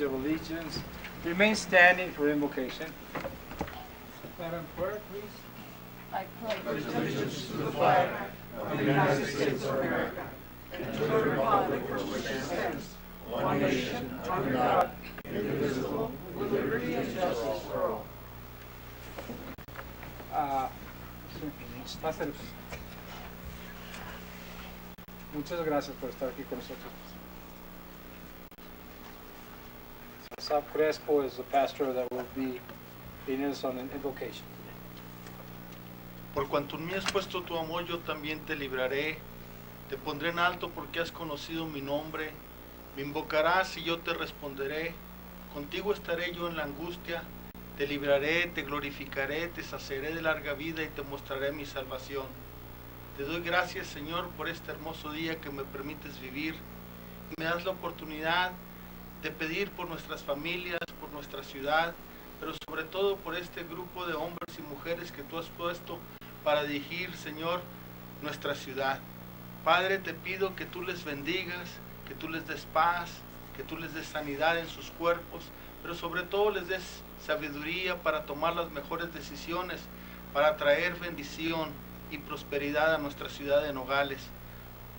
of Allegiance. Remain standing for invocation. Madam Clerk, please. I pledge allegiance to the flag of the United States of America and to the republic for which it stands, one nation, under God, indivisible, with liberty and justice for all. Muchas gracias por estar aquí con nosotros. Sab Crespo is the pastor that will be leading us on an invocation. Por cuanto en mí has puesto tu amor, yo también te libraré. Te pondré en alto porque has conocido mi nombre. Me invocarás y yo te responderé. Contigo estaré yo en la angustia. Te libraré, te glorificaré, te saciaré de larga vida y te mostraré mi salvación. Te doy gracias, Señor, por este hermoso día que me permites vivir. Y me das la oportunidad de pedir por nuestras familias, por nuestra ciudad, pero sobre todo por este grupo de hombres y mujeres que tú has puesto para dirigir, Señor, nuestra ciudad. Padre, te pido que tú les bendigas, que tú les des paz, que tú les des sanidad en sus cuerpos, pero sobre todo les des sabiduría para tomar las mejores decisiones, para traer bendición y prosperidad a nuestra ciudad de Nogales.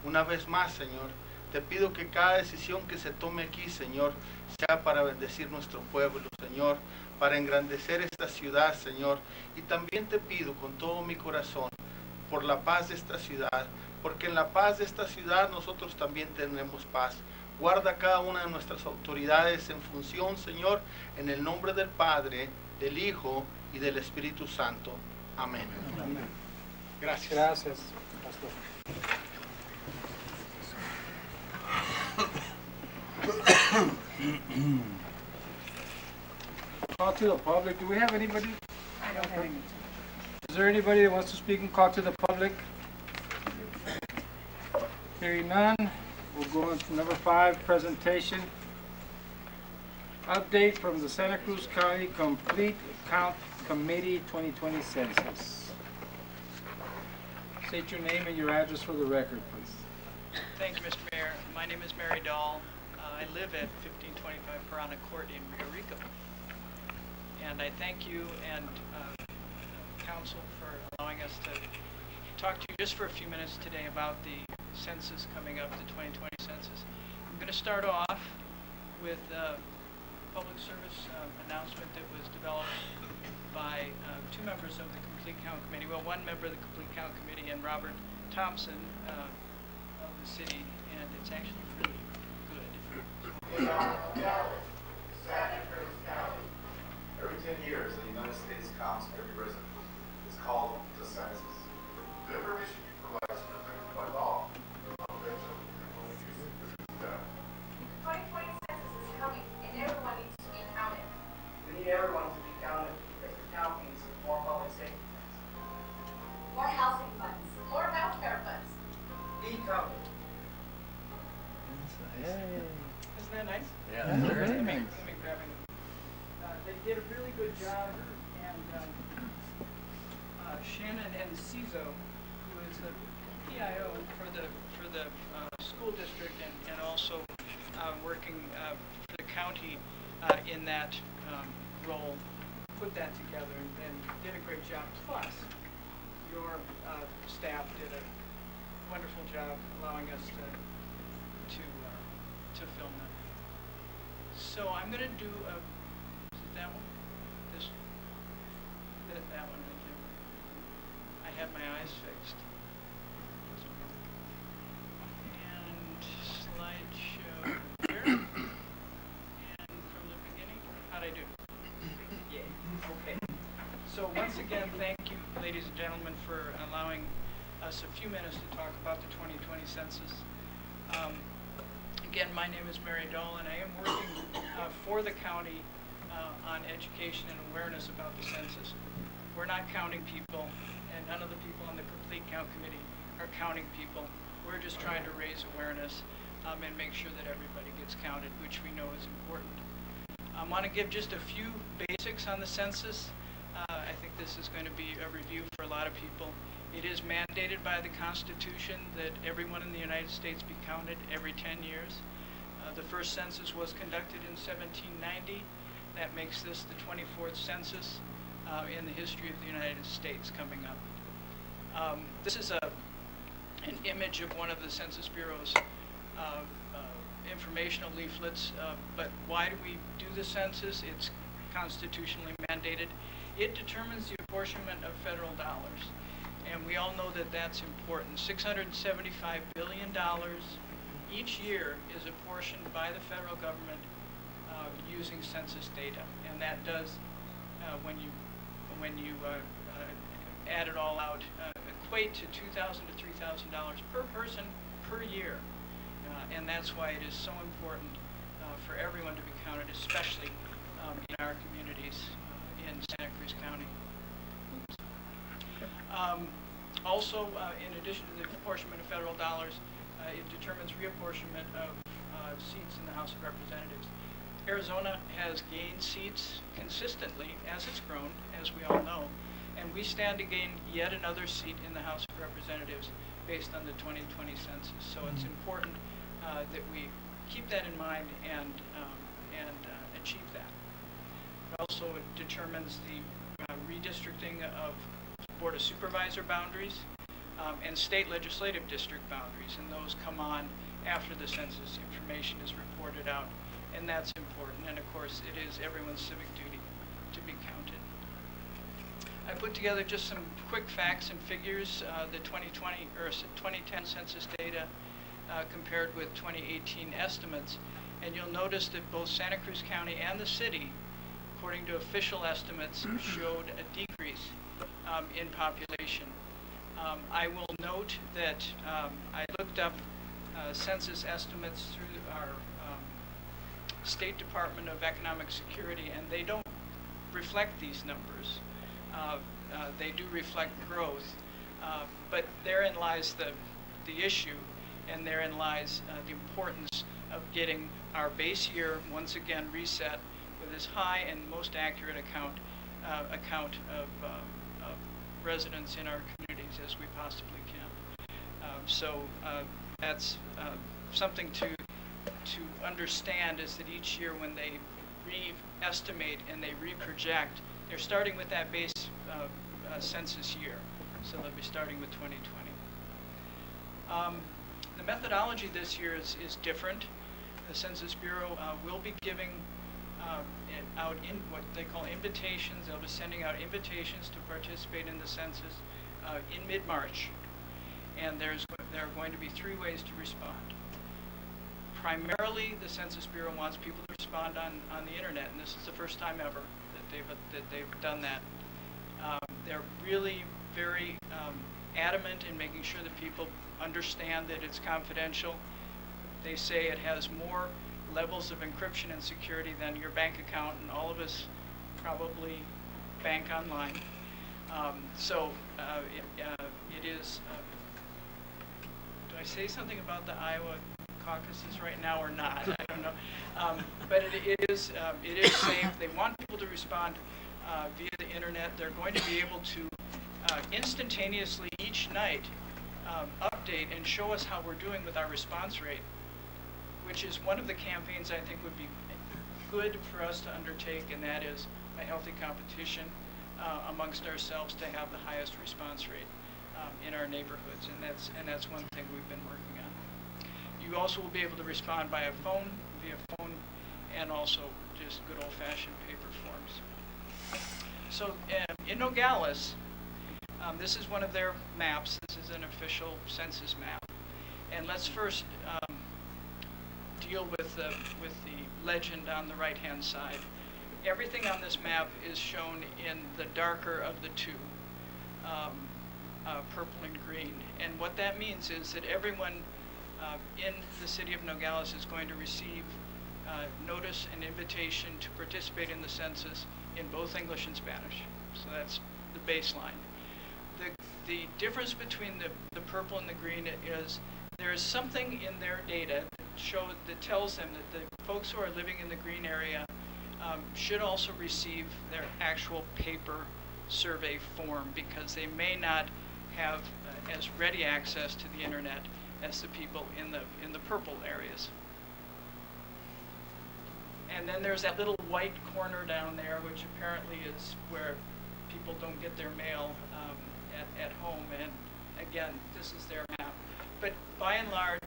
Una vez más, Señor, te pido que cada decisión que se tome aquí, Señor, sea para bendecir nuestro pueblo, Señor, para engrandecer esta ciudad, Señor. Y también te pido con todo mi corazón por la paz de esta ciudad, porque en la paz de esta ciudad nosotros también tenemos paz. Guarda cada una de nuestras autoridades en función, Señor, en el nombre del Padre, del Hijo y del Espíritu Santo. Amén. Amén. Gracias. Gracias, pastor. Call to the public. Do we have anybody? I don't have any. Is there anybody that wants to speak and call to the public? Hearing none, we'll go on to number 5, presentation. Update from the Santa Cruz County Complete Count Committee 2020 Census. State your name and your address for the record, please. Thank you, Mr. Mayor. My name is Mary Dahl. I live at 1525 Piranha Court in Rio Rico. And I thank you and Council for allowing us to talk to you just for a few minutes today about the census coming up, the 2020 census. I'm going to start off with a public service announcement that was developed by 2 members of the Complete Count Committee. Well, 1 member of the Complete Count Committee and Robert Thompson of the city, and it's actually really good. Nogales, Santa Cruz County. Every 10 years, the United States counts every resident. It's called the census. The information you provide is protected by law. The 2020 census is coming, and everyone needs to be counted. We need everyone to be counted because the count means more public safety. More housing funds, more welfare funds. Be counted. Isn't that nice? Yeah, very nice. Let me grab it. They did a really good job, and Shannon and CISO, who is the PIO for the school district and also working for the county in that role, put that together and did a great job. Plus, your staff did a wonderful job allowing us to film that. So I'm going to do a, is it that one? This, that one right there. I had my eyes fixed. And slideshow here. And from the beginning, how'd I do? Yeah, okay. So once again, thank you, ladies and gentlemen, for allowing us a few minutes to talk about the 2020 census. Again, my name is Mary Dahl, and I am working for the county on education and awareness about the census. We're not counting people, and none of the people on the Complete Count Committee are counting people. We're just trying to raise awareness and make sure that everybody gets counted, which we know is important. I want to give just a few basics on the census. I think this is going to be a review for a lot of people. It is mandated by the Constitution that everyone in the United States be counted every 10 years. The first census was conducted in 1790. That makes this the 24th census in the history of the United States coming up. This is an image of one of the Census Bureau's informational leaflets. But why do we do the census? It's constitutionally mandated. It determines the apportionment of federal dollars. And we all know that that's important. $675 billion each year is apportioned by the federal government using census data. And that does, when you add it all out, equate to $2,000 to $3,000 per person per year. And that's why it is so important for everyone to be counted, especially in our communities in Santa Cruz County. Also, in addition to the apportionment of federal dollars, it determines reapportionment of seats in the House of Representatives. Arizona has gained seats consistently as it's grown, as we all know, and we stand to gain yet another seat in the House of Representatives based on the 2020 census. So it's important that we keep that in mind and achieve that. Also, it determines the redistricting of Board of Supervisor boundaries and state legislative district boundaries, and those come on after the census information is reported out, and that's important. And of course, it is everyone's civic duty to be counted. I put together just some quick facts and figures, the 2020 or 2010 census data compared with 2018 estimates, and you'll notice that both Santa Cruz County and the city, according to official estimates, showed a decrease in population. I will note that I looked up census estimates through our State Department of Economic Security, and they don't reflect these numbers. They do reflect growth, but therein lies the issue, and therein lies the importance of getting our base year once again reset with as high and most accurate account of residents in our communities as we possibly can. So that's something to understand, is that each year when they re-estimate and they re-project, they're starting with that base census year. So they'll be starting with 2020. The methodology this year is different. The Census Bureau will be giving out what they call invitations. They'll be sending out invitations to participate in the census in mid-March. And there are going to be 3 ways to respond. Primarily, the Census Bureau wants people to respond on the internet, and this is the first time ever that they've done that. They're really very adamant in making sure that people understand that it's confidential. They say it has more levels of encryption and security than your bank account, and all of us probably bank online. So it is. Do I say something about the Iowa caucuses right now or not? I don't know. But it is safe. They want people to respond via the internet. They're going to be able to instantaneously each night update and show us how we're doing with our response rate, which is one of the campaigns I think would be good for us to undertake, and that is a healthy competition amongst ourselves to have the highest response rate in our neighborhoods, and that's one thing we've been working on. You also will be able to respond via phone, and also just good old-fashioned paper forms. So in Nogales, this is one of their maps. This is an official census map, and let's first deal with the legend on the right-hand side. Everything on this map is shown in the darker of the two, purple and green. And what that means is that everyone in the city of Nogales is going to receive notice and invitation to participate in the census in both English and Spanish. So that's the baseline. The difference between the purple and the green is there is something in their data that tells them that the folks who are living in the green area should also receive their actual paper survey form, because they may not have as ready access to the internet as the people in the purple areas. And then there's that little white corner down there, which apparently is where people don't get their mail at home. And again, this is their map. But by and large,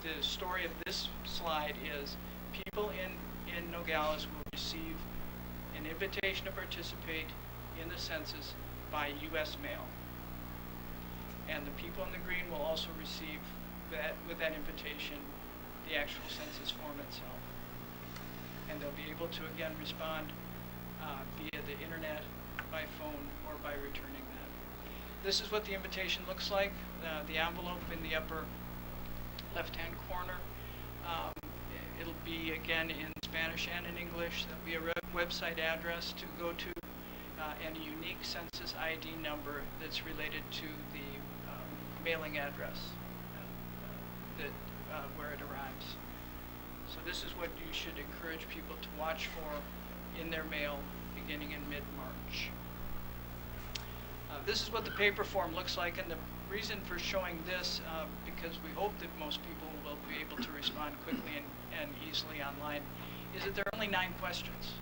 the story of this slide is people in Nogales will receive an invitation to participate in the census by U.S. mail. And the people in the green will also receive that, with that invitation, the actual census form itself. And they'll be able to, again, respond via the internet, by phone, or by returning that. This is what the invitation looks like. The envelope in the upper left-hand corner. It'll be, again, in Spanish and in English. There'll be a website address to go to and a unique census ID number that's related to the mailing address where it arrives. So this is what you should encourage people to watch for in their mail beginning in mid-March. This is what the paper form looks like, and the reason for showing this, because we hope that most people will be able to respond quickly and easily online, is that there are only 9 questions.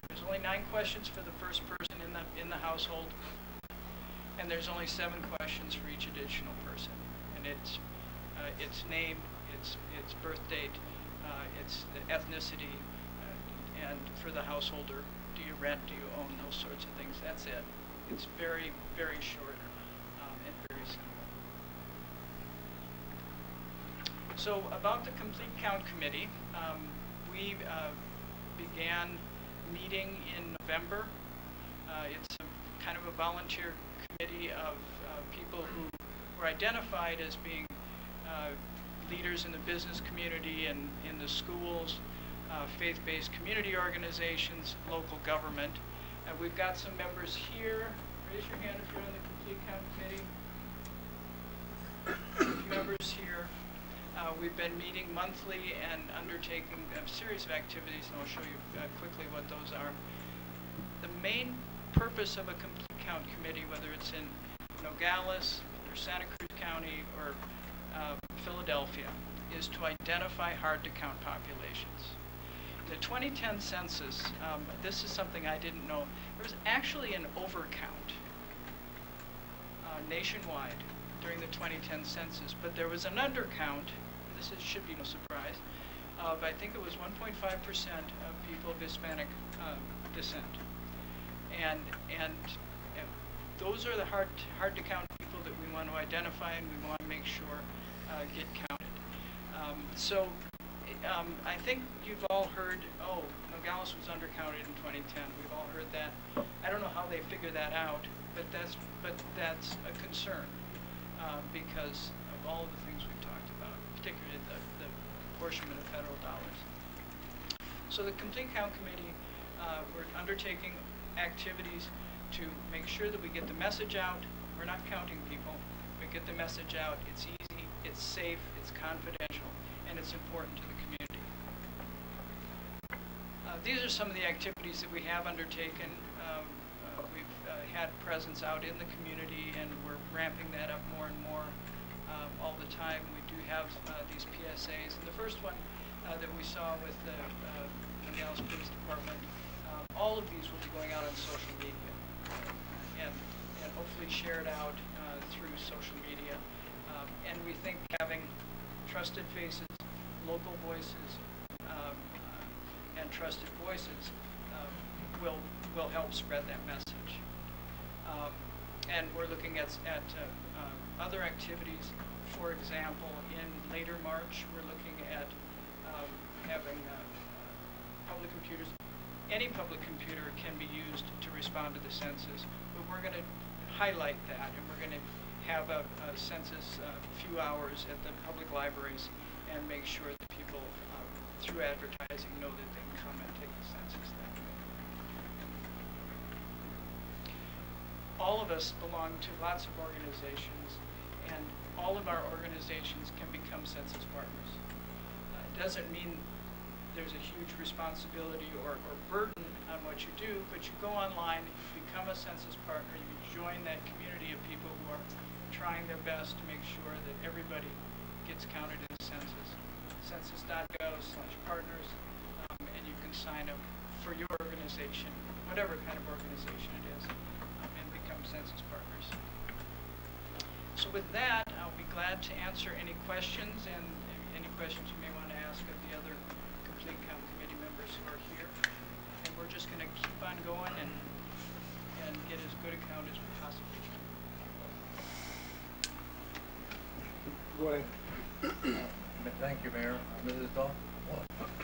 There's only 9 questions for the first person in the household, and there's only 7 questions for each additional person. And it's name, its birth date, its ethnicity, and for the householder, do you rent, do you own, those sorts of things. That's it. It's very, very short and very simple. So about the Complete Count Committee, we began meeting in November. It's kind of a volunteer committee of people who were identified as being leaders in the business community and in the schools, faith-based community organizations, local government. We've got some members here. Raise your hand if you're on the Complete Count Committee. Members here. We've been meeting monthly and undertaking a series of activities, and I'll show you quickly what those are. The main purpose of a Complete Count Committee, whether it's in Nogales or Santa Cruz County or Philadelphia, is to identify hard-to-count populations. The 2010 census, this is something I didn't know, there was actually an overcount nationwide during the 2010 census, but there was an undercount, should be no surprise, of I think it was 1.5% of people of Hispanic descent. And those are the hard to count people that we want to identify and we want to make sure get counted. I think you've all heard, Nogales was undercounted in 2010. We've all heard that. I don't know how they figure that out, but that's a concern because of all of the things we've talked about, particularly the apportionment of federal dollars. So the Complete Count Committee, we're undertaking activities to make sure that we get the message out. We're not counting people. We get the message out. It's easy, it's safe, it's confidential, and it's important to the community. These are some of the activities that we have undertaken. We've had presence out in the community, and we're ramping that up more and more all the time. We do have these PSAs. And the first one that we saw with the Nogales Police Department, all of these will be going out on social media and hopefully shared out through social media. And we think having trusted faces, local voices, and trusted voices will help spread that message. And we're looking at other activities. For example, in later March, we're looking at having public computers. Any public computer can be used to respond to the census, but we're going to highlight that, and we're going to have a census few hours at the public libraries and make sure that people, through advertising, know that they can come and take the census that way. All of us belong to lots of organizations, and all of our organizations can become census partners. It doesn't mean there's a huge responsibility or burden on what you do, but you go online, you become a census partner, you join that community of people who are trying their best to make sure that everybody gets counted in the census. Census.gov/partners, and you can sign up for your organization, whatever kind of organization it is, and become census partners. So with that, I'll be glad to answer any questions and any questions you may want to ask of the other Complete Count Committee members who are here. And we're just going to keep on going and get as good a count as we possibly can. Go ahead. Thank you, Mayor. Mrs. Dahl?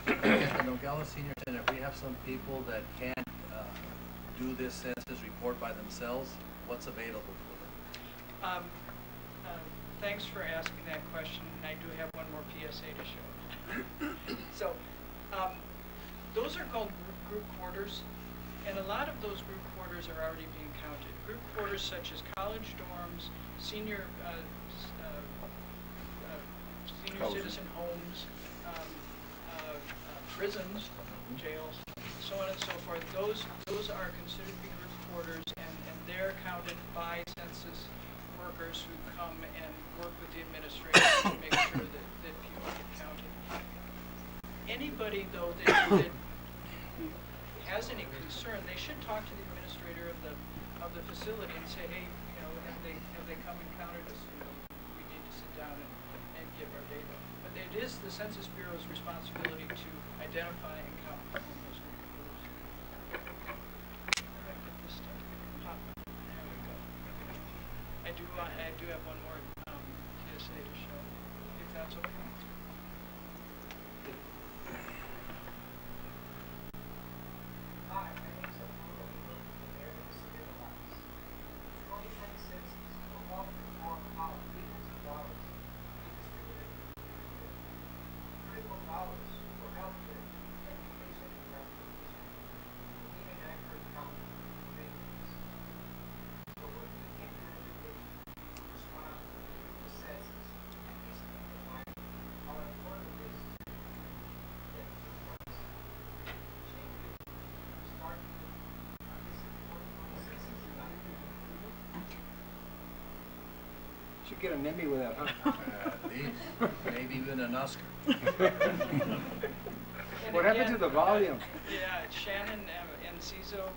At the Nogales Senior Center, we have some people that can't do this census report by themselves. What's available for them? Thanks for asking that question, and I do have one more PSA to show. So, those are called group quarters, and a lot of those group quarters are already being counted. Group quarters such as college dorms, senior citizen homes, prisons, jails, so on and so forth. Those are considered to be group quarters, and they're counted by census workers who come and work with the administration to make sure that people get counted. Anybody, though, that has any concern, they should talk to the administrator of the facility and say, hey, have they come and counted us? We need to sit down and give our data. But it is the Census Bureau's responsibility to identify and count those group quarters. Where did I get this stuff? There we go. I do have one more PSA to show, if that's okay. Hi, my name is Abdullah. I'm here to submit a box. 2026 will walk on how billions of dollars be distributed. $31 for healthcare, education, and transportation. We need an accurate count of millions. So what we can do today is respond to the census and please keep in mind how important it is to get to the price. Changes start on this 2026 Should get an Emmy with that, huh? At least, maybe even an Oscar. And What happened to again, the volume? Yeah, Shannon and CISO,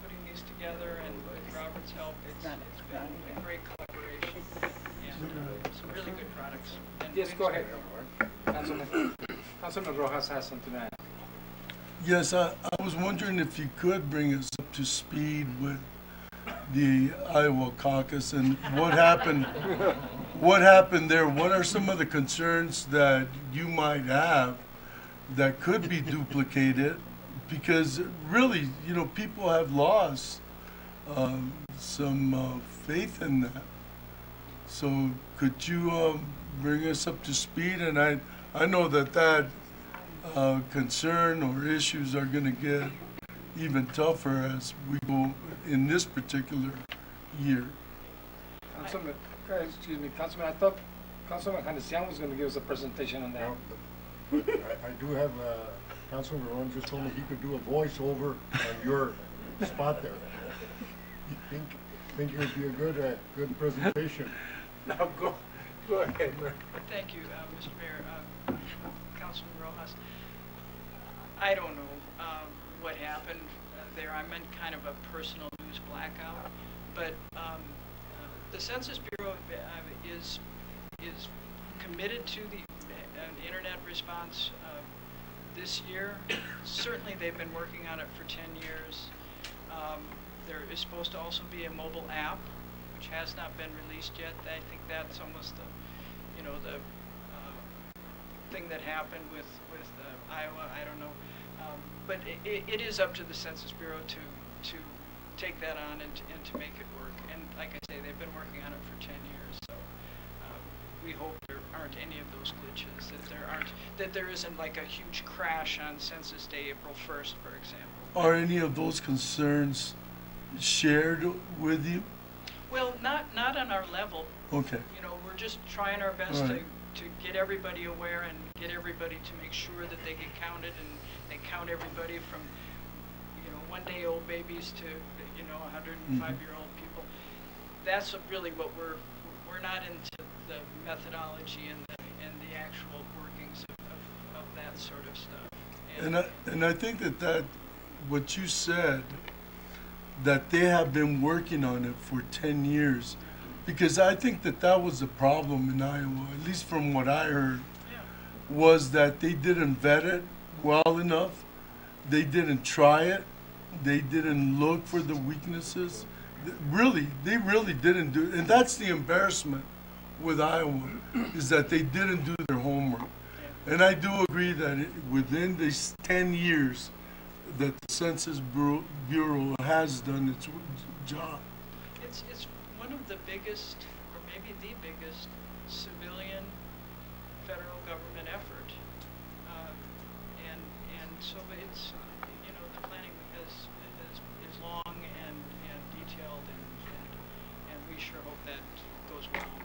putting these together, and with Robert's help, it's been a great collaboration, and some really good products. And Yes, go ahead. Councilman Rojas has something to add. Yes, I was wondering if you could bring us up to speed with the Iowa caucus and what happened. What happened there? What are some of the concerns that you might have that could be duplicated? Because really, people have lost some faith in that. So could you bring us up to speed? And I know that concern or issues are going to get even tougher as we go in this particular year. Councilman, excuse me, Councilman, I thought Councilman Hanesian was going to give us a presentation on that. But I do have, Councilman Ron just told me he could do a voiceover on your spot there. You think it would be a good presentation? No, go ahead, Mayor. Thank you, Mr. Mayor. Councilman Rojas, I don't know what happened there. I'm in kind of a personal news blackout, but the Census Bureau is committed to the internet response this year. Certainly, they've been working on it for 10 years. There is supposed to also be a mobile app, which has not been released yet. I think that's almost the thing that happened with Iowa. I don't know, but it is up to the Census Bureau to take that on and to make it work. And like I say, they've been working on it for 10 years. So we hope there aren't any of those glitches. That there isn't like a huge crash on Census Day, April 1st, for example. Are any of those concerns shared with you? Well, not on our level. Okay. We're just trying our best All right. to get everybody aware and get everybody to make sure that they get counted, and they count everybody from, 1-day-old babies to, 105-year-old people. That's really what we're not into the methodology and the actual workings of that sort of stuff. And I think that what you said, that they have been working on it for 10 years, because I think that was the problem in Iowa, at least from what I heard, Yeah. was that they didn't vet it well enough. They didn't try it. They didn't look for the weaknesses. They really didn't do it. And that's the embarrassment with Iowa, is that they didn't do their homework. And I do agree that within these 10 years that the Census Bureau has done its job. It's one of the biggest, or maybe the biggest, civilian federal government effort. And so it's, the planning is long and detailed, and we sure hope that goes well.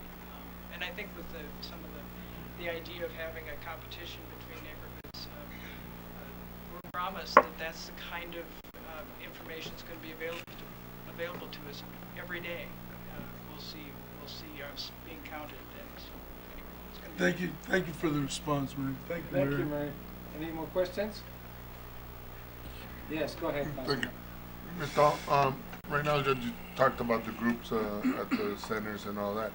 And I think with some of the idea of having a competition between neighborhoods, we're promised that that's the kind of information that's going to be available to us every day. We'll see us being counted, and so anyway, it's going to be. Thank you for the response, Mary. Thank you, Thank Mary. you, Mary. Any more questions? Yes, go ahead, Thank Councilman. you. Mr. Right now that you talked about the groups at the centers and all that,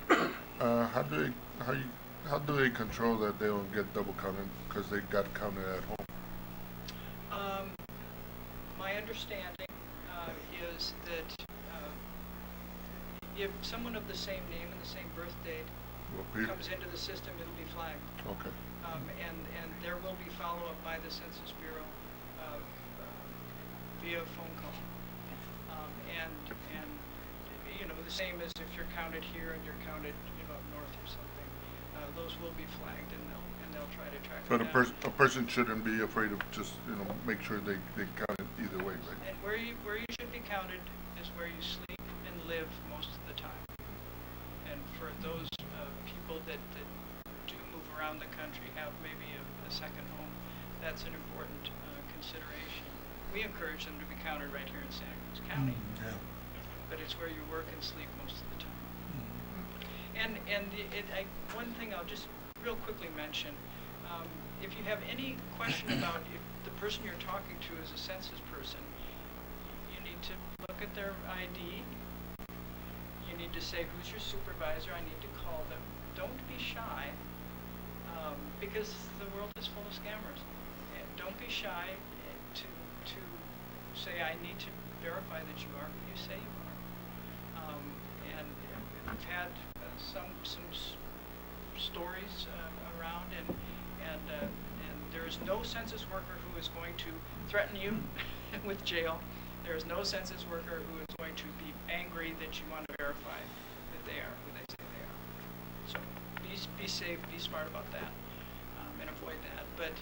how do they control that they don't get double counted because they got counted at home? My understanding is that if someone of the same name and the same birth date comes into the system, it'll be flagged. Okay. And there will be follow-up by the Census Bureau via phone call. And the same as if you're counted here and you're counted up north or something, those will be flagged, and they'll try to track But them down. a person shouldn't be afraid of just make sure they count it either way, right? And where you should be counted is where you sleep and live most of the time. And for those people that do move around the country, have maybe a second home, that's an important consideration. We encourage them to be counted right here in Santa Cruz County, but it's where you work and sleep most of the time. One thing I'll just real quickly mention, if you have any question about if the person you're talking to is a census person, you need to look at their ID. You need to say, who's your supervisor? I need to call them. Don't be shy, because the world is full of scammers. And don't be shy to say, I need to verify that you are who you say you are. And we've had some stories around, and there is no census worker who is going to threaten you with jail. There is no census worker who is going to be angry that you want to verify that they are who they say they are. So be safe, be smart about that, and avoid that. But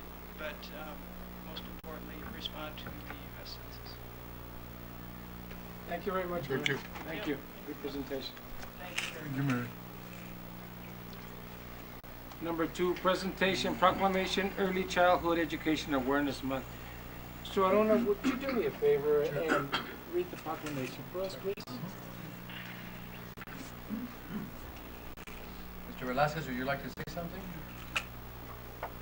most importantly, respond to the U.S. Census. Thank you very much. Thank Mary. you. Thank you. Good presentation. Thank you very Thank you, much. Mary. Number 2, presentation proclamation Early Childhood Education Awareness Month. Mr. Arona, would you do me a favor and read the proclamation for us, please? Mr. Velasquez, would you like to say something?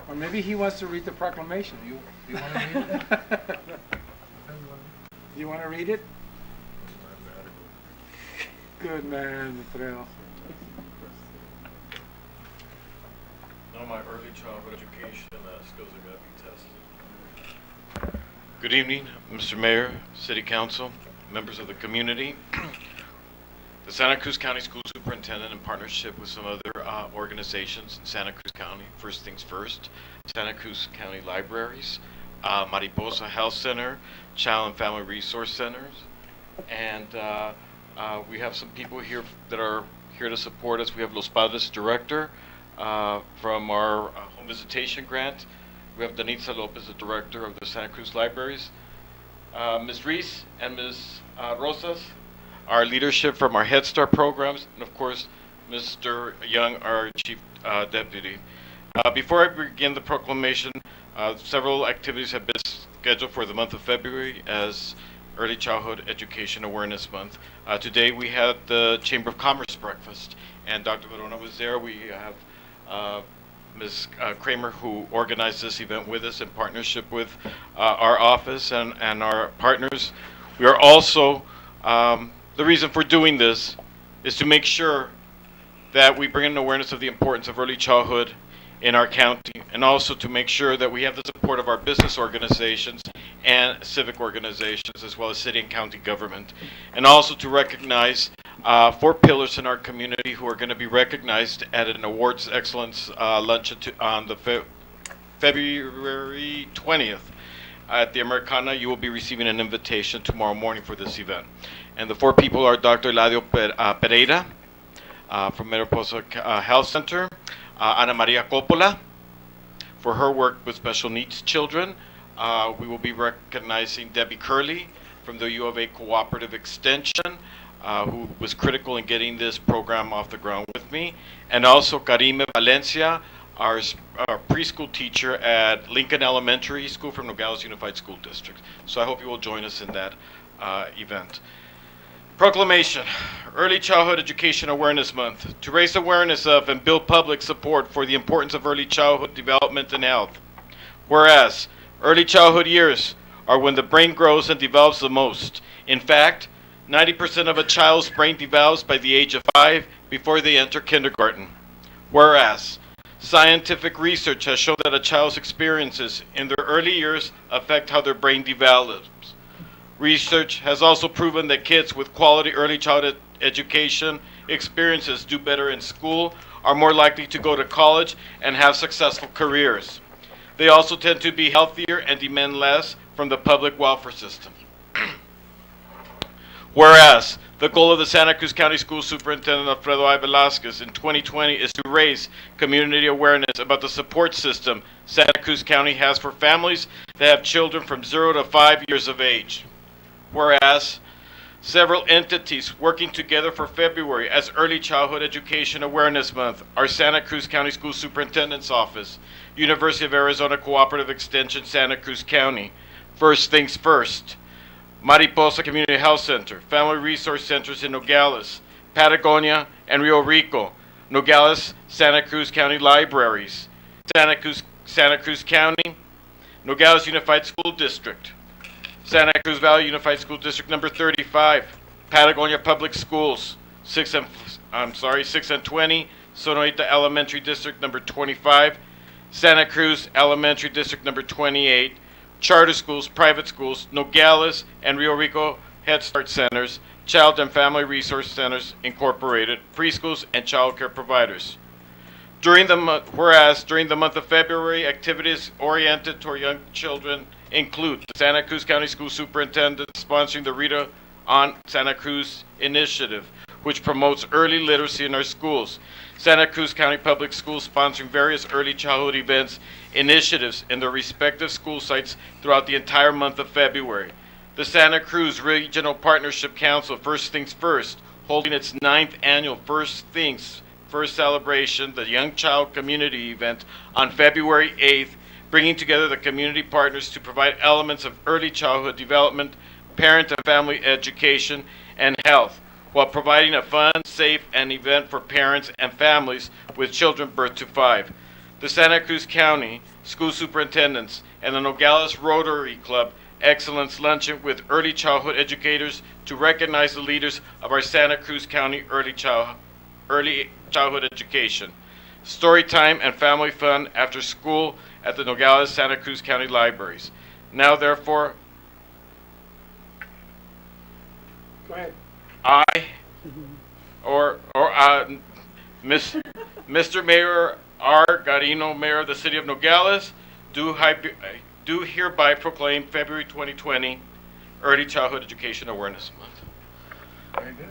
Or maybe he wants to read the proclamation. Do you want to read it? Do you want to read it? Good man, Matreo. Now my early childhood education skills are going to be tested. Good evening, Mr. Mayor, City Council, members of the community. The Santa Cruz County School Superintendent, in partnership with some other organizations in Santa Cruz County, first things first, Santa Cruz County Libraries, Mariposa Health Center, Child and Family Resource Centers, and we have some people here that are here to support us. We have Los Padres Director from our home visitation grant. We have Danitza Lopez, the Director of the Santa Cruz Libraries. Ms. Reese and Ms. Rosas, our leadership from our Head Start programs, and of course, Mr. Young, our Chief Deputy. Before I begin the proclamation, several activities have been scheduled for the month of February as Early Childhood Education Awareness Month. Today we had the Chamber of Commerce breakfast, and Dr. Verona was there. We have Ms. Kramer, who organized this event with us in partnership with our office and our partners. We are also, the reason for doing this is to make sure that we bring an awareness of the importance of early childhood in our county, and also to make sure that we have the support of our business organizations and civic organizations, as well as city and county government, and also to recognize 4 pillars in our community who are going to be recognized at an awards excellence luncheon on the February 20th at the Americana. You will be receiving an invitation tomorrow morning for this event, and the 4 people are Dr. Eladio Pereira from Mariposa Health Center, Ana Maria Coppola for her work with special needs children. We will be recognizing Debbie Curley from the U of A Cooperative Extension, who was critical in getting this program off the ground with me, and also Karime Valencia, our preschool teacher at Lincoln Elementary School from Nogales Unified School District. So I hope you will join us in that event. Proclamation, Early Childhood Education Awareness Month, to raise awareness of and build public support for the importance of early childhood development and health. Whereas, early childhood years are when the brain grows and develops the most. In fact, 90% of a child's brain develops by the age of 5 before they enter kindergarten. Whereas, scientific research has shown that a child's experiences in their early years affect how their brain develops. Research has also proven that kids with quality early childhood education experiences do better in school, are more likely to go to college, and have successful careers. They also tend to be healthier and demand less from the public welfare system. Whereas, the goal of the Santa Cruz County School Superintendent Alfredo I. Velasquez in 2020 is to raise community awareness about the support system Santa Cruz County has for families that have children from 0 to 5 years of age. Whereas, several entities working together for February as Early Childhood Education Awareness Month are Santa Cruz County School Superintendent's Office, University of Arizona Cooperative Extension Santa Cruz County, First Things First, Mariposa Community Health Center, Family Resource Centers in Nogales, Patagonia, and Rio Rico, Nogales, Santa Cruz County Libraries, Santa Cruz County, Nogales Unified School District, Santa Cruz Valley Unified School District number 35, Patagonia Public Schools, 6 and 20, Sonoita Elementary District number 25, Santa Cruz Elementary District number 28, charter schools, private schools, Nogales and Rio Rico Head Start Centers, Child and Family Resource Centers Incorporated, preschools, and child care providers. Whereas during the month of February, activities oriented toward young children include the Santa Cruz County School Superintendent sponsoring the Rita on Santa Cruz initiative, which promotes early literacy in our schools. Santa Cruz County Public Schools sponsoring various early childhood events, initiatives in their respective school sites throughout the entire month of February. The Santa Cruz Regional Partnership Council, First Things First, holding its 9th annual First Things First celebration, the Young Child Community event on February 8th, bringing together the community partners to provide elements of early childhood development, parent and family education, and health, while providing a fun, safe, and event for parents and families with children birth to 5. The Santa Cruz County School Superintendents and the Nogales Rotary Club Excellence Luncheon with early childhood educators to recognize the leaders of our Santa Cruz County early childhood education. Story time and family fun after school at the Nogales Santa Cruz County Libraries. Now, therefore, Go ahead. Mr. Mayor R. Garino, Mayor of the City of Nogales, do hereby proclaim February 2020 Early Childhood Education Awareness Month. Very good.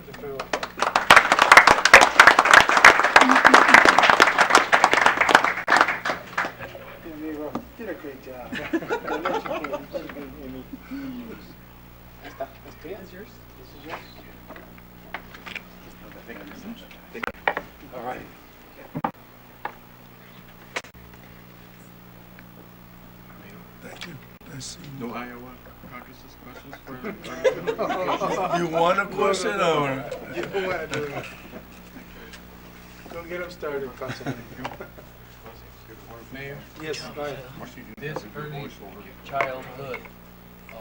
Amigo, did a great job. That's yours. This is yours. All right. Thank you. Nice seeing you. No Iowa caucuses questions for You want a question or? You know what? Go get them started, Councilman. Mayor, Yes, go ahead. this early childhood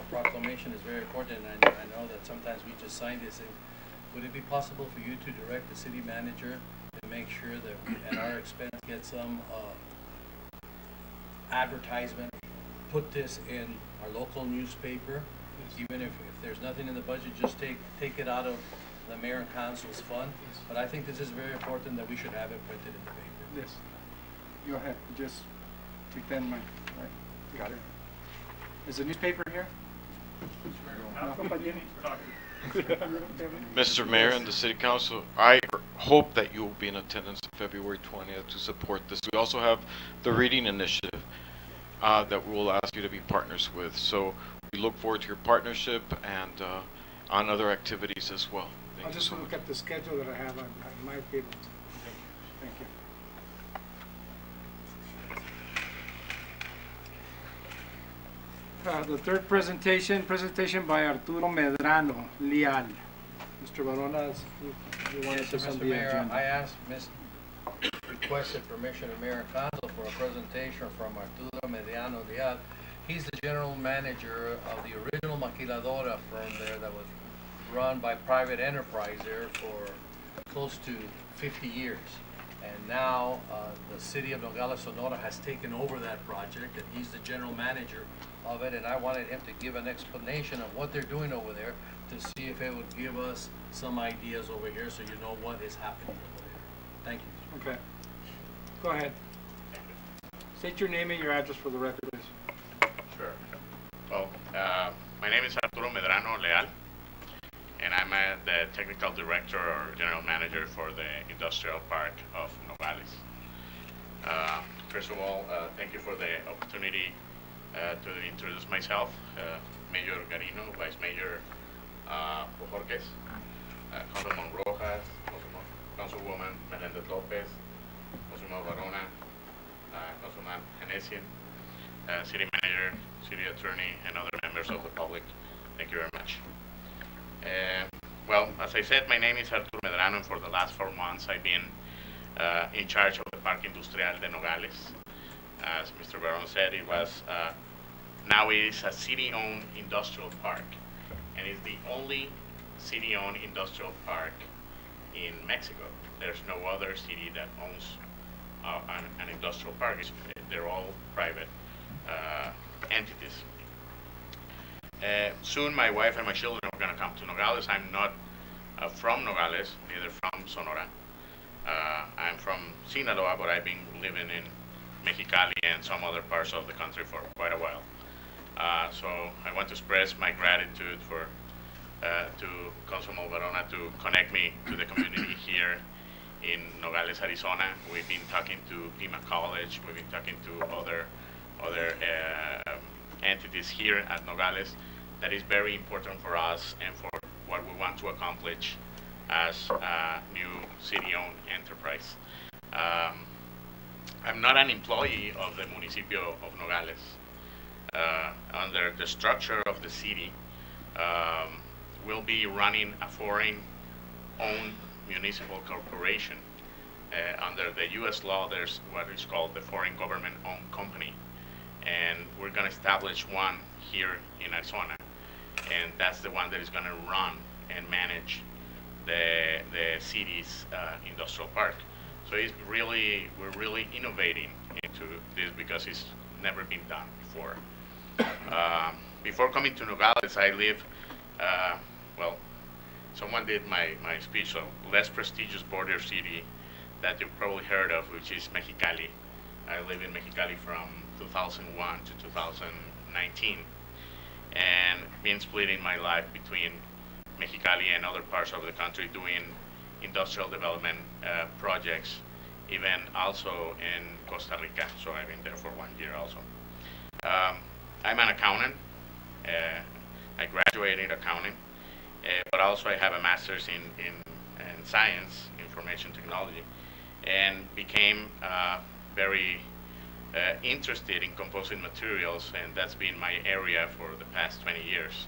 proclamation is very important, and I know that sometimes we just sign this. And would it be possible for you to direct the city manager to make sure that we, at our expense, get some advertisement, put this in our local newspaper, even if there's nothing in the budget, just take it out of the mayor and council's fund. But I think this is very important that we should have it printed in the paper. Yes. Go ahead, just keep that in mind. All right. Got it. Is the newspaper here? No, compañero. Mr. Mayor and the City Council, I hope that you will be in attendance on February 20th to support this. We also have the reading initiative that we will ask you to be partners with. So we look forward to your partnership and on other activities as well. Thank I'll you just so look much. at the schedule that I have. I might be able to. Thank you. The third presentation by Arturo Medrano, Leal. Mr. Barona, you want to Yes, put Mr. on the Mayor, agenda? I requested permission of Mayor and Council for a presentation from Arturo Mediano Diaz. He's the general manager of the original maquiladora firm there that was run by private enterprise there for close to 50 years. And now the city of Nogales, Sonora has taken over that project, and he's the general manager of it. And I wanted him to give an explanation of what they're doing over there to see if it would give us some ideas over here so you know what is happening over there. Thank you. Okay. Go ahead. State your name and your address for the record, please. Sure. Well, my name is Arturo Medrano Leal, and I'm the technical director or general manager for the industrial park of Nogales. First of all, thank you for the opportunity to introduce myself. Mayor Garino, Vice Mayor Bojorquez, Councilman Rojas, Councilwoman Melendez Lopez, Councilman Barona, Councilman Hanesian, City Manager, City Attorney, and other members of the public. Thank you very much. Well, as I said, my name is Arturo Medrano, and for the last 4 months I've been in charge of the Parque Industrial de Nogales. As Mr. Baron said, it was now it is a city-owned industrial park, and it's the only city-owned industrial park in Mexico. There's no other city that owns an industrial park. They're all private entities. Soon my wife and my children are going to come to Nogales. I'm not from Nogales, neither from Sonora. I'm from Sinaloa, but I've been living in Mexicali and some other parts of the country for quite a while. So I want to express my gratitude to Councilman Barona to connect me to the community here in Nogales, Arizona. We've been talking to Pima College. We've been talking to other entities here at Nogales. That is very important for us and for what we want to accomplish as a new city-owned enterprise. I'm not an employee of the municipio of Nogales. Under the structure of the city, we'll be running a foreign-owned municipal corporation. Under the U.S. law, there's what is called the foreign government-owned company, and we're going to establish one here in Arizona, and that's the one that is going to run and manage the city's industrial park. So we're really innovating into this because it's never been done before. Before coming to Nogales, I live, well, someone did my speech, so less prestigious border city that you've probably heard of, which is Mexicali. I live in Mexicali from 2001 to 2019, and been splitting my life between Mexicali and other parts of the country doing industrial development projects, even also in Costa Rica, so I've been there for 1 year also. I'm an accountant. I graduated in accounting, but also I have a master's in science, information technology, and became very interested in composite materials, and that's been my area for the past 20 years.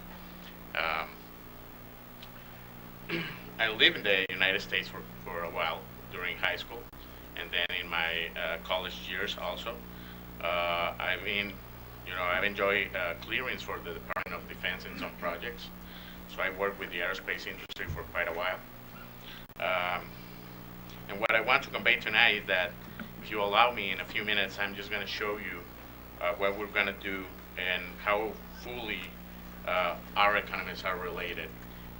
I lived in the United States for a while during high school, and then in my college years also. I've enjoyed clearance for the Department of Defense in some projects. So I worked with the aerospace industry for quite a while. And what I want to convey tonight is that if you allow me, in a few minutes, I'm just going to show you what we're going to do and how fully our economies are related,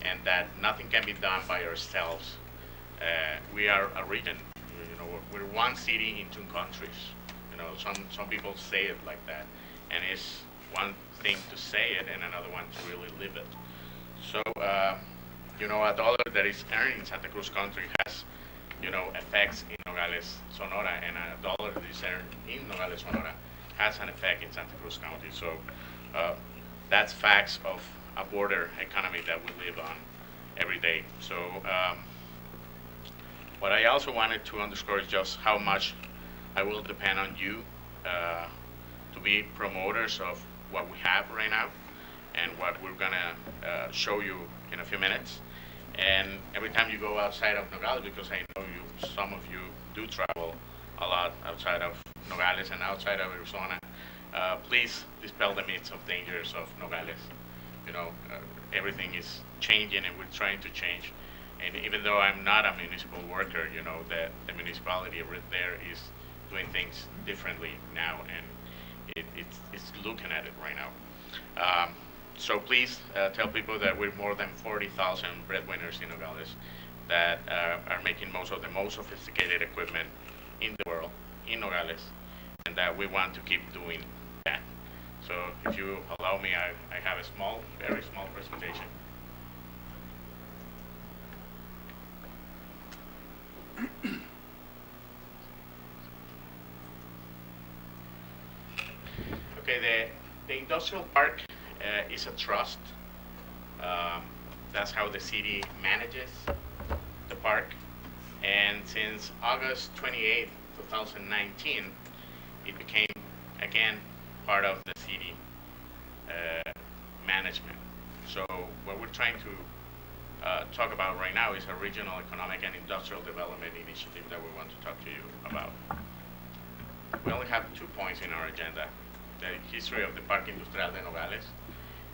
and that nothing can be done by ourselves. We are a region. We're one city in two countries. Some people say it like that, and it's one thing to say it and another one to really live it. So, a dollar that is earned in Santa Cruz County has, effects in Nogales, Sonora, and a dollar that is earned in Nogales, Sonora has an effect in Santa Cruz County. So, that's facts of a border economy that we live on every day. So, what I also wanted to underscore is just how much I will depend on you to be promoters of what we have right now and what we're gonna show you in a few minutes. And every time you go outside of Nogales, because I know some of you do travel a lot outside of Nogales and outside of Arizona, please dispel the myths of dangers of Nogales. Everything is changing and we're trying to change. And even though I'm not a municipal worker, the municipality right there is doing things differently now, and it's looking at it right now. So please tell people that we're more than 40,000 breadwinners in Nogales that are making most of the most sophisticated equipment in the world in Nogales, and that we want to keep doing that. So if you allow me, I have a very small presentation. Okay, the industrial park is a trust. That's how the city manages the park. And since August 28, 2019, it became, again, part of the city management. So what we're trying to talk about right now is a regional economic and industrial development initiative that we want to talk to you about. We only have 2 points in our agenda: the history of the Parque Industrial de Nogales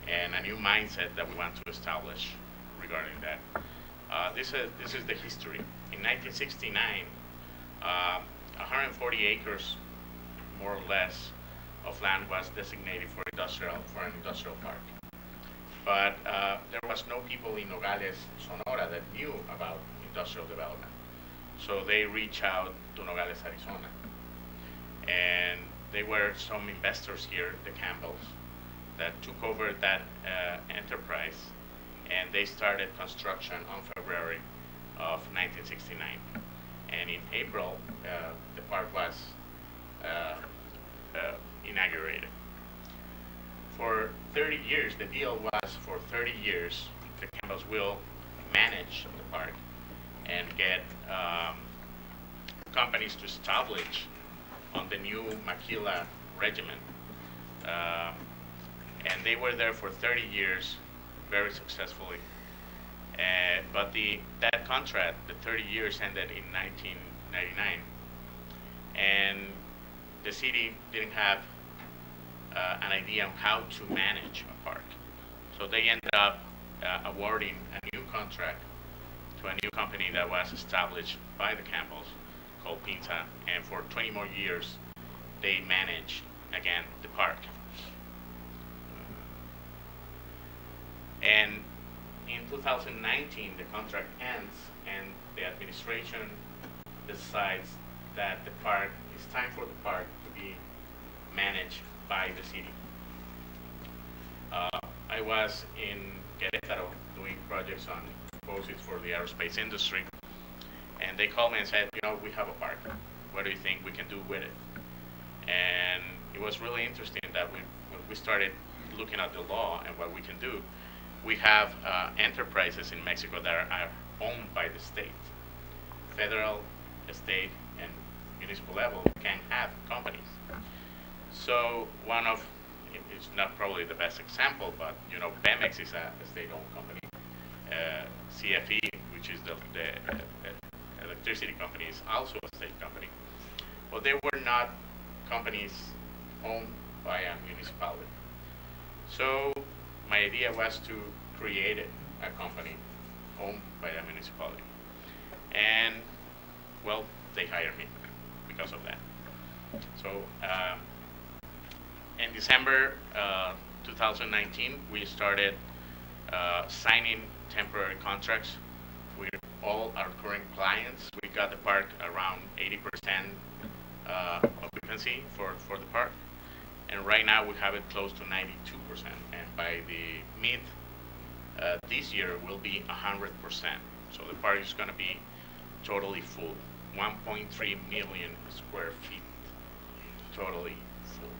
and a new mindset that we want to establish regarding that. This is the history. In 1969, 140 acres, more or less, of land was designated for an industrial park. But there was no people in Nogales, Sonora, that knew about industrial development. So they reached out to Nogales, Arizona. And there were some investors here, the Campbells, that took over that enterprise, and they started construction on February of 1969. And in April, the park was inaugurated. For 30 years, the deal was for 30 years, the Campbells will manage the park and get companies to establish on the new Maquila regiment. And they were there for 30 years, very successfully. But that contract, the 30 years, ended in 1999. And the city didn't have an idea on how to manage a park. So they ended up awarding a new contract to a new company that was established by the Campbells called Pinta, and for 20 more years they managed, again, the park. And in 2019 the contract ends and the administration decides that the park, it's time for the park to be managed by the city. I was in Querétaro doing projects on proposals for the aerospace industry, and they called me and said, we have a park. What do you think we can do with it? And it was really interesting that when we started looking at the law and what we can do, we have enterprises in Mexico that are owned by the state. Federal, state, and municipal level can have companies. So it's not probably the best example, but Pemex is a state-owned company. CFE, which is the electricity company, is also a state company. But they were not companies owned by a municipality. So my idea was to create a company owned by a municipality. And, well, they hired me because of that. So in December 2019, we started signing temporary contracts with all our current clients. We got the park around 80% occupancy for the park. And right now we have it close to 92%. And by the mid this year will be 100%. So the park is going to be totally full. 1.3 million square feet, totally full.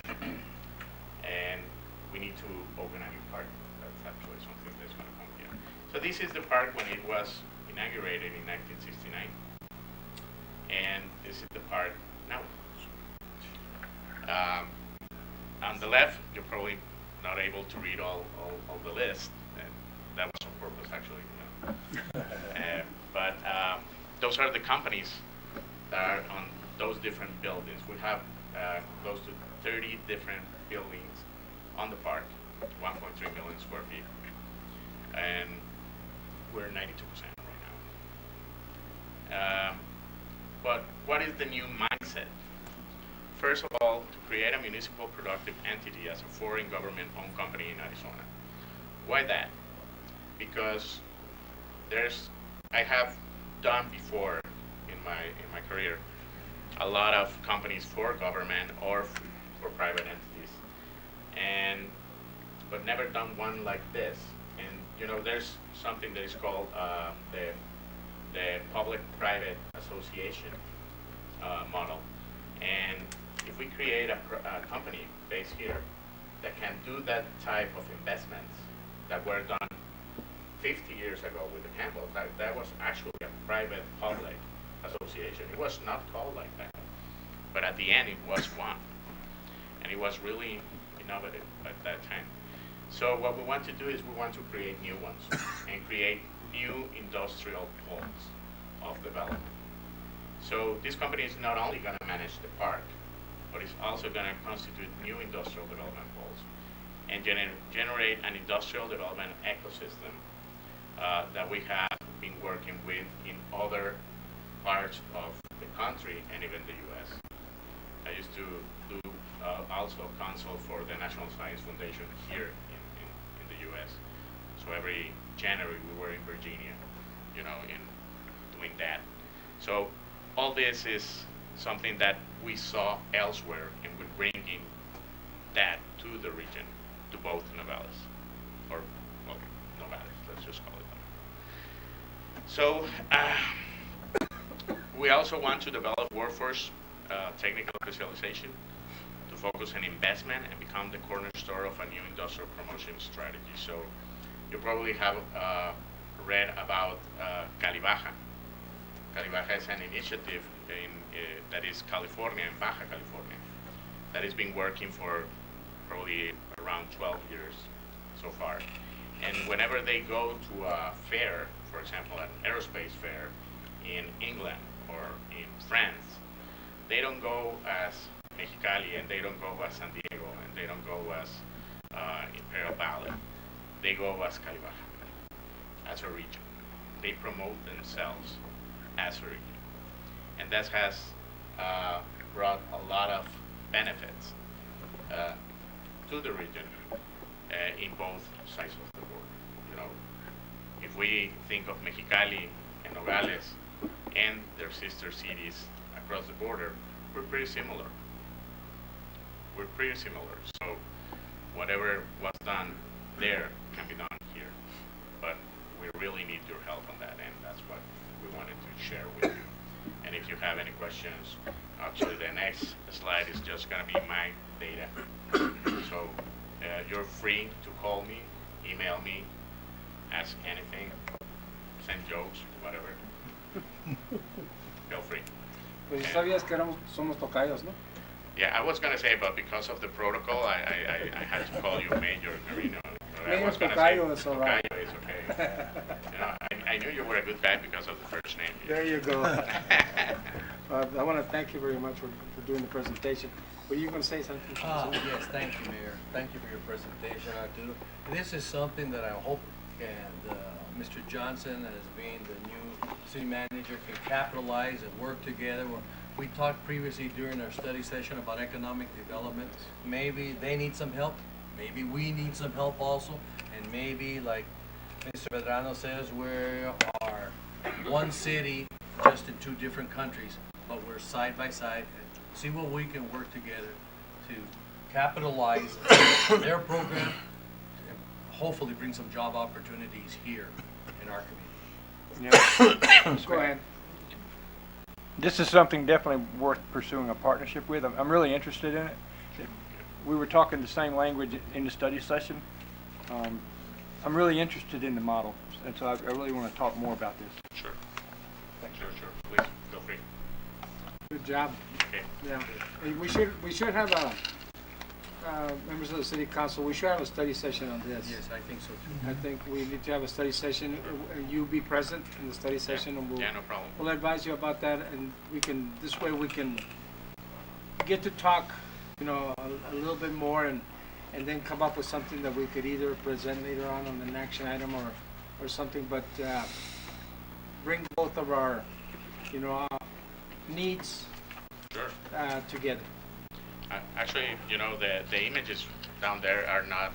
And we need to open a new park. That's actually something that's going to come here. So this is the park when it was inaugurated in 1969. And this is the park now. On the left, you're probably not able to read all the list. And that was on purpose, actually. But those are the companies that are on those different buildings. We have close to 30 different buildings on the park, 1.3 million square feet. And we're 92% right now. But what is the new mindset? First of all, to create a municipal productive entity as a foreign government-owned company in Arizona. Why that? Because I have done before in my career a lot of companies for government or for private entities, but never done one like this. And there's something that is called the public-private association model. And if we create a company based here that can do that type of investments that were done 50 years ago with the Campbells, that was actually a private-public association. It was not called like that, but at the end it was one, and it was really innovative at that time. So what we want to do is we want to create new ones and create new industrial poles of development. So this company is not only going to manage the park, but it's also going to constitute new industrial development poles and generate an industrial development ecosystem that we have been working with in other parts of the country and even the U.S. I used to do also counsel for the National Science Foundation here in the U.S. So every January we were in Virginia, in doing that. So all this is something that we saw elsewhere, and we're bringing that to the region, to both Nogales, or, well, Nogales, let's just call it that. So we also want to develop workforce technical specialization to focus on investment and become the cornerstone of a new industrial promotion strategy. So you probably have read about Calibaja. Calibaja is an initiative that is California and Baja California that has been working for probably around 12 years so far. And whenever they go to a fair, for example, an aerospace fair in England or in France, they don't go as Mexicali, and they don't go as San Diego, and they don't go as Imperial Valley. They go as Calibaja, as a region. They promote themselves as a region. And that has brought a lot of benefits to the region in both sides of the border. If we think of Mexicali and Nogales and their sister cities across the border, we're pretty similar. So whatever was done there can be done here. But we really need your help on that, and that's what we wanted to share with you. And if you have any questions, actually the next slide is just going to be my data. So you're free to call me, email me, ask anything, send jokes, whatever. Feel free. Pues sabías que somos tocayos, ¿no? Yeah, I was going to say, but because of the protocol, I had to call you Major Marino. Major Tocayo is all right. Tocayo is okay. I knew you were a good guy because of the first name. There you go. I want to thank you very much for doing the presentation. Were you gonna say something? Yes, thank you, Mayor. Thank you for your presentation, Arturo. This is something that I hope Mr. Johnson, as being the new city manager, can capitalize and work together. We talked previously during our study session about economic development. Maybe they need some help, maybe we need some help also, and maybe, like Mr. Medrano says, we are one city, just in two different countries, but we're side by side, and see what we can work together to capitalize their program and hopefully bring some job opportunities here in our community. Yeah. Go ahead. This is something definitely worth pursuing a partnership with. I'm really interested in it. We were talking the same language in the study session. I'm really interested in the model, and so I really want to talk more about this. Sure. Thanks. Sure, please, feel free. Good job. Okay. Yeah. And we should have members of the city council, we should have a study session on this. Yes, I think so too. I think we need to have a study session, and you be present in the study session, and Yeah, no problem. we'll advise you about that, and this way we can get to talk, a little bit more, and then come up with something that we could either present later on an action item or something, but bring both of our, needs Sure. together. Actually, the images down there are not,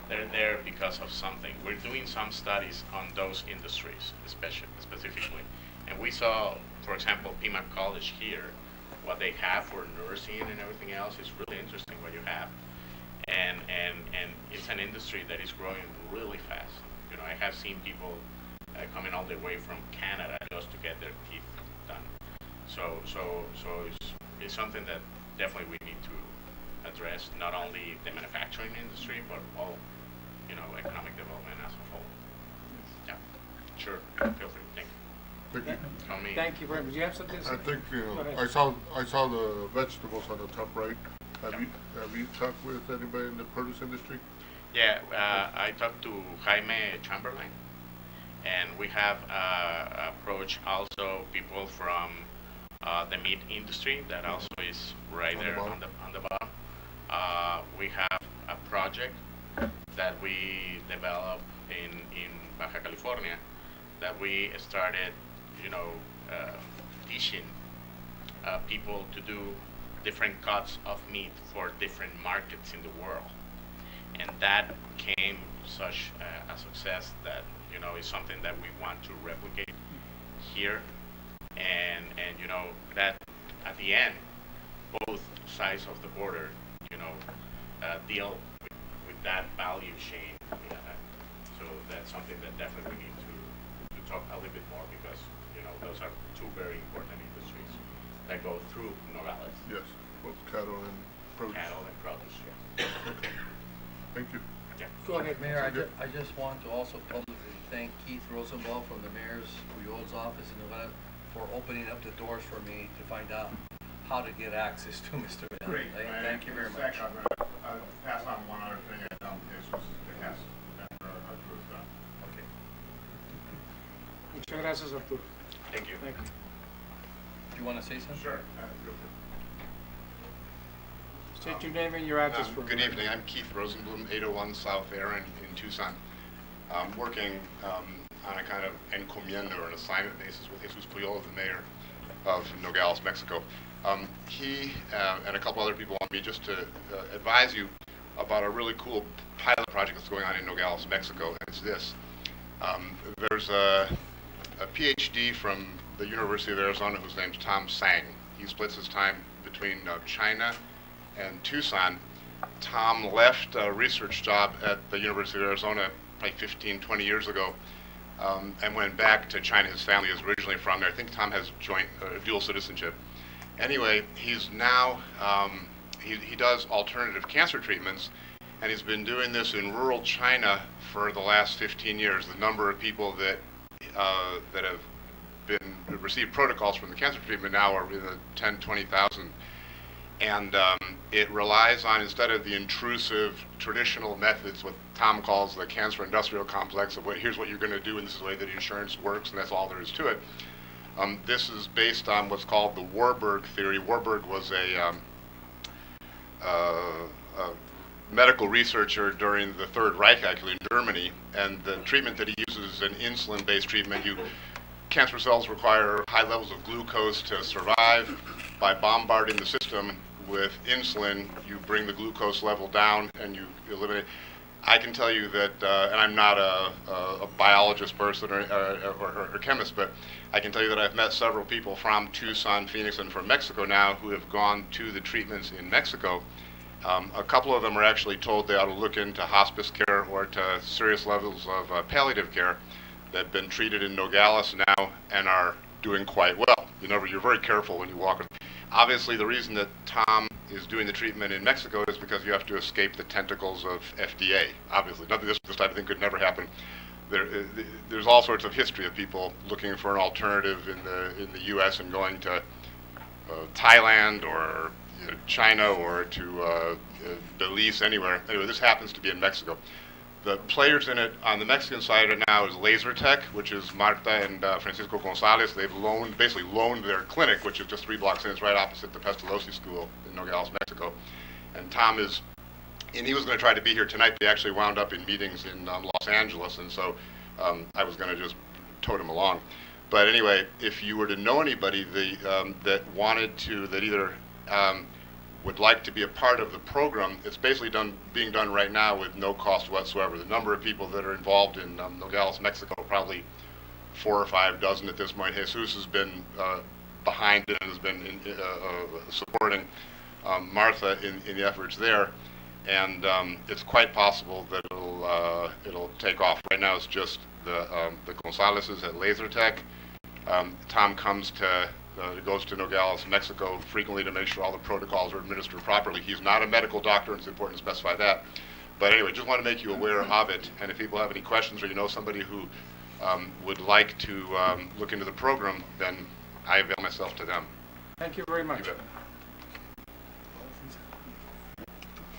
they're there because of something. We're doing some studies on those industries, specifically. And we saw, for example, Pima College here, what they have for nursing and everything else is really interesting what you have. And it's an industry that is growing really fast. I have seen people coming all the way from Canada just to get their teeth done. So it's something that definitely we need to address, not only the manufacturing industry, but all, economic development as a whole. Yeah, sure, feel free, thank you. Thank you. Call me. Thank you very much. Do you have something to say? I think, Go ahead. I saw the vegetables on the top right. Have you talked with anybody in the produce industry? Yeah, I talked to Jaime Chamberlain, and we have approached also people from the meat industry that also is right On the there bottom. on the bottom. We have a project that we developed in Baja California that we started, teaching people to do different cuts of meat for different markets in the world. And that became such a success that, is something that we want to replicate here. And that at the end, both sides of the border, deal with that value chain. So that's something that definitely we need to talk a little bit more, because, those are two very important industries that go through Nogales. Yes, both cattle and produce. Cattle and produce, yeah. Thank you. Yeah. Go ahead. Mayor, I just want to also publicly thank Keith Rosenbaum from the Mayor's Uyol's office in Nogales for opening up the doors for me to find out how to get access to Mr. Medina. Great. Thank you very much. I'll pass on one other thing at Jesus has Arturo's done. Okay. Muchas gracias, Arturo. Thank you. Thank you. Do you want to say something? Sure. State your name and your address for Good evening. I'm Keith Rosenblum, 801 South Aaron in Tucson. I'm working on a kind of encomienda or an assignment basis with Jesus Puyol, the mayor of Nogales, Mexico. He and a couple other people want me just to advise you about a really cool pilot project that's going on in Nogales, Mexico. And it's this. There's a PhD from the University of Arizona whose name's Tom Sang. He splits his time between China and Tucson. Tom left a research job at the University of Arizona like 15, 20 years ago, and went back to China. His family is originally from there. I think Tom has dual citizenship. Anyway, he's now, he does alternative cancer treatments, and he's been doing this in rural China for the last 15 years. The number of people that have received protocols from the cancer treatment now are in the 10, 20,000. And it relies on, instead of the intrusive traditional methods, what Tom calls the cancer industrial complex of here's what you're going to do and this is the way that insurance works and that's all there is to it. This is based on what's called the Warburg theory. Warburg was a medical researcher during the Third Reich, actually, in Germany, and the treatment that he uses is an insulin-based treatment. Cancer cells require high levels of glucose to survive. By bombarding the system with insulin, you bring the glucose level down and you eliminate. I can tell you that, and I'm not a biologist person or chemist, but I can tell you that I've met several people from Tucson, Phoenix, and from Mexico now who have gone to the treatments in Mexico. A couple of them are actually told they ought to look into hospice care or to serious levels of palliative care. They've been treated in Nogales now and are doing quite well. You're very careful when you walk. Obviously, the reason that Tom is doing the treatment in Mexico is because you have to escape the tentacles of FDA. Obviously, this type of thing could never happen. There's all sorts of history of people looking for an alternative in the U.S. and going to Thailand or China or to Belize, anywhere. Anyway, this happens to be in Mexico. The players in it on the Mexican side right now is LaserTech, which is Marta and Francisco Gonzalez. They've basically loaned their clinic, which is just 3 blocks in. It's right opposite the Pestalozzi School in Nogales, Mexico. And Tom is, and he was going to try to be here tonight, but he actually wound up in meetings in Los Angeles, and so I was going to just tote him along. But anyway, if you were to know anybody that wanted to, that either would like to be a part of the program, it's basically being done right now with no cost whatsoever. The number of people that are involved in Nogales, Mexico, probably 4 or 5 dozen at this point. Jesus has been behind it and has been supporting Martha in the efforts there, and it's quite possible that it'll take off. Right now, it's just the Gonzalez's at LaserTech. Tom goes to Nogales, Mexico frequently to make sure all the protocols are administered properly. He's not a medical doctor, and it's important to specify that. But anyway, just want to make you aware of it. And if people have any questions or you know somebody who would like to look into the program, then I avail myself to them. Thank you very much.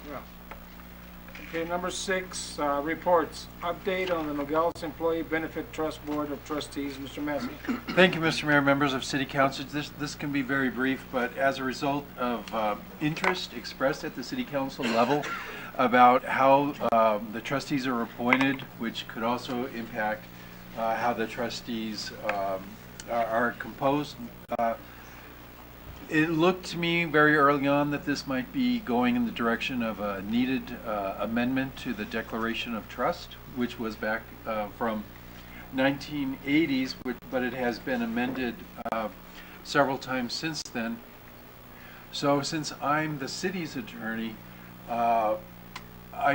Yeah. Okay, number 6, reports. Update on the Nogales Employee Benefit Trust Board of Trustees. Mr. Massey. Thank you, Mr. Mayor, members of City Council. This can be very brief, but as a result of interest expressed at the City Council level about how the trustees are appointed, which could also impact how the trustees are composed, it looked to me very early on that this might be going in the direction of a needed amendment to the Declaration of Trust, which was back from 1980s, but it has been amended several times since then. So since I'm the city's attorney, I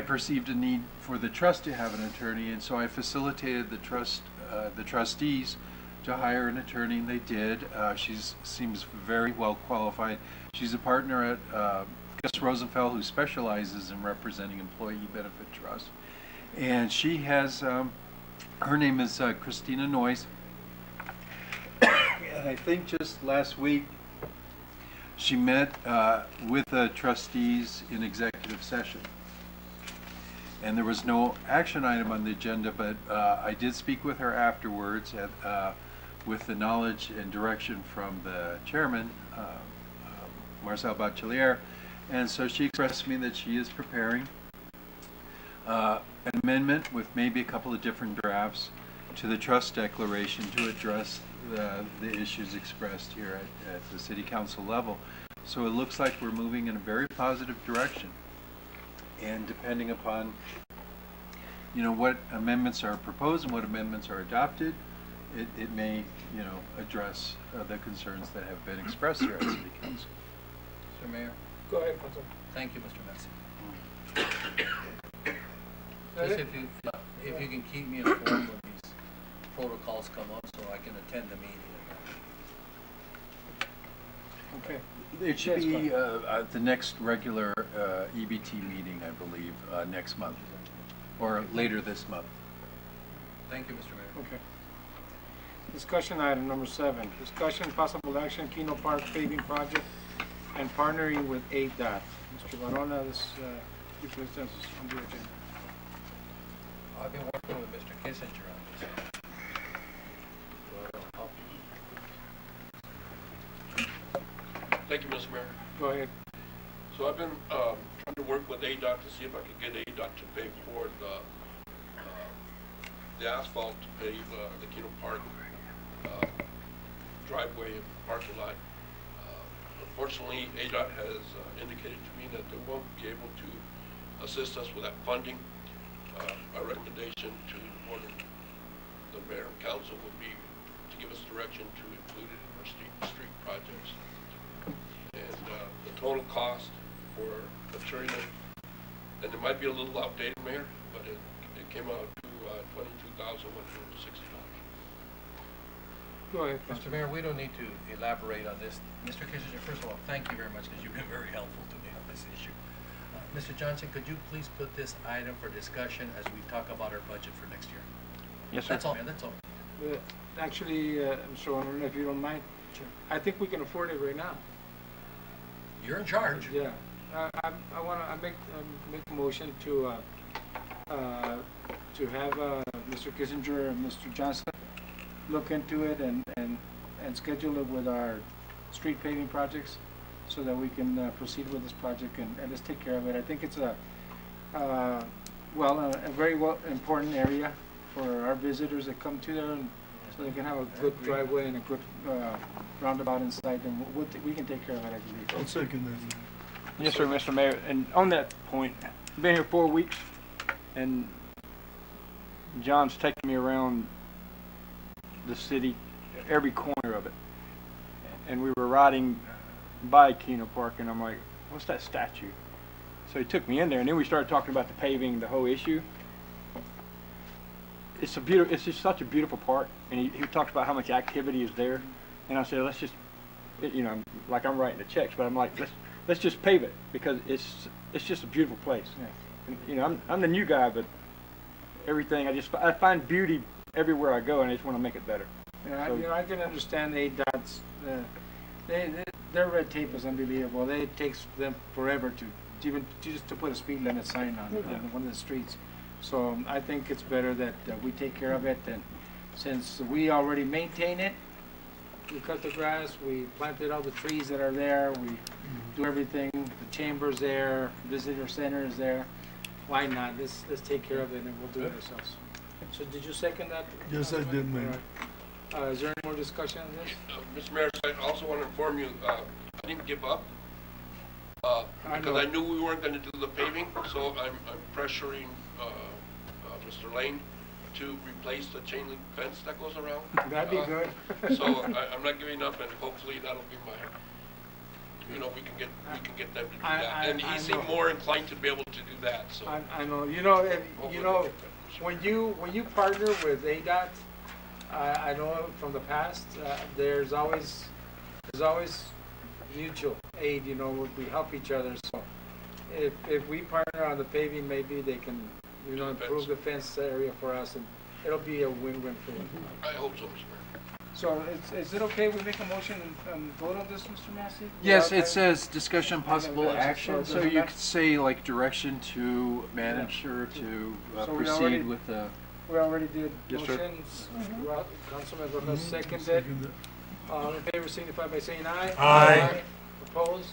perceived a need for the trust to have an attorney, and so I facilitated the trustees to hire an attorney, and they did. She seems very well qualified. She's a partner at Gus Rosenfeld, who specializes in representing employee benefit trusts. And she has, her name is Christina Noyes. And I think just last week, she met with the trustees in executive session. And there was no action item on the agenda, but I did speak with her afterwards with the knowledge and direction from the chairman, Marcel Bachelier. And so she expressed to me that she is preparing an amendment with maybe a couple of different drafts to the trust declaration to address the issues expressed here at the City Council level. So it looks like we're moving in a very positive direction. And depending upon, what amendments are proposed and what amendments are adopted, it may, address the concerns that have been expressed here at City Council. Mr. Mayor. Go ahead, Council. Thank you, Mr. Massey. Just if you can keep me informed when these protocols come up so I can attend the meeting. Okay. It should be the next regular EBT meeting, I believe, next month, or later this month. Thank you, Mr. Mayor. Okay. Discussion item number 7. Discussion possible action Keno Park paving project and partnering with ADOT. Mr. Varona, this you present us on the agenda. I've been working with Mr. Kissinger on this. Thank you, Mr. Mayor. Go ahead. So I've been trying to work with ADOT to see if I could get ADOT to pay for the asphalt to pave the Keno Park driveway and parking lot. Unfortunately, ADOT has indicated to me that they won't be able to assist us with that funding. My recommendation to the board and the mayor and council would be to give us direction to include it in our street projects. And the total cost for maturing it, and it might be a little outdated, Mayor, but it came out to $22,160. Go ahead. Mr. Mayor, we don't need to elaborate on this. Mr. Kissinger, first of all, thank you very much because you've been very helpful to me on this issue. Mr. Johnson, could you please put this item for discussion as we talk about our budget for next year? Yes, sir. That's all, man, that's all. Actually, Mr. Owner, if you don't mind, Sure. I think we can afford it right now. You're in charge. Yeah. I want to make a motion to have Mr. Kissinger and Mr. Johnson look into it and schedule it with our street paving projects so that we can proceed with this project and let's take care of it. I think it's a very important area for our visitors that come to there, and so they can have a good driveway and a good roundabout inside, and we can take care of it, I believe. I'll second that. Yes, sir, Mr. Mayor. And on that point, I've been here 4 weeks, and John's taken me around the city, every corner of it. And we were riding by Keno Park, and I'm like, what's that statue? So he took me in there, and then we started talking about the paving, the whole issue. It's just such a beautiful park, and he talks about how much activity is there. And I said, let's just, like I'm writing the checks, but I'm like, let's just pave it because it's just a beautiful place. Yeah. And, I'm the new guy, but everything I find beauty everywhere I go, and I just want to make it better. Yeah, So, I can understand ADOT's. Their red tape is unbelievable. It takes them forever to just to put a speed limit sign on one of the streets. So I think it's better that we take care of it, and since we already maintain it, we cut the grass, we planted all the trees that are there, we do everything, the chamber's there, visitor center is there. Why not? Let's take care of it and we'll do it ourselves. So did you second that? Yes, I did, Mayor. Is there any more discussion on this? Mr. Mayor, I also want to inform you, I didn't give up. Because I knew we weren't going to do the paving, so I'm pressuring Mr. Lane to replace the chain link fence that goes around. That'd be good. So I'm not giving up, and hopefully that'll be we can get them to do that. And he seemed more inclined to be able to do that. So I know. When you partner with ADOT, I know from the past, there's always mutual aid. We help each other. So if we partner on the paving, maybe they can improve the fence area for us, and it'll be a win-win for you. I hope so, Mr. Mayor. So is it okay we make a motion and vote on this, Mr. Massey? Yes, it says discussion possible action, so doesn't you that- could say like direction to manager to So we already- proceed with the. We already did Yes, sir. motions. Councilman Rona seconded. All in favor signify by saying aye. Aye. Opposed?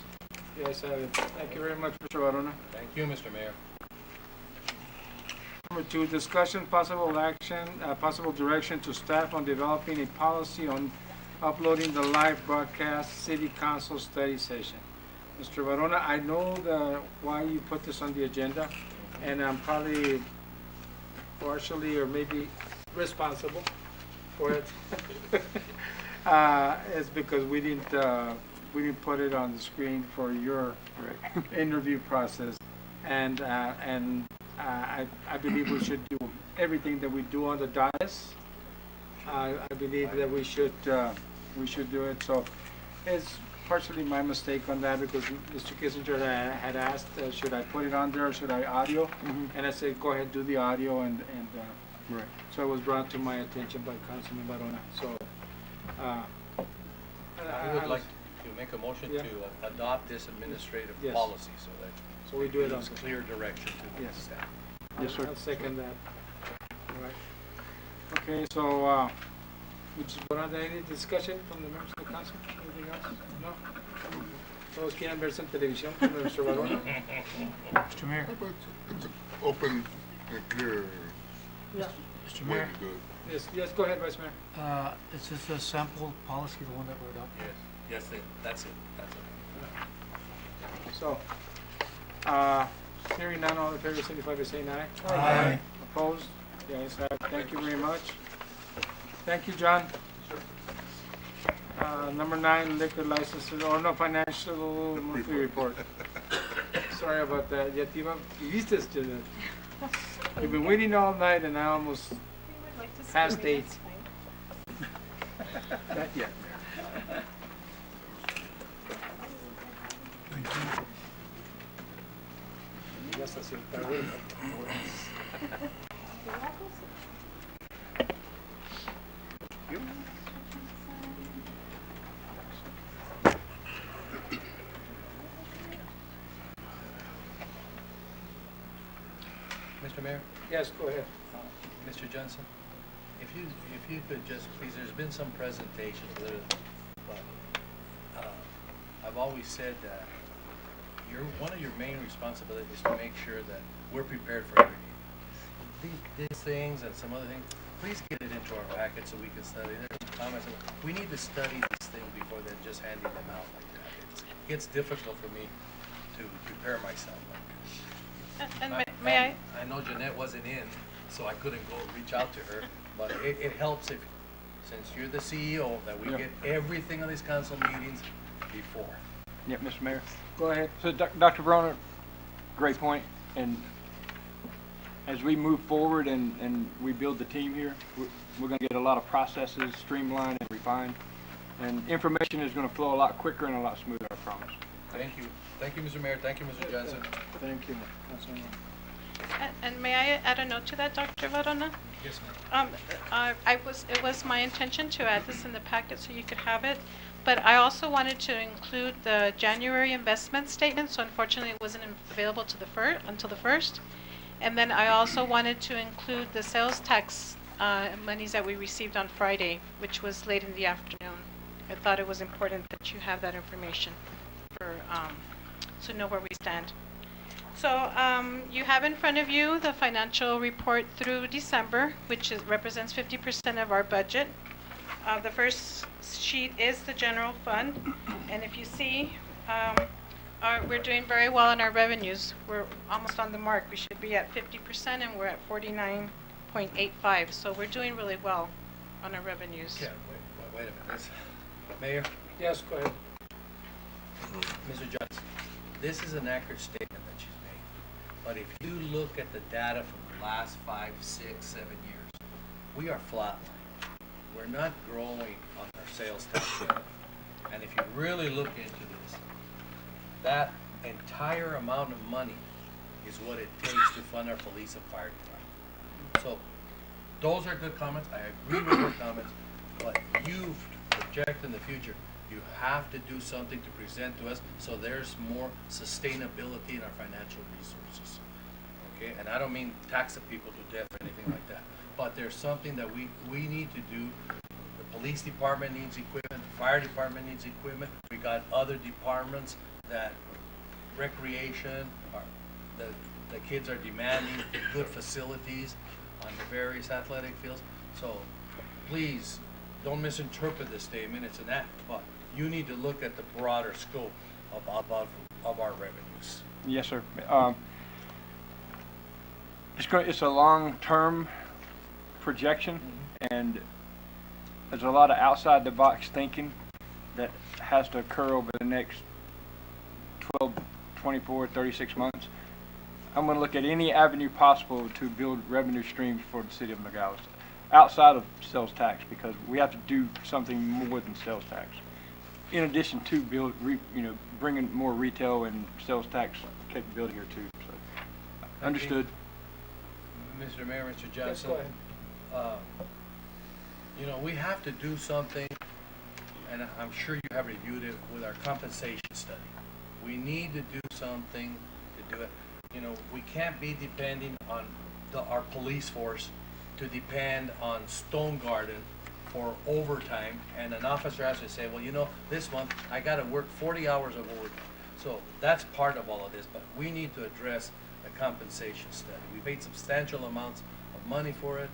Yes, I have it. Thank you very much, Mr. Varona. Thank you, Mr. Mayor. Number 2, discussion, possible action, possible direction to staff on developing a policy on uploading the live broadcast city council study session. Mr. Varona, I know why you put this on the agenda, and I'm probably partially or maybe responsible for it. It's because we didn't put it on the screen for your interview process, and I believe we should do everything that we do on the dais. I believe that we should do it. So it's partially my mistake on that because Mr. Kissinger had asked, should I put it on there or should I audio? And I said, go ahead, do the audio, and so it was brought to my attention by Councilman Barona. So I would like to make a motion Yeah. to adopt this administrative Yes. policy so that So we do it gives on- clear direction to the Yes. staff. Yes, sir. I'll second that. All right. Okay, so, any discussion from the members of the council? Anything else? No? Todos quieren verse en televisión como nuestro varón. Mr. Mayor. It's an open and clear Yeah. Mr. way Mayor. to do it. Yes, yes, go ahead, Vice Mayor. Is this a sample policy, the one that we're adopting? Yes, that's it, that's it. So, hearing none, all in favor, signify by saying aye. Aye. Opposed? The ayes have it. Thank you very much. Thank you, John. Number 9, liquor licenses, or no, financial monthly report. Sorry about that. Ya te iba, viste, Janet? You've been waiting all night and I almost past 8. Not yet, Mayor. Ya está sentado, güey. Mr. Mayor? Yes, go ahead. Mr. Johnson, if you could just please, there's been some presentations, but I've always said that one of your main responsibilities is to make sure that we're prepared for everything. These things and some other things, please get it into our packet so we can study. There's some comments. We need to study these things before then just handing them out like that. It gets difficult for me to prepare myself like this. And may I? I know Jeanette wasn't in, so I couldn't go reach out to her, but it helps if, since you're the CEO, that we get everything on these council meetings before. Yeah, Mr. Mayor. Go ahead. So, Dr. Verona, great point. And as we move forward and we build the team here, we're going to get a lot of processes streamlined and refined. And information is going to flow a lot quicker and a lot smoother, I promise. Thank you. Thank you, Mr. Mayor. Thank you, Mr. Johnson. Thank you, Councilman. And may I add a note to that, Dr. Varona? Yes, ma'am. It was my intention to add this in the packet so you could have it, but I also wanted to include the January investment statement, so unfortunately it wasn't available to until the 1st. And then I also wanted to include the sales tax monies that we received on Friday, which was late in the afternoon. I thought it was important that you have that information for to know where we stand. So you have in front of you the financial report through December, which represents 50% of our budget. The first sheet is the general fund, and if you see, we're doing very well on our revenues. We're almost on the mark. We should be at 50%, and we're at 49.85. So we're doing really well on our revenues. Yeah, wait a minute. Mayor? Yes, go ahead. Mr. Johnson, this is an accurate statement that she's made. But if you look at the data from the last 5, 6, 7 years, we are flatline. We're not growing on our sales tax revenue. And if you really look into this, that entire amount of money is what it takes to fund our police and fire department. So those are good comments. I agree with your comments, but you project in the future. You have to do something to present to us so there's more sustainability in our financial resources. Okay, and I don't mean tax the people to death or anything like that, but there's something that we need to do. The police department needs equipment, the fire department needs equipment. We got other departments that recreation, or the kids are demanding good facilities on the various athletic fields. So please don't misinterpret this statement. It's an act, but you need to look at the broader scope of our revenues. Yes, sir. It's a long-term projection, and there's a lot of outside-the-box thinking that has to occur over the next 12, 24, 36 months. I'm going to look at any avenue possible to build revenue streams for the city of Nogales, outside of sales tax, because we have to do something more than sales tax. In addition to bringing more retail and sales tax capability here too. So, understood. Mr. Mayor, Mr. Johnson. Yes, go ahead. We have to do something, and I'm sure you have reviewed it with our compensation study. We need to do something to do it. We can't be depending on our police force to depend on Stone Garden for overtime, and an officer has to say, well, you know, this month, I gotta work 40 hours of overtime. So that's part of all of this, but we need to address the compensation study. We paid substantial amounts of money for it,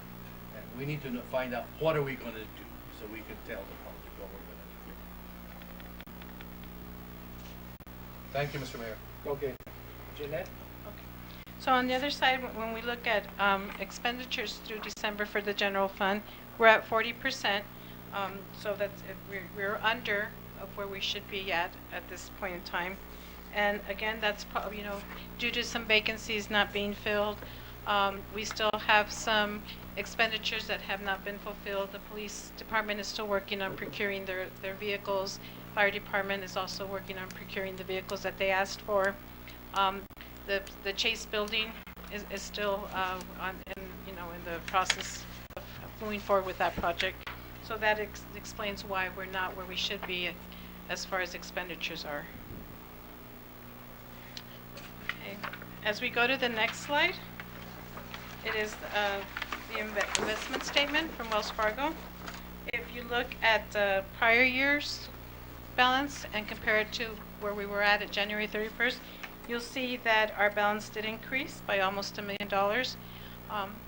and we need to find out what are we gonna do, so we can tell the public what we're gonna do. Thank you, Mr. Mayor. Okay. Jeanette? So on the other side, when we look at expenditures through December for the general fund, we're at 40%. So that's we're under of where we should be at this point in time. And again, that's probably, you know, due to some vacancies not being filled. We still have some expenditures that have not been fulfilled. The police department is still working on procuring their vehicles. Fire department is also working on procuring the vehicles that they asked for. The Chase building is still in the process of moving forward with that project. So that explains why we're not where we should be as far as expenditures are. Okay. As we go to the next slide, it is the investment statement from Wells Fargo. If you look at the prior year's balance and compare it to where we were at January 31st, you'll see that our balance did increase by almost $1 million.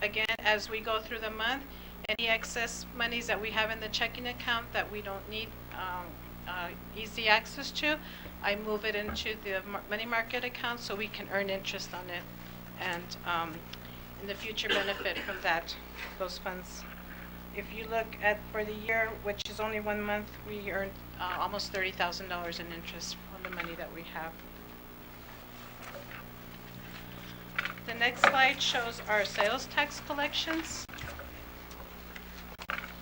Again, as we go through the month, any excess monies that we have in the checking account that we don't need easy access to, I move it into the money market account so we can earn interest on it and in the future benefit from those funds. If you look at for the year, which is only 1 month, we earned almost $30,000 in interest on the money that we have. The next slide shows our sales tax collections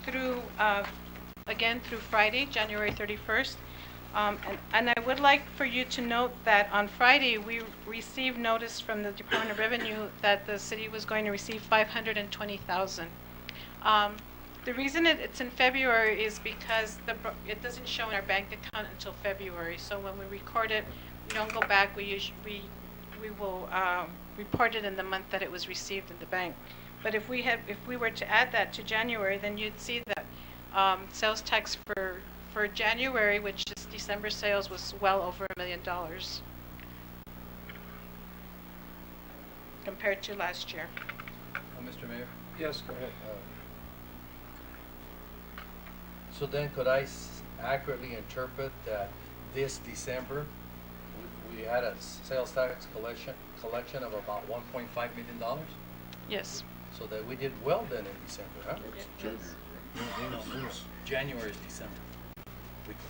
through, again, through Friday, January 31st. And I would like for you to note that on Friday, we received notice from the Department of Revenue that the city was going to receive $520,000. The reason it's in February is because it doesn't show in our bank account until February. So when we record it, we don't go back. We will report it in the month that it was received in the bank. But if we were to add that to January, then you'd see that sales tax for January, which is December sales, was well over $1 million compared to last year. Mr. Mayor? Yes, go ahead. So then could I accurately interpret that this December, we had a sales tax collection of about $1.5 million? Yes. So that we did well then in December, huh? Yes. No, January is December.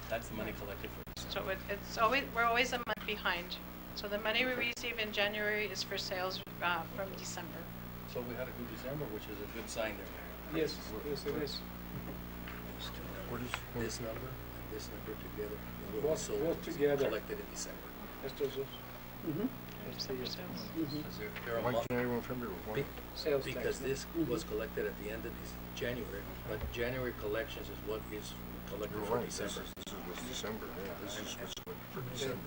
That's the money collected for December. So we're always a month behind. So the money we receive in January is for sales from December. So we had a good December, which is a good sign there. Yes, yes it is. What is This number and this number together. Both together. Collected in December. Estos dos. December sales. Is there a Why month? January, February? Why? Sales tax. Because this was collected at the end of January, but January collections is what is collected You're for right, this December. was December, yeah, this is what's for December.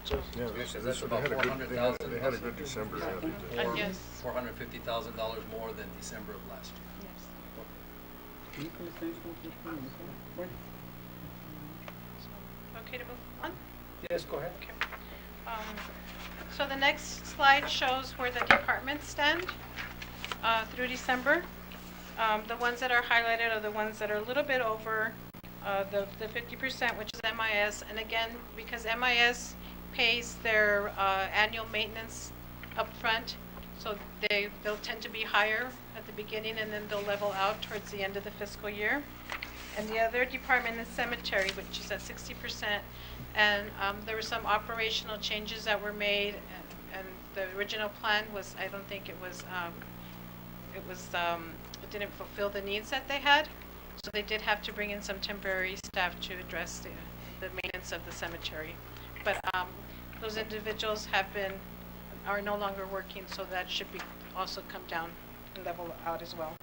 Yeah, That's about they had a good December, yeah, they did. Yes. $450,000 more than December of last year. Yes. Okay to move on? Yes, go ahead. Okay. So the next slide shows where the departments stand through December. The ones that are highlighted are the ones that are a little bit over the 50%, which is MIS. And again, because MIS pays their annual maintenance up front, so they'll tend to be higher at the beginning and then they'll level out towards the end of the fiscal year. And the other department is cemetery, which is at 60%. And there were some operational changes that were made, and the original plan was, I don't think it didn't fulfill the needs that they had. So they did have to bring in some temporary staff to address the maintenance of the cemetery. But those individuals are no longer working, so that should be also come down and level out as well.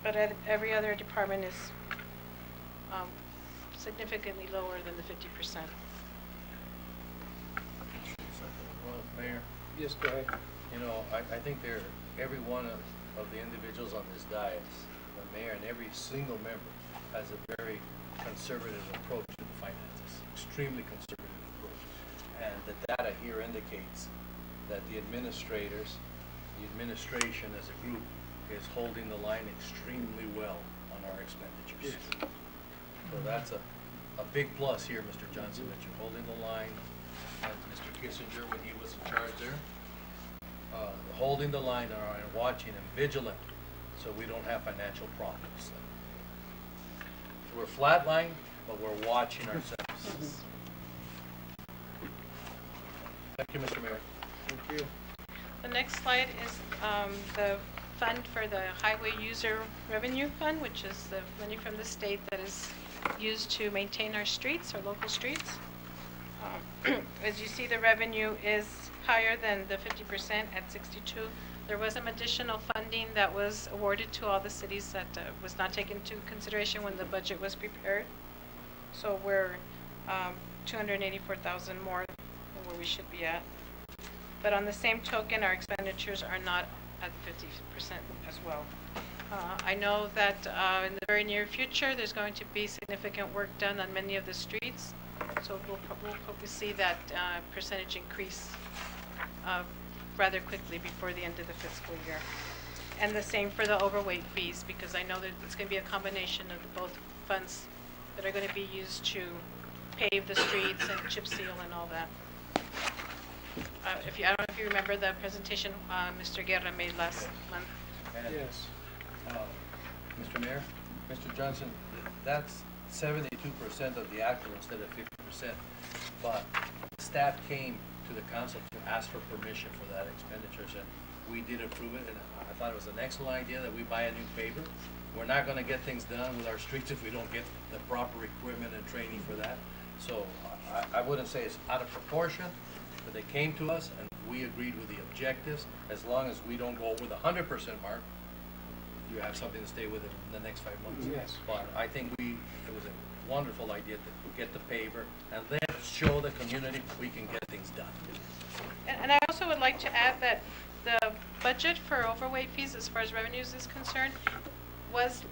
But every other department is significantly lower than the 50%. Well, Mayor, Yes, go ahead. You know, I think every one of the individuals on this dais, the mayor and every single member, has a very conservative approach to the finances, extremely conservative approach. And the data here indicates that the administrators, the administration as a group, is holding the line extremely well on our expenditures. Yes. So that's a big plus here, Mr. Johnson, that you're holding the line, and Mr. Kissinger, when he was in charge there, holding the line and watching and vigilant so we don't have financial problems. We're flatline, but we're watching ourselves. Thank you, Mr. Mayor. Thank you. The next slide is the fund for the Highway User Revenue Fund, which is the money from the state that is used to maintain our streets, our local streets. As you see, the revenue is higher than the 50% at 62. There was some additional funding that was awarded to all the cities that was not taken into consideration when the budget was prepared. So we're 284,000 more than where we should be at. But on the same token, our expenditures are not at 50% as well. I know that in the very near future, there's going to be significant work done on many of the streets. So we'll probably see that percentage increase rather quickly before the end of the fiscal year. And the same for the overweight fees, because I know that it's going to be a combination of both funds that are going to be used to pave the streets and chip seal and all that. I don't know if you remember the presentation Mr. Guerra made last month. Yes. Mr. Mayor, Mr. Johnson, that's 72% of the actual instead of 50%. But staff came to the council to ask for permission for that expenditures, and we did approve it. And I thought it was an excellent idea that we buy a new paver. We're not going to get things done with our streets if we don't get the proper equipment and training for that. So I wouldn't say it's out of proportion, but they came to us and we agreed with the objectives. As long as we don't go over the 100% mark, you have something to stay with in the next 5 months. Yes. But I think it was a wonderful idea to get the paver and then show the community we can get things done. And I also would like to add that the budget for overweight fees as far as revenues is concerned was,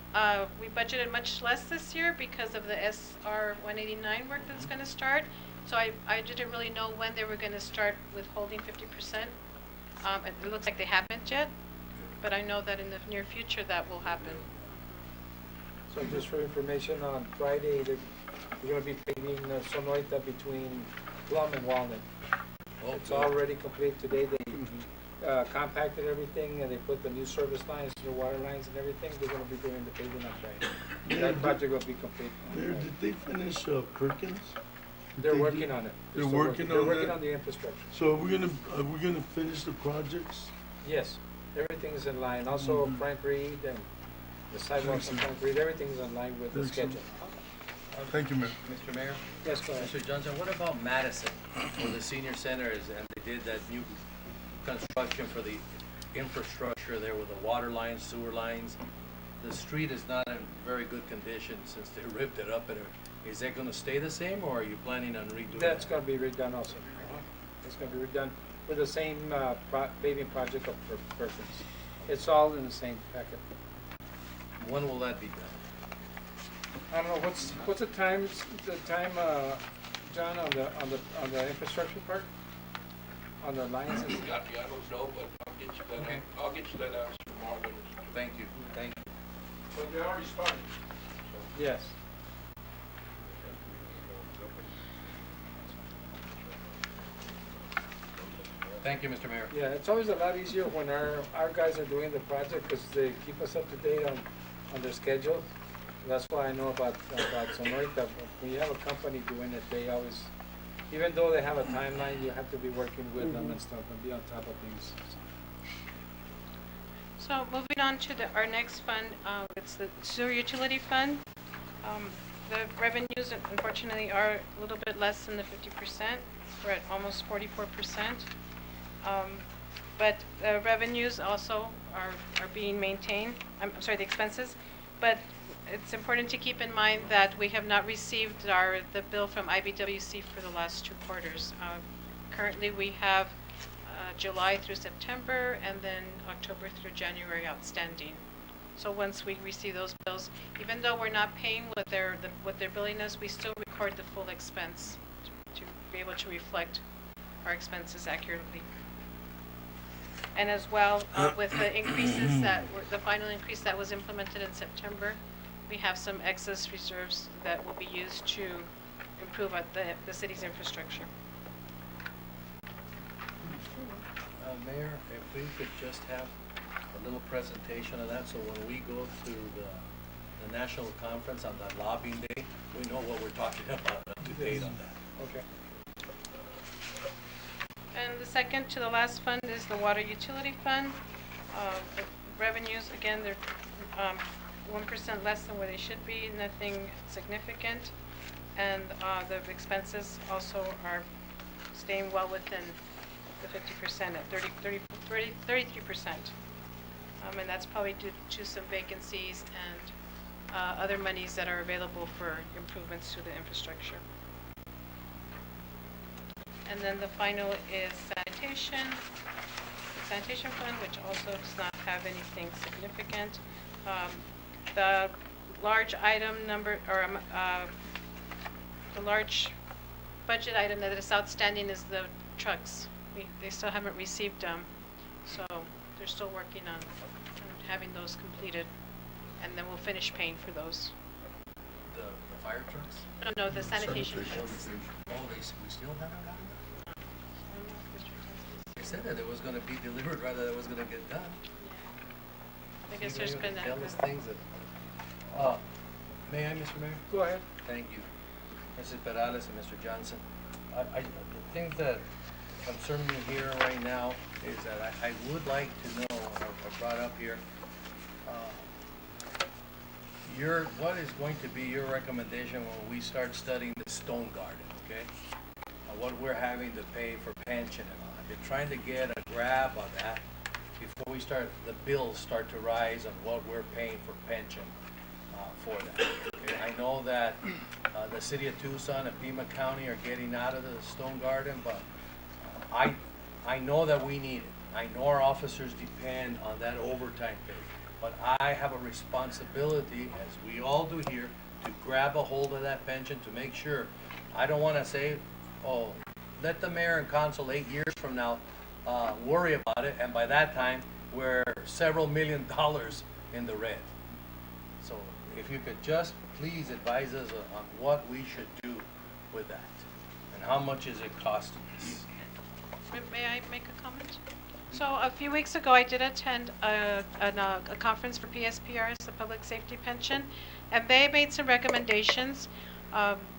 we budgeted much less this year because of the SR 189 work that's going to start. So I didn't really know when they were going to start withholding 50%. It looks like they haven't yet, but I know that in the near future that will happen. So just for information, on Friday, we're going to be paving Sonoita between Plum and Walnut. Oh, It's good. already complete today. They compacted everything and they put the new service lines, the water lines and everything. They're going to be doing the paving on Friday. That project will be complete. Mayor, did they finish Perkins? They're working on it. They're still working They're on working that? on the infrastructure. So are we gonna finish the projects? Yes, everything is in line. Also, Frank Reed and the sidewalks on Frank Reed, everything is in line with the Excellent. schedule. Thank you, Mayor. Mr. Mayor? Yes, go ahead. Mr. Johnson, what about Madison, where the senior center is, and they did that new construction for the infrastructure there with the water lines, sewer lines? The street is not in very good condition since they ripped it up. And is that going to stay the same, or are you planning on redoing That's that? going to be redone also. It's going to be redone with the same paving project of Perkins. It's all in the same packet. When will that be done? I don't know, what's the time, John, on the infrastructure part? On the lines and I don't know, but I'll get you that, Okay. I'll get you that answer tomorrow. Thank you, thank you. But they already started. yes. Thank you, Mr. Mayor. Yeah, it's always a lot easier when our guys are doing the project because they keep us up to date on their schedule. That's why I know about Sonoita. When you have a company doing it, they always, even though they have a timeline, you have to be working with them and stuff and be on top of things. So moving on to our next fund, it's the sewer utility fund. The revenues unfortunately are a little bit less than the 50%. We're at almost 44%. But the revenues also are being maintained. I'm sorry, the expenses. But it's important to keep in mind that we have not received the bill from IBWC for the last 2 quarters. Currently, we have July through September, and then October through January outstanding. So once we receive those bills, even though we're not paying what they're billing us, we still record the full expense to be able to reflect our expenses accurately. And as well, with the increases the final increase that was implemented in September, we have some excess reserves that will be used to improve the city's infrastructure. Mayor, if we could just have a little presentation of that, so when we go to the national conference on that lobbying day, we know what we're talking about, up to date on that. Okay. And the second to the last fund is the water utility fund. The revenues, again, they're 1% less than where they should be, nothing significant. And the expenses also are staying well within the 50% at 33%. And that's probably due to some vacancies and other monies that are available for improvements to the infrastructure. And then the final is sanitation. The sanitation fund, which also does not have anything significant. The large item number, or the large budget item that is outstanding is the trucks. They still haven't received them, so they're still working on having those completed, and then we'll finish paying for those. The fire trucks? No, the sanitation funds. Oh, we still haven't gotten them? They said that it was gonna be delivered, rather than it was gonna get done. Yeah. I guess there's been that. Tell us things that, may I, Mr. Mayor? Go ahead. Thank you. Mrs. Perales and Mr. Johnson. The thing that concerns me here right now is that I would like to know, or brought up here, what is going to be your recommendation when we start studying the Stone Garden, okay? What we're having to pay for pension and all. I've been trying to get a grab on that before the bills start to rise on what we're paying for pension for that. Okay? I know that the city of Tucson and Pima County are getting out of the Stone Garden, but I know that we need it. I know our officers depend on that overtime pay. But I have a responsibility, as we all do here, to grab a hold of that pension to make sure. I don't want to say, oh, let the mayor and council 8 years from now worry about it, and by that time we're several $1 million in the red. So if you could just please advise us on what we should do with that, and how much is it costing us? May I make a comment? So a few weeks ago, I did attend a conference for PSPRs, the Public Safety Pension, and they made some recommendations.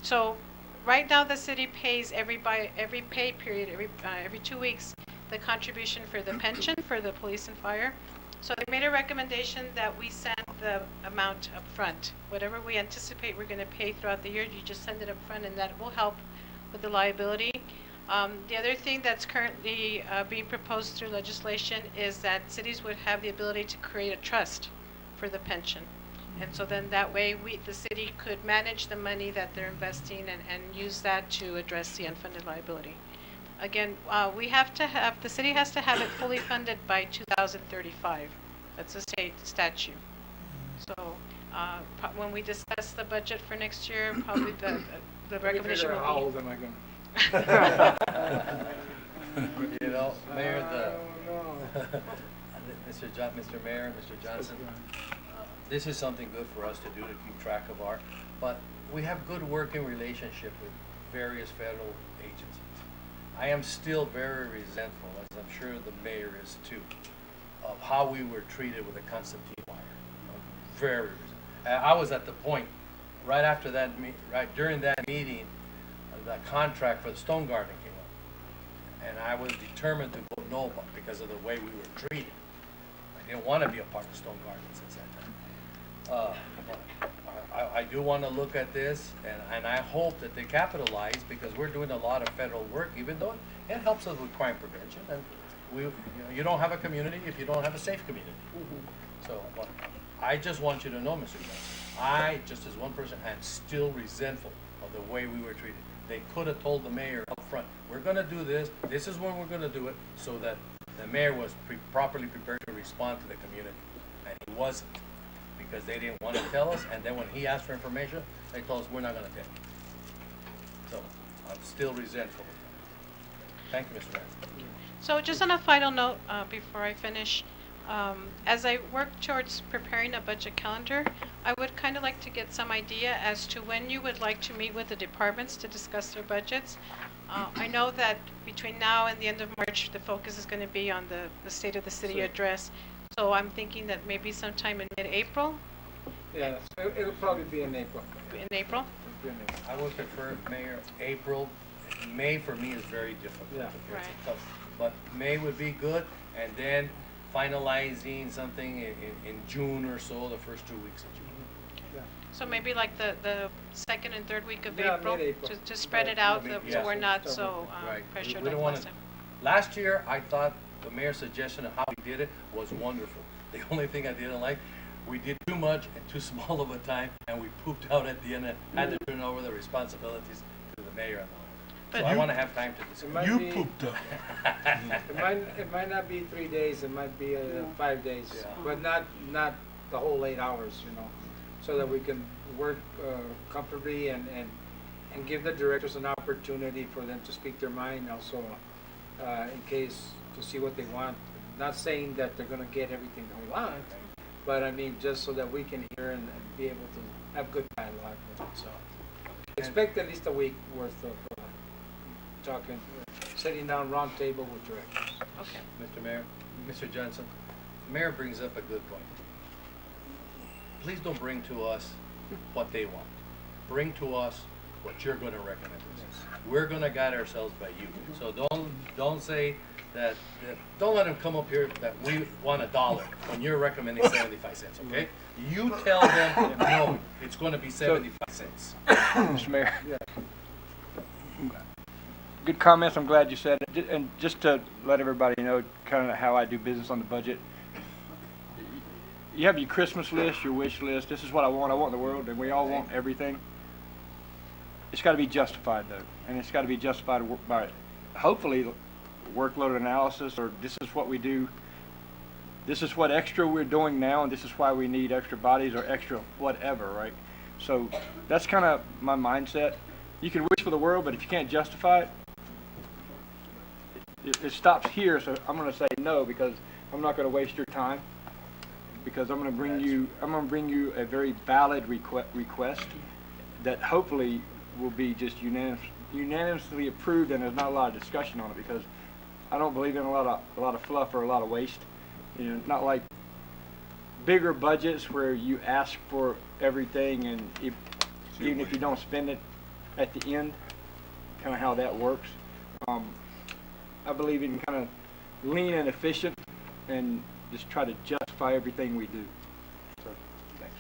So right now, the city pays every pay period, every 2 weeks, the contribution for the pension for the police and fire. So they made a recommendation that we send the amount up front. Whatever we anticipate we're going to pay throughout the year, you just send it up front, and that will help with the liability. The other thing that's currently being proposed through legislation is that cities would have the ability to create a trust for the pension. And so then that way the city could manage the money that they're investing and use that to address the unfunded liability. Again, the city has to have it fully funded by 2035. That's a state statute. So when we discuss the budget for next year, probably the recommendation will be... How old am I going? You know, Mayor, Mr. Mayor, Mr. Johnson, this is something good for us to do to keep track of but we have good working relationship with various federal agencies. I am still very resentful, as I'm sure the mayor is too, of how we were treated with the Constantine wire. I'm very resentful. I was at the point, right after that, right during that meeting, the contract for the Stone Garden came up, and I was determined to vote no because of the way we were treated. I didn't want to be a part of Stone Garden since that time. I do want to look at this, and I hope that they capitalize, because we're doing a lot of federal work, even though it helps us with crime prevention. And you don't have a community if you don't have a safe community. So I just want you to know, Mr. Johnson, I, just as one person, am still resentful of the way we were treated. They could have told the mayor up front. We're gonna do this, this is when we're gonna do it, so that the mayor was properly prepared to respond to the community. And he wasn't, because they didn't want to tell us, and then when he asked for information, they told us, we're not gonna tell you. So, I'm still resentful. Thank you, Mr. Mayor. So just on a final note, before I finish, as I work towards preparing a budget calendar, I would kind of like to get some idea as to when you would like to meet with the departments to discuss their budgets. I know that between now and the end of March, the focus is going to be on the State of the City address. So I'm thinking that maybe sometime in mid-April. Yeah, it'll probably be in April. In April? It'll be in April. I would prefer, Mayor, April. May for me is very difficult. Yeah. It's tough. But May would be good, and then finalizing something in June or so, the first 2 weeks of June. So maybe like the second and third week of Yeah, April, mid-April. to spread it out, Yeah. so we're not so Right. pressured We like don't last want to. time. Last year, I thought the mayor's suggestion of how we did it was wonderful. The only thing I didn't like, we did too much and too small of a time, and we pooped out at the end and had to turn over the responsibilities to the mayor and the But so I want to have time to discuss. might You be- pooped up. It might not be 3 days, it might be 5 days, Yeah. but not the whole 8 hours, so that we can work comfortably and give the directors an opportunity for them to speak their mind also, in case, to see what they want. Not saying that they're gonna get everything they want, but I mean, just so that we can hear and be able to have good dialogue with them, so. Expect at least a week worth of talking, sitting down round table with directors. Okay. Mr. Mayor, Mr. Johnson, the mayor brings up a good point. Please don't bring to us what they want. Bring to us what you're going to recommend. We're going to guide ourselves by you. So don't say that, don't let them come up here that we want $1 when you're recommending 75 cents, okay? You tell them, no, it's going to be 75 cents. Mr. Mayor. Good comments. I'm glad you said it. And just to let everybody know kind of how I do business on the budget. You have your Christmas list, your wish list. This is what I want. I want in the world, and we all want everything. It's got to be justified, though. And it's got to be justified by, hopefully, workload analysis, or this is what we do. This is what extra we're doing now, and this is why we need extra bodies or extra whatever, right? So that's kind of my mindset. You can wish for the world, but if you can't justify it, it stops here. So I'm going to say no, because I'm not going to waste your time. Because I'm going to bring you a very valid request that hopefully will be just unanimously approved, and there's not a lot of discussion on it, because I don't believe in a lot of fluff or a lot of waste. Not like bigger budgets where you ask for everything, and even if you don't spend it at the end, kind of how that works. I believe in kind of lean and efficient, and just try to justify everything we do. So, thanks.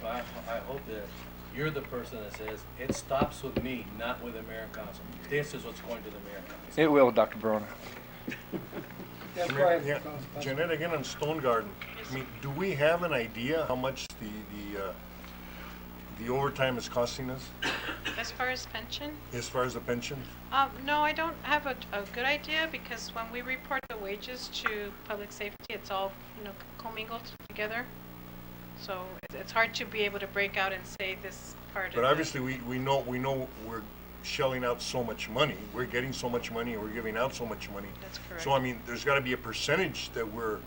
Well, I hope that you're the person that says, it stops with me, not with the mayor and council. This is what's going to the mayor and council. It will, Dr. Barona. Yeah, Jeanette, again on Stone Garden, I mean, do we have an idea how much the overtime is costing us As far as pension? as far as the pension? No, I don't have a good idea, because when we report the wages to public safety, it's all, commingled together. So it's hard to be able to break out and say this part. But obviously, we know we're shelling out so much money, we're getting so much money, and we're giving out so much money. That's correct. So I mean, there's got to be a percentage that we're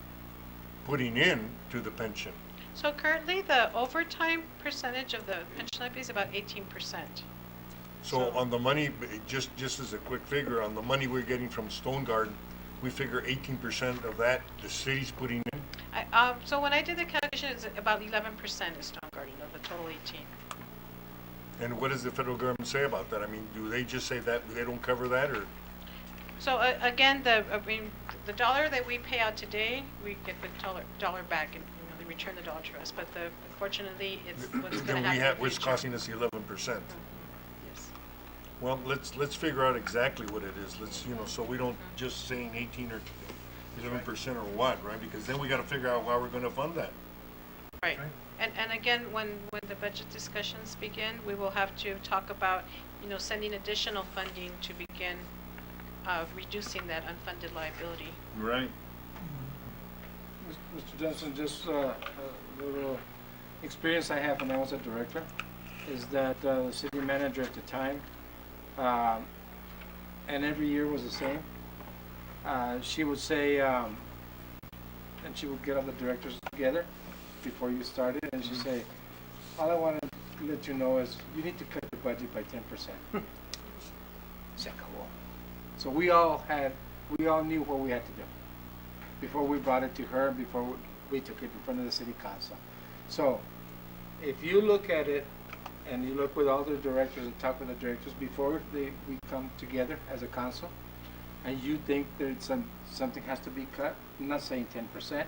putting in to the pension. So currently, the overtime percentage of the pension levy is about 18%. So on the money, just as a quick figure, on the money we're getting from Stone Garden, we figure 18% of that the city's putting in. So when I did the calculation, it's about 11% is Stone Garden of the total 18. And what does the federal government say about that? I mean, do they just say that they don't cover that, or? So again, the dollar that we pay out today, we get the dollar back, and they return the dollar to us. But unfortunately, it's what's going to happen. In the what's future. costing us 11%. Yes. Well, let's figure out exactly what it is. Let's so we don't just saying 18 or 11% or what, right? Because then we got to figure out how we're going to fund that. Right. And again, when the budget discussions begin, we will have to talk about, sending additional funding to begin of reducing that unfunded liability. Right. Mr. Johnson, just a little experience I had when I was a director is that the city manager at the time, and every year was the same, she would say, and she would get all the directors together before you started, and she'd say, all I want to let you know is you need to cut your budget by 10%. Se acabó. So we all knew what we had to do before we brought it to her, before we took it in front of the city council. So if you look at it and you look with all the directors and talk with the directors before we come together as a council, and you think that something has to be cut, I'm not saying 10%.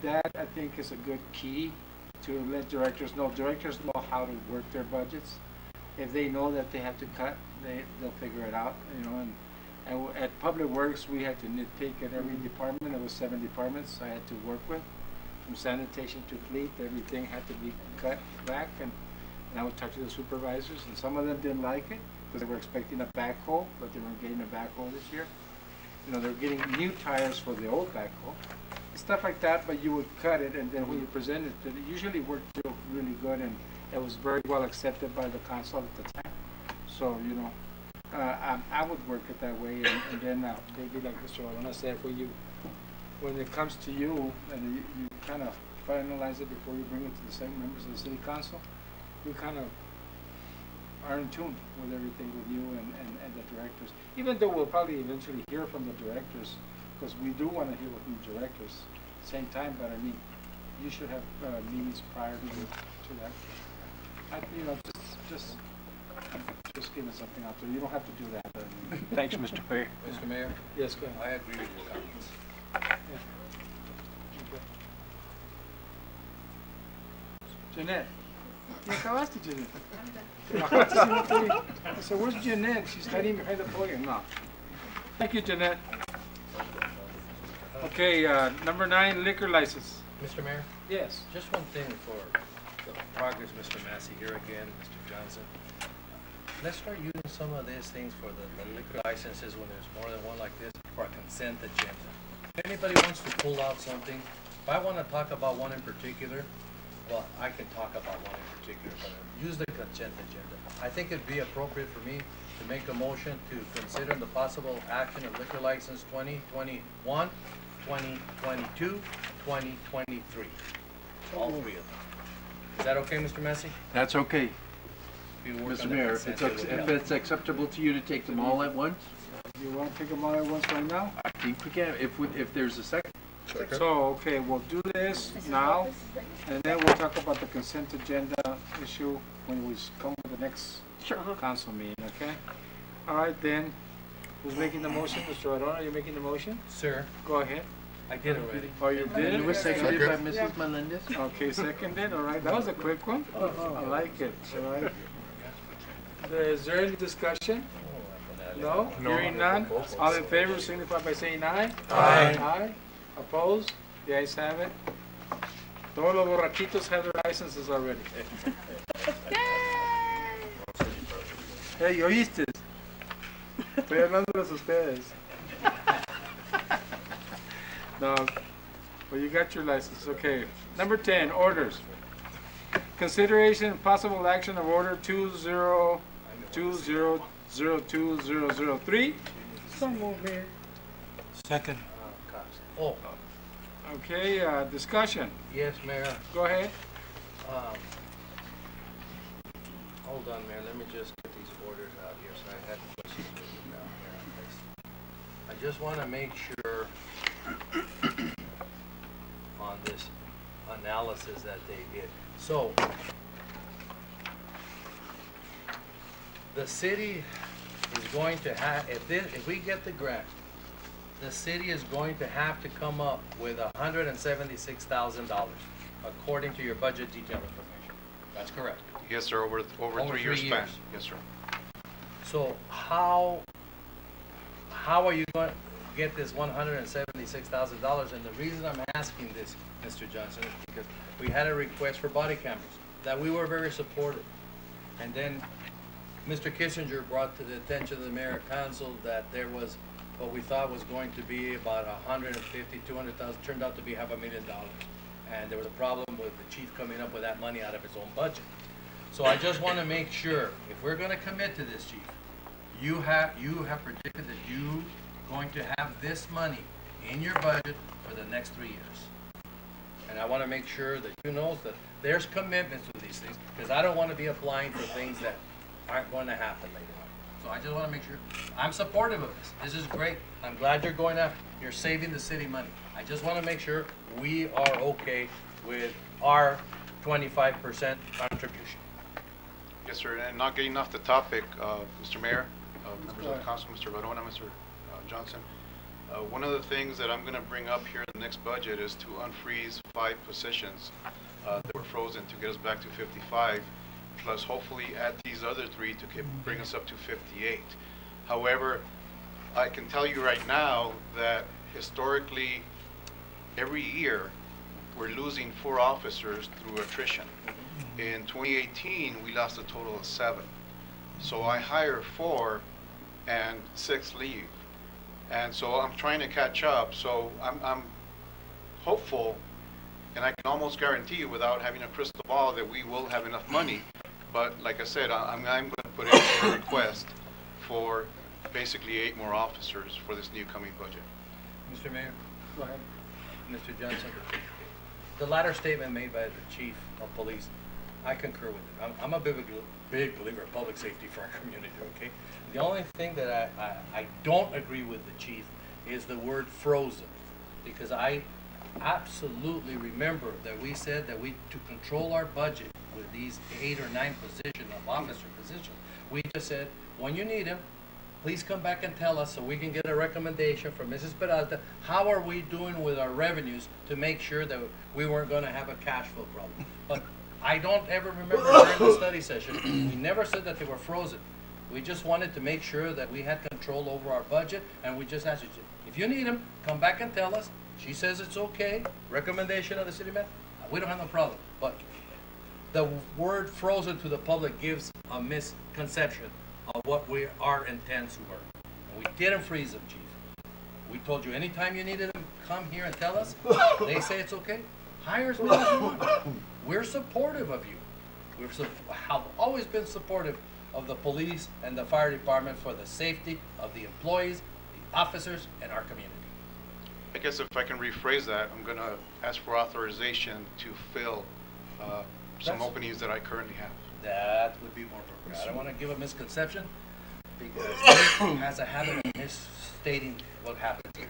That I think is a good key to let directors know. Directors know how to work their budgets. If they know that they have to cut, they'll figure it out, you know. And at Public Works, we had to nitpick at every department. There was 7 departments I had to work with, from sanitation to fleet. Everything had to be cut back, and I would talk to the supervisors, and some of them didn't like it because they were expecting a backhoe, but they weren't getting a backhoe this year. You know, they're getting new tires for the old backhoe, stuff like that. But you would cut it, and then when you present it, it usually worked really good, and it was very well accepted by the council at the time. So, you know, I would work it that way, and then maybe like Mr. Arona said, when it comes to you and you kind of finalize it before you bring it to the same members of the city council, we kind of are in tune with everything with you and the directors. Even though we'll probably eventually hear from the directors, because we do want to hear from the directors at the same time, but I mean, you should have meetings prior to that. You know, just giving something out there. You don't have to do that. Thanks, Mr. Mayor. Mr. Mayor? Yes, go ahead. I agree with your comments. Jeanette. ¿Me acabaste, Jeanette? Te bajaste si no te vi. I said, where's Jeanette? She's hiding behind the podium. No. Thank you, Jeanette. Okay, number 9, liquor license. Mr. Mayor? Yes. Just one thing for the progress, Mr. Massey, here again, Mr. Johnson. Let's start using some of these things for the liquor licenses when there's more than one like this for a consent agenda. If anybody wants to pull out something, if I want to talk about one in particular, well, I can talk about one in particular, but use the consent agenda. I think it'd be appropriate for me to make a motion to consider the possible action of liquor license 2021, 2022, 2023. All 3 of them. Is that okay, Mr. Massey? That's okay. If you work Mr. on the Mayor, consent, if it's acceptable to you to take them all at once, You want to take them all at once right now? I think we can, if there's a second. So, okay, we'll do this now, and then we'll talk about the consent agenda issue when we come to the next council meeting, okay? All right, then, who's making the motion? Mr. Arona, are you making the motion? Sir, Go ahead. I did already. Oh, you did? It was seconded by Mrs. Melendez. Okay, seconded, all right, that was a quick one. I like it, all right. Is there any discussion? No? Hearing none? All in favor, signify by saying aye. Aye. Aye. Opposed? The ayes have it. Todos los borrachitos have their licenses already. Hey, ¿oíste? Estoy hablándoles a ustedes. No, well, you got your license, okay. Number 10, orders. Consideration and possible action of order 20202003. So move, Mayor. Second. Oh, Okay, discussion. yes, Mayor. Go ahead. Hold on, Mayor, let me just get these orders out here, so I had questions for you down here on this. I just want to make sure on this analysis that they did. So, the city is going to have, if we get the grant, the city is going to have to come up with $176,000, according to your budget detail information. That's correct. Yes, sir, over 3 years span. Yes, sir. So how are you going to get this $176,000? And the reason I'm asking this, Mr. Johnson, is because we had a request for body cameras that we were very supportive. And then Mr. Kissinger brought to the attention of the mayor and council that there was what we thought was going to be about 150, 200,000, turned out to be $500,000. And there was a problem with the chief coming up with that money out of his own budget. So I just want to make sure, if we're going to commit to this, chief, you have predicted that you going to have this money in your budget for the next 3 years. And I want to make sure that you know that there's commitments to these things, because I don't want to be applying for things that aren't going to happen later on. So I just want to make sure, I'm supportive of this. This is great. I'm glad you're going after, you're saving the city money. I just want to make sure we are okay with our 25% contribution. Yes, sir, and not getting off the topic, Mr. Mayor, members of the council, Mr. Varona, Mr. Johnson, one of the things that I'm going to bring up here in the next budget is to unfreeze 5 positions that were frozen to get us back to 55, plus hopefully add these other 3 to bring us up to 58. However, I can tell you right now that historically, every year, we're losing 4 officers through attrition. In 2018, we lost a total of 7. So I hire 4 and 6 leave. And so I'm trying to catch up. So I'm hopeful, and I can almost guarantee you without having a crystal ball that we will have enough money. But like I said, I'm going to put in a request for basically 8 more officers for this new coming budget. Mr. Mayor? Go ahead. Mr. Johnson? The latter statement made by the chief of police, I concur with it. I'm a big believer of public safety for our community, okay? The only thing that I don't agree with the chief is the word frozen, because I absolutely remember that we said that to control our budget with these 8 or 9 officer positions, we just said, when you need them, please come back and tell us so we can get a recommendation from Mrs. Peralta. How are we doing with our revenues to make sure that we weren't going to have a cash flow problem? But I don't ever remember during the study session, we never said that they were frozen. We just wanted to make sure that we had control over our budget, and we just asked you, if you need them, come back and tell us. She says it's okay, recommendation of the city manager, we don't have no problem. But the word frozen to the public gives a misconception of what our intents were. And we didn't freeze them, chief. We told you anytime you needed them, come here and tell us. They say it's okay. Hire as many as you want. We're supportive of you. We have always been supportive of the police and the fire department for the safety of the employees, the officers, and our community. I guess if I can rephrase that, I'm going to ask for authorization to fill some openings that I currently have. That would be more appropriate. I don't want to give a misconception, because he has a habit of misstating what happens here.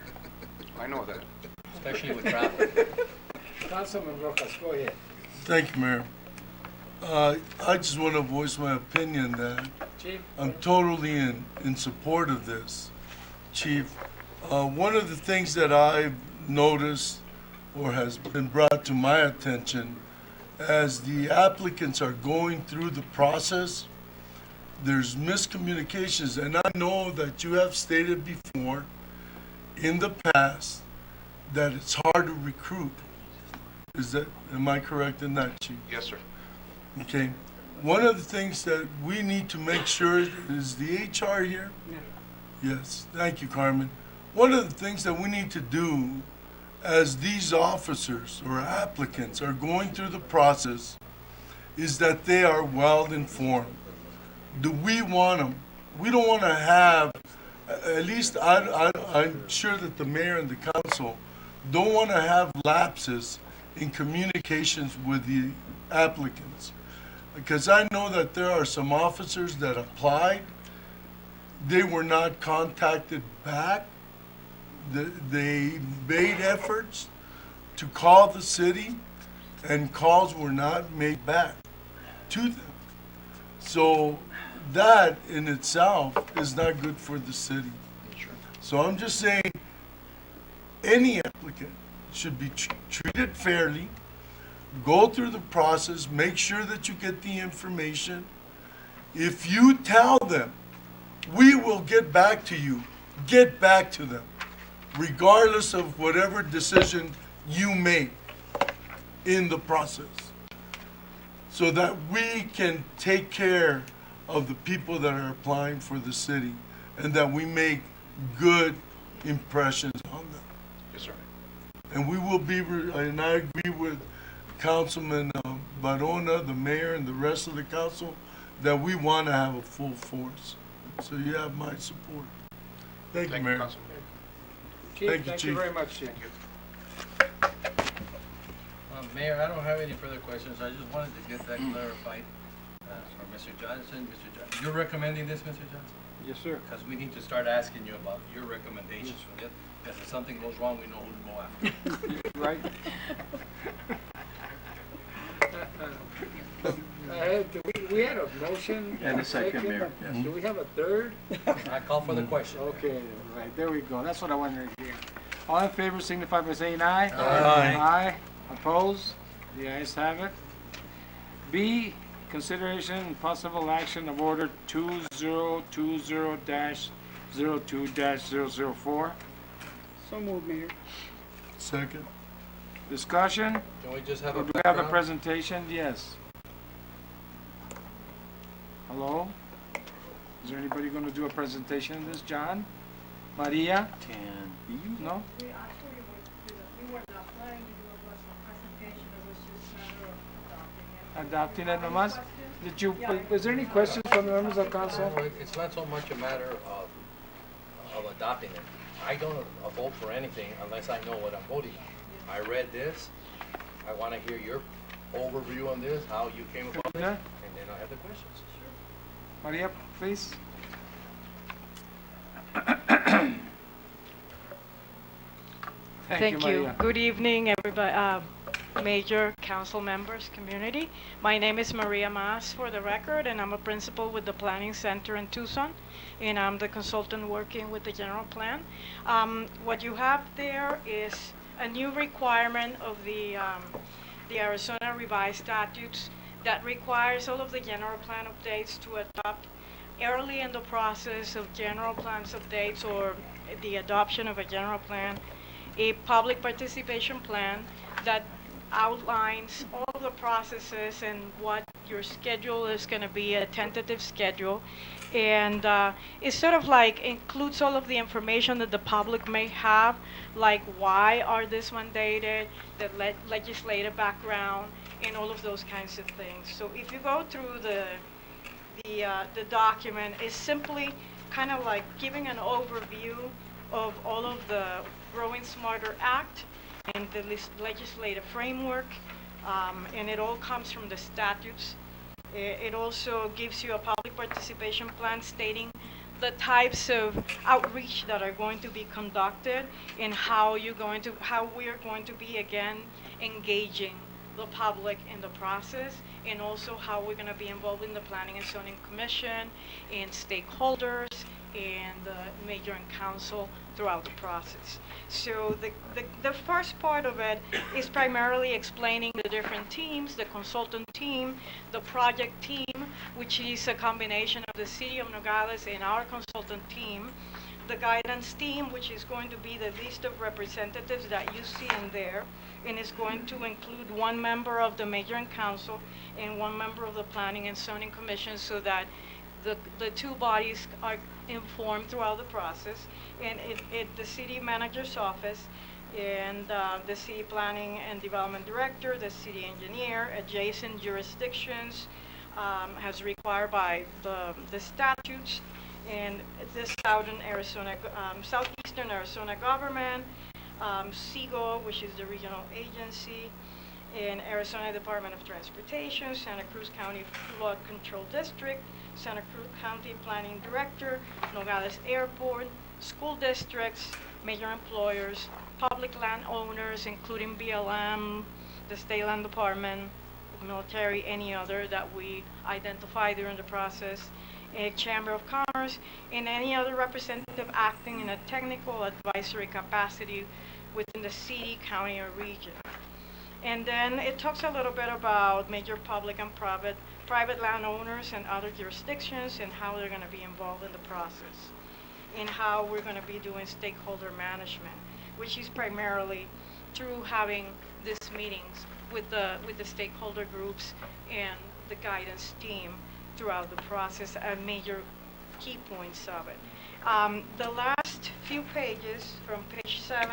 I know that. Especially with traffic. Councilman Rojas, go ahead. Thank you, Mayor. I just want to voice my opinion that Chief? I'm totally in support of this, Chief. One of the things that I've noticed or has been brought to my attention as the applicants are going through the process, there's miscommunications, and I know that you have stated before in the past that it's hard to recruit. Am I correct in that, Chief? Yes, sir. Okay. One of the things that we need to make sure is the HR here. Yes, thank you, Carmen. One of the things that we need to do as these officers or applicants are going through the process is that they are well informed. Do we want them? We don't want to have, at least I'm sure that the mayor and the council don't want to have lapses in communications with the applicants. Because I know that there are some officers that applied, they were not contacted back. They made efforts to call the city, and calls were not made back to them. So that in itself is not good for the city. So I'm just saying, any applicant should be treated fairly, go through the process, make sure that you get the information. If you tell them, we will get back to you, get back to them, regardless of whatever decision you make in the process, so that we can take care of the people that are applying for the city, and that we make good impressions on them. Yes, sir. And we will be, and I agree with Councilman Barona, the mayor, and the rest of the council, that we want to have a full force. So you have my support. Thank you, Mayor. Councilman. Chief, Thank you, thank you Chief. very much, Chief. Mayor, I don't have any further questions. I just wanted to get that clarified from Mr. Johnson. Mr. Johnson, you're recommending this, Mr. Johnson? Yes, sir. Because we need to start asking you about your recommendations for this. Because if something goes wrong, we know who to go after. Right. We had a motion. And a second, Mayor, yes. Do we have a third? I call for the question. Okay, right, there we go. That's what I wanted to hear. All in favor signify by saying aye. Aye. Aye. Opposed? The ayes have it. B, consideration and possible action of order 2020-02-004. So moved, Mayor. Second. Discussion? Can we just have Or a do we have a background? presentation? Yes. Hello? Is there anybody going to do a presentation on this? John? Maria? No? We actually we were not planning to do a presentation, it was just a matter of adopting it. Adopting it nomás? Questions? Did you, Yeah. was there any questions from the members of council? No, it's not so much a matter of adopting it. I don't vote for anything unless I know what I'm voting on. I read this. I want to hear your overview on this, how you came about it, Okay. and then I have the questions. Maria, please. Thank you. Maria. Good evening, everybody, major council members, community. My name is Maria Mas, for the record, and I'm a principal with the Planning Center in Tucson, and I'm the consultant working with the general plan. What you have there is a new requirement of the Arizona revised statutes that requires all of the general plan updates to adopt early in the process of general plans updates or the adoption of a general plan, a public participation plan that outlines all of the processes and what your schedule is going to be, a tentative schedule, and it sort of like includes all of the information that the public may have, like why are this mandated, the legislative background, and all of those kinds of things. So if you go through the document, it's simply kind of like giving an overview of all of the Growing Smarter Act and the legislative framework, and it all comes from the statutes. It also gives you a public participation plan stating the types of outreach that are going to be conducted and how we are going to be again engaging the public in the process, and also how we're going to be involved in the Planning and Zoning Commission and stakeholders and the mayor and council throughout the process. So the first part of it is primarily explaining the different teams, the consultant team, the project team, which is a combination of the city of Nogales and our consultant team, the guidance team, which is going to be the list of representatives that you see in there, and is going to include one member of the mayor and council and one member of the Planning and Zoning Commission, so that the two bodies are informed throughout the process, and the city manager's office and the city planning and development director, the city engineer, adjacent jurisdictions as required by the statutes, and the southeastern Arizona government, SIGO, which is the regional agency, and Arizona Department of Transportation, Santa Cruz County Flood Control District, Santa Cruz County Planning Director, Nogales Airport, school districts, major employers, public landowners, including BLM, the State Land Department, military, any other that we identify during the process, a Chamber of Commerce, and any other representative acting in a technical advisory capacity within the city, county, or region. And then it talks a little bit about major public and private landowners and other jurisdictions and how they're going to be involved in the process, and how we're going to be doing stakeholder management, which is primarily through having these meetings with the stakeholder groups and the guidance team throughout the process and major key points of it. The last few pages, from page 7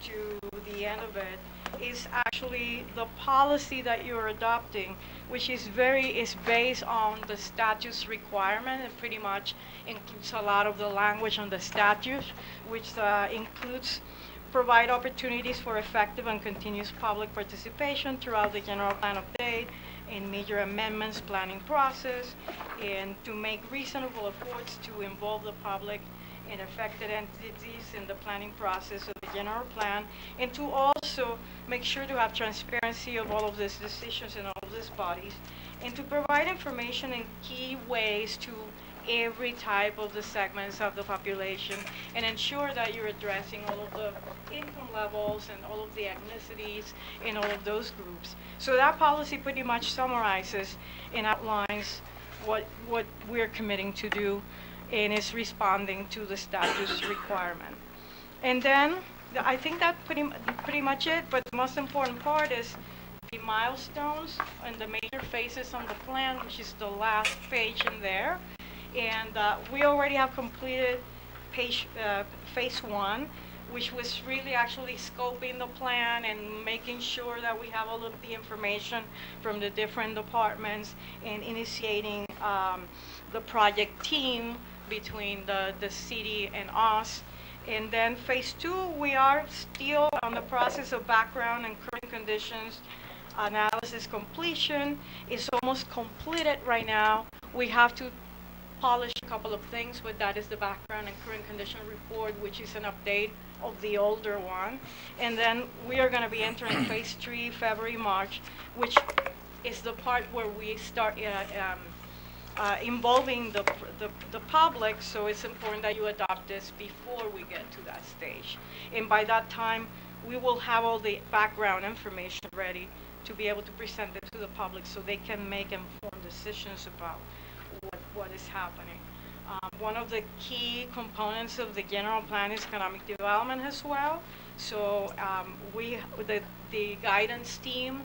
to the end of it, is actually the policy that you're adopting, which is based on the statute's requirement, and pretty much includes a lot of the language on the statute, which includes provide opportunities for effective and continuous public participation throughout the general plan update and major amendments planning process, and to make reasonable efforts to involve the public and affected entities in the planning process of the general plan, and to also make sure to have transparency of all of these decisions in all of these bodies, and to provide information in key ways to every type of the segments of the population, and ensure that you're addressing all of the income levels and all of the ethnicities in all of those groups. So that policy pretty much summarizes and outlines what we're committing to do, and is responding to the statute's requirement. And then I think that's pretty much it, but the most important part is the milestones and the major phases on the plan, which is the last page in there. And we already have completed phase 1, which was really actually scoping the plan and making sure that we have all of the information from the different departments, and initiating the project team between the city and us. And then phase 2, we are still on the process of background and current conditions analysis completion. Is almost completed right now. We have to polish a couple of things, but that is the background and current condition report, which is an update of the older one. And then we are going to be entering phase 3, February, March, which is the part where we start involving the public. So it's important that you adopt this before we get to that stage. And by that time, we will have all the background information ready to be able to present it to the public, so they can make informed decisions about what is happening. One of the key components of the general plan is economic development as well. So the guidance team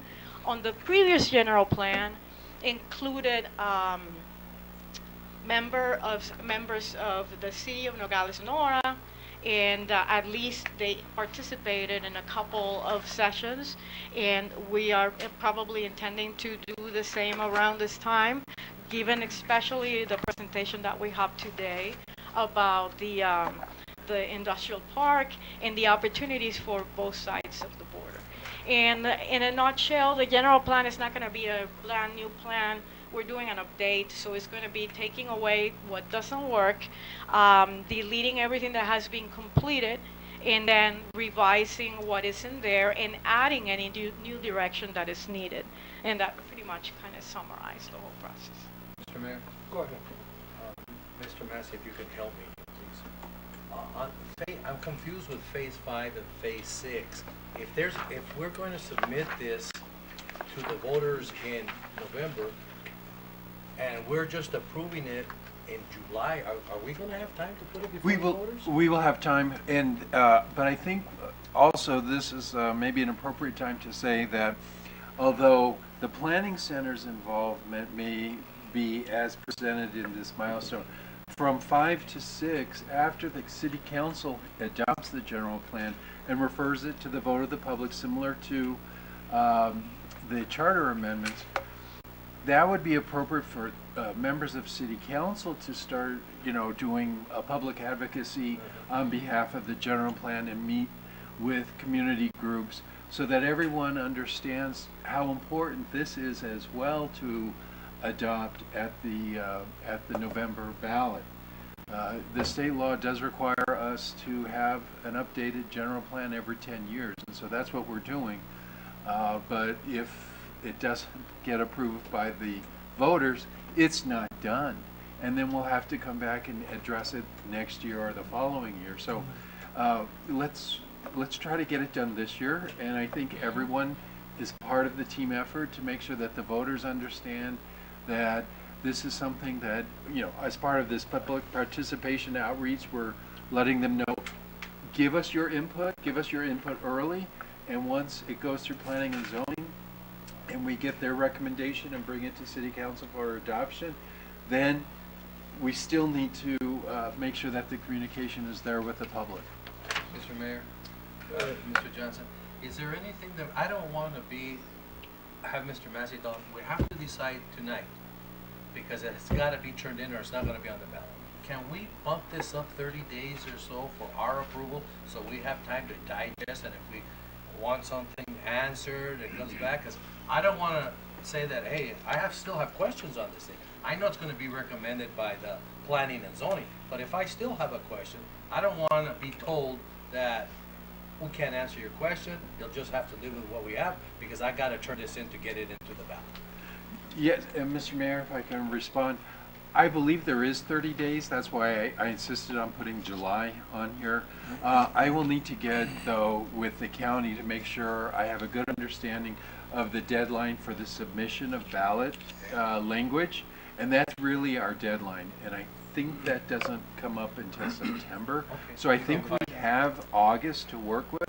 on the previous general plan included members of the city of Nogales, Sonora, and at least they participated in a couple of sessions, and we are probably intending to do the same around this time, given especially the presentation that we have today about the industrial park and the opportunities for both sides of the border. And in a nutshell, the general plan is not going to be a brand new plan. We're doing an update, so it's going to be taking away what doesn't work, deleting everything that has been completed, and then revising what is in there and adding any new direction that is needed. And that pretty much kind of summarized the whole process. Mr. Mayor? Go ahead. Mr. Massey, if you can help me, please. I'm confused with phase 5 and phase 6. If we're going to submit this to the voters in November, and we're just approving it in July, are we going to have time to put it before the voters? We will have time, and but I think also this is maybe an appropriate time to say that although the planning center's involvement may be as presented in this milestone, from 5 to 6, after the city council adopts the general plan and refers it to the vote of the public, similar to the charter amendments, that would be appropriate for members of city council to start, doing a public advocacy on behalf of the general plan and meet with community groups, so that everyone understands how important this is as well to adopt at the November ballot. The state law does require us to have an updated general plan every 10 years, and so that's what we're doing. But if it doesn't get approved by the voters, it's not done. And then we'll have to come back and address it next year or the following year. So let's try to get it done this year, and I think everyone is part of the team effort to make sure that the voters understand that this is something that, as part of this public participation outreach, we're letting them know, give us your input early, and once it goes through planning and zoning, and we get their recommendation and bring it to city council for adoption, then we still need to make sure that the communication is there with the public. Mr. Mayor, Mr. Johnson, is there anything that, I don't want to have Mr. Macedon, we have to decide tonight, because it's got to be turned in or it's not going to be on the ballot. Can we bump this up 30 days or so for our approval, so we have time to digest, and if we want something answered, it comes back? Because I don't want to say that, hey, still have questions on this thing. I know it's going to be recommended by the planning and zoning, but if I still have a question, I don't want to be told that we can't answer your question, you'll just have to live with what we have, because I got to turn this in to get it into the ballot. Yes, and Mr. Mayor, if I can respond, I believe there is 30 days. That's why I insisted on putting July on here. I will need to get, though, with the county to make sure I have a good understanding of the deadline for the submission of ballot language, and that's really our deadline. And I think that doesn't come up until September. Okay. So I think we have August to work with,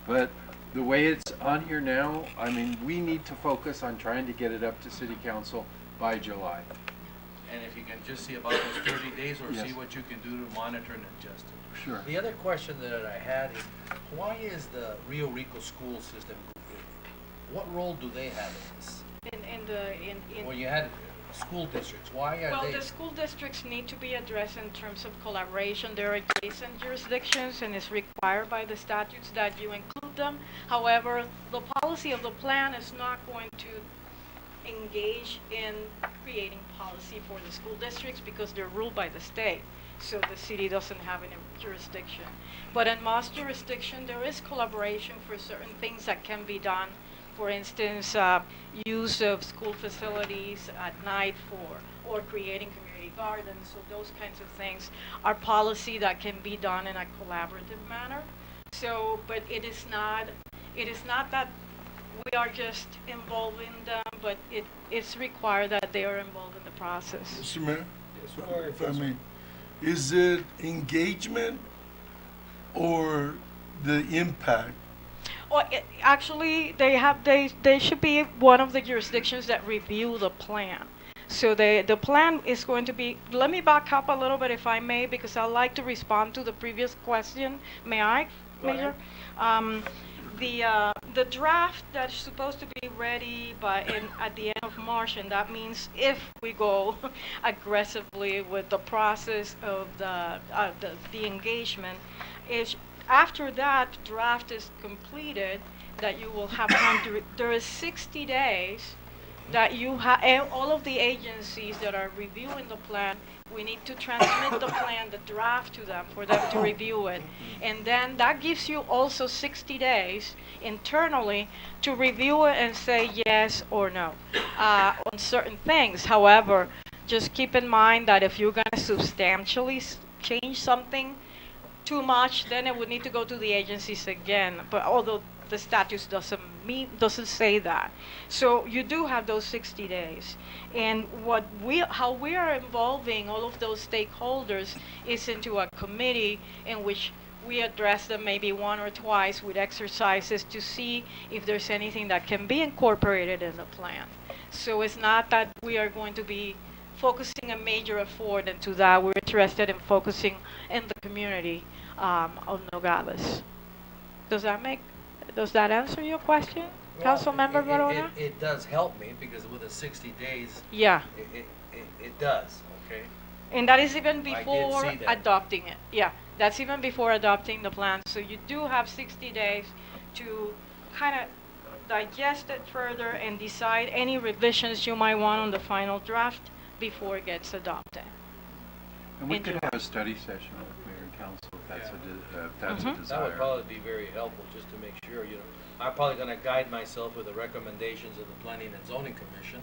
but the way it's on here now, I mean, we need to focus on trying to get it up to city council by July. And if you can just see about those 30 days or Yes. see what you can do to monitor and adjust it. Sure. The other question that I had is, why is the Rio Rico school system, what role do they have in this? When you had school districts, why are Well, they? the school districts need to be addressed in terms of collaboration. They're adjacent jurisdictions, and it's required by the statutes that you include them. However, the policy of the plan is not going to engage in creating policy for the school districts because they're ruled by the state. So the city doesn't have any jurisdiction. But in most jurisdictions, there is collaboration for certain things that can be done. For instance, use of school facilities at night or creating community gardens. So those kinds of things are policy that can be done in a collaborative manner. So, but it is not that we are just involving them, but it's required that they are involved in the process. Mr. Mayor, if I may, is it engagement or the impact? Well, actually, they should be one of the jurisdictions that review the plan. So the plan is going to be, let me back up a little bit if I may, because I'd like to respond to the previous question. May I, Mayor? The draft that's supposed to be ready at the end of March, and that means if we go aggressively with the process of the engagement, is after that draft is completed, that you will have there is 60 days that you have, all of the agencies that are reviewing the plan, we need to transmit the plan, the draft to them for them to review it. And then that gives you also 60 days internally to review it and say yes or no on certain things. However, just keep in mind that if you're going to substantially change something too much, then it would need to go to the agencies again. But although the statute doesn't say that, so you do have those 60 days. And how we are involving all of those stakeholders is into a committee in which we address them maybe one or twice with exercises to see if there's anything that can be incorporated in the plan. So it's not that we are going to be focusing a major effort into that. We're interested in focusing in the community of Nogales. Does that answer your question, Councilmember Barona? It does help me, because with the 60 days, Yeah. It does, okay? And that is even I did before see that. adopting it. Yeah, that's even before adopting the plan. So you do have 60 days to kind of digest it further and decide any revisions you might want on the final draft before it gets adopted. And we could have a study session with Mayor and Council if that's a desire. That would probably be very helpful, just to make sure, I'm probably gonna guide myself with the recommendations of the Planning and Zoning Commission,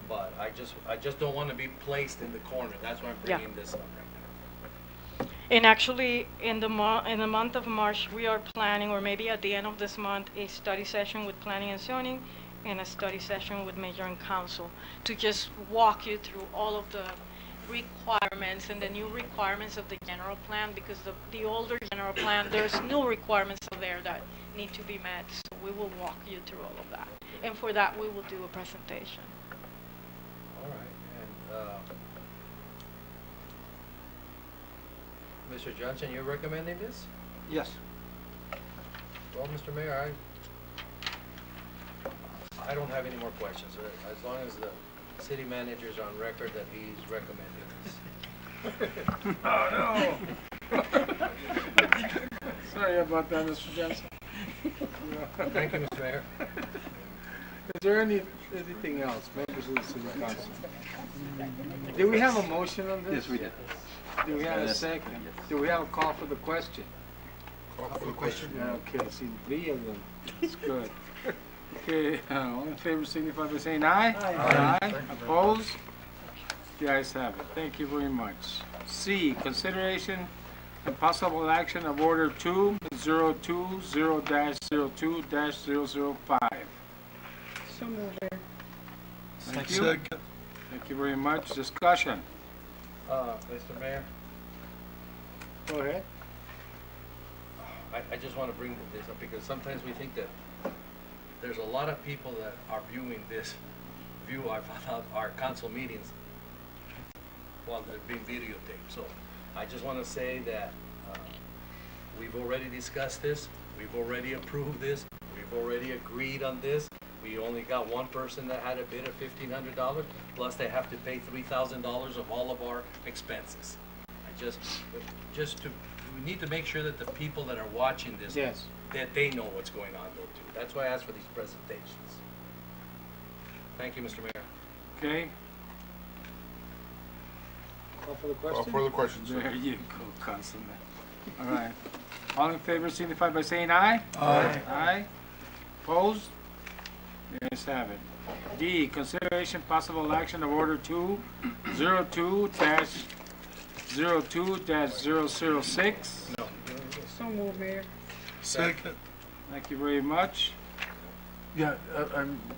but I just don't wanna be placed in the corner. That's why I'm bringing this up right now. And actually, in the month of March, we are planning, or maybe at the end of this month, a study session with Planning and Zoning and a study session with Mayor and Council to just walk you through all of the requirements and the new requirements of the general plan, because the older general plan, there's new requirements there that need to be met. So we will walk you through all of that. and for that, we will do a presentation. All right, and, Mr. Johnson, you're recommending this? Yes. Well, Mr. Mayor, I don't have any more questions, as long as the city manager's on record that he's recommending this. Oh, no. Sorry about that, Mr. Johnson. Thank you, Mr. Mayor. Is there anything else, members of the city council? Did we have a motion on this? Yes, we did. Do we have a second? Do we have a call for the question? Call for the question. Okay, see, 3 of them. That's good. Okay, all in favor signify by saying aye. Aye. Opposed? The ayes have it. Thank you very much. C, consideration and possible action of order 2020-02-005. So moved, Mayor. Thank you. Second. Thank you very much. Discussion. Mr. Mayor, Go ahead. I just want to bring this up because sometimes we think that there's a lot of people that are viewing our council meetings while they're being videotaped. So I just want to say that we've already discussed this, we've already approved this, we've already agreed on this. We only got one person that had a bid of $1,500, plus they have to pay $3,000 of all of our expenses. We need to make sure that the people that are watching this, Yes. that they know what's going on though too. That's why I asked for these presentations. Thank you, Mr. Mayor. Okay. Call for the Call question? for the question, sir. There you go, Councilman. All right. All in favor signify by saying aye. Aye. Aye. Opposed? The ayes have it. D, consideration possible action of order 202-02-006. No. So moved, Mayor. Second. Thank you very much. Yeah,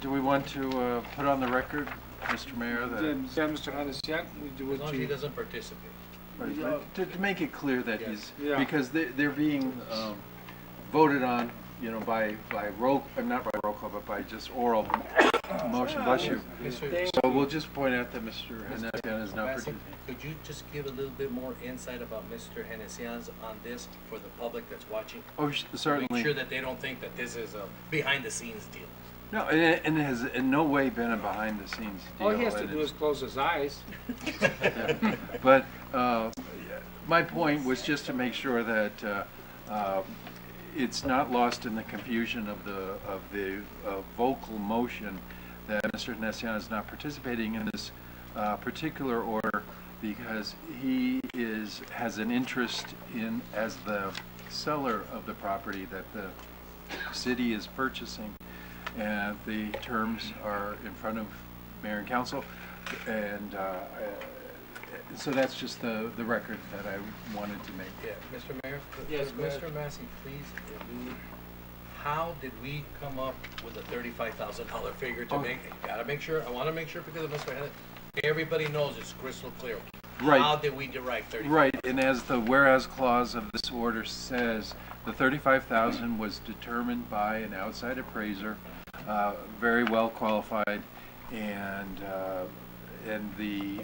do we want to put on the record, Mr. Mayor, that... Yeah, Mr. Hanesiak, we do As long what as he you... doesn't participate. Right, to make it clear that Yes. he's, Yeah. because they're being voted on, by roll, not by roll call, but by just oral motion, bless you. Mr. So we'll just point out that Mr. Hanesian is not Massey, participating. could you just give a little bit more insight about Mr. Henesian's on this for the public that's watching? Oh, certainly. Make sure that they don't think that this is a behind-the-scenes deal. No, and it has in no way been a behind-the-scenes deal. All he has to and do it's- is close his eyes. Yeah. But my point was just to make sure that it's not lost in the confusion of the vocal motion that Mr. Nessian is not participating in this particular order because he has an interest in, as the seller of the property that the city is purchasing, and the terms are in front of mayor and council, and so that's just the record that I wanted to make. Yeah, Mr. Mayor? Yes, go ahead. Mr. Massey, please, how did we come up with a $35,000 figure to make? I want to make sure because of Mr. Henry, everybody knows it's crystal clear. Right. How did we derive $35,000? Right, and as the whereas clause of this order says, the $35,000 was determined by an outside appraiser, very well qualified, and the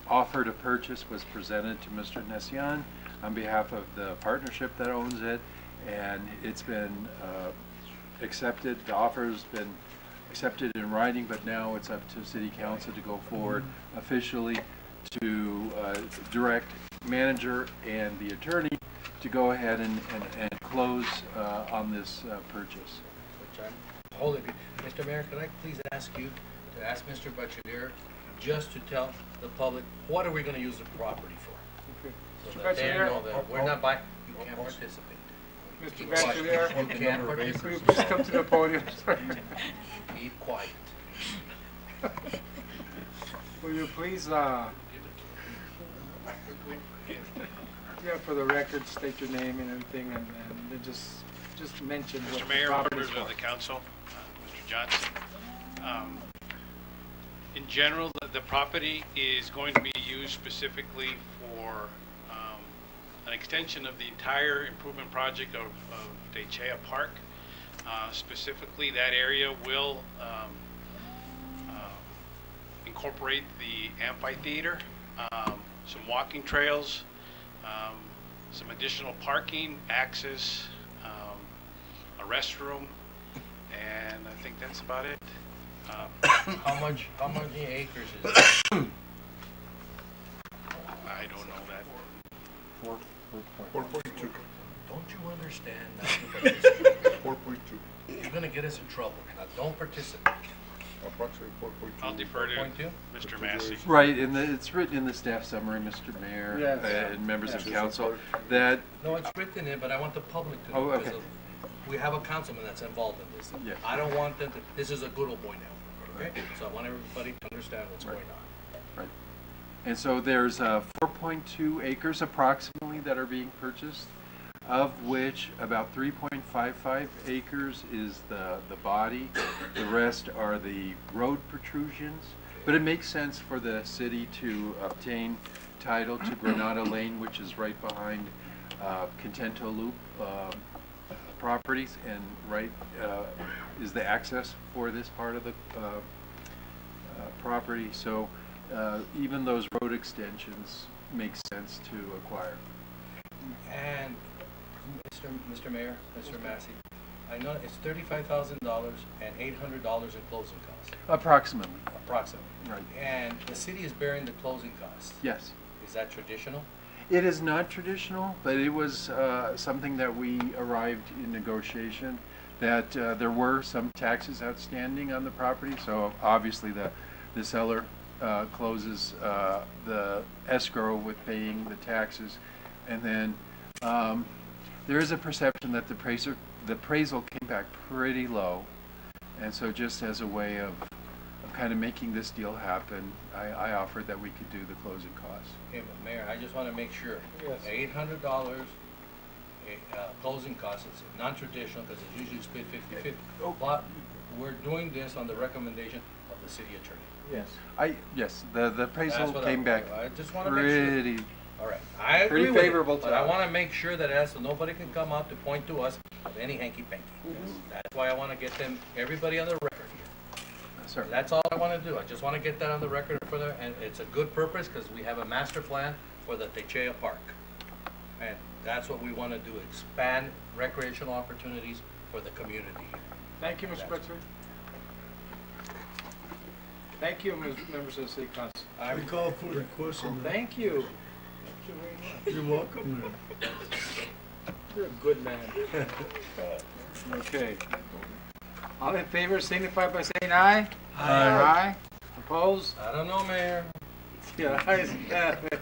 offer to purchase was presented to Mr. Nessian on behalf of the partnership that owns it, and it's been accepted. The offer's been accepted in writing, but now it's up to City Council to go forward officially to direct manager and the attorney to go ahead and close on this purchase. Which I'm wholly, Mr. Mayor, could I please ask you to ask Mr. Bachelier just to tell the public, what are we going to use the property for? Okay. So Mr. that they Bachelier? know that we're not buying, you can't participate. Mr. Keep quiet. Bachelier, You can't will you participate. please come to the podium? Keep quiet. Will you please, yeah, for the record, state your name and everything, and then just mention what Mr. the Mayor, property members is of for. the council, Mr. Johnson. In general, the property is going to be used specifically for an extension of the entire improvement project of Dechea Park. Specifically, that area will incorporate the amphitheater, some walking trails, some additional parking, access, a restroom, and I think that's about it. How many acres is it? I don't know that. 4.2. Don't you understand not to participate? 4.2. You're gonna get us in trouble. Now, don't participate. Approximately 4.2. I'll defer to 4.2? Mr. Massey. Right, and it's written in the staff summary, Mr. Mayor, Yes. and members of Yes. council, that, No, it's written in, but I want the public to know. Oh, okay. because we have a councilman that's involved in this. Yes. I don't want them to, this is a good old boy now, okay? So I want everybody to understand what's going on. right. And so there's 4.2 acres approximately that are being purchased, of which about 3.55 acres is the body. The rest are the road protrusions. But it makes sense for the city to obtain title to Granada Lane, which is right behind Contento Loop properties, and right is the access for this part of the property. So even those road extensions make sense to acquire. And Mr. Mayor, Mr. Massey, I know it's $35,000 and $800 in closing costs. Approximately. Approximately. Right. And the city is bearing the closing costs. Yes. Is that traditional? It is not traditional, but it was something that we arrived in negotiation, that there were some taxes outstanding on the property, so obviously the seller closes the escrow with paying the taxes, and then there is a perception that the appraisal came back pretty low, and so just as a way of kind of making this deal happen, I offered that we could do the closing costs. Okay, but Mayor, I just want to make sure. Yes. $800 closing costs, it's non-traditional because it's usually split 50-50. But we're doing this on the recommendation of the city attorney. Yes. Yes, the appraisal That's what came back I just want to make sure. pretty. All right, I agree Pretty with favorable it, to but I us. want to make sure that so nobody can come out to point to us of any hanky-panky. That's why I want to get everybody on the record here. Sir. That's all I want to do. I just want to get that on the record further, and it's a good purpose because we have a master plan for the Techea Park. And that's what we want to do, expand recreational opportunities for the community here. Thank you, Mr. President. Thank you, members of the city council. I call for the question. Thank you. You're welcome, man. You're a good man. Okay. All in favor signify by saying aye. Aye. Aye. Opposed? I don't know, Mayor. Yeah, ayes have it.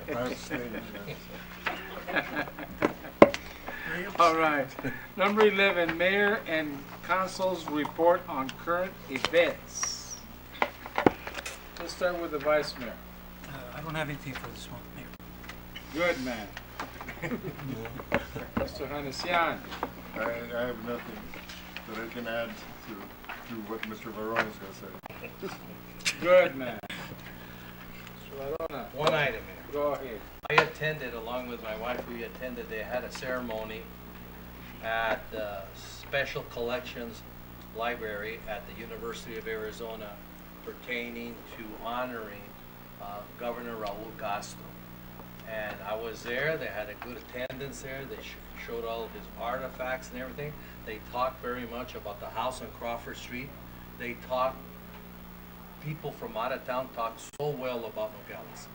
All right. Number 11, Mayor and Council's report on current events. Let's start with the Vice Mayor. I don't have anything for this one, Mayor. Good man. Mr. Hanesian. I have nothing that I can add to what Mr. Varone is going to say. Good man. Mr. Varona. One item, Mayor. Go ahead. I attended, along with my wife, they had a ceremony at the Special Collections Library at the University of Arizona pertaining to honoring Governor Raul Castro. And I was there, they had a good attendance there, they showed all of his artifacts and everything. They talked very much about the house on Crawford Street. They talked, people from out of town talked so well about Nogales.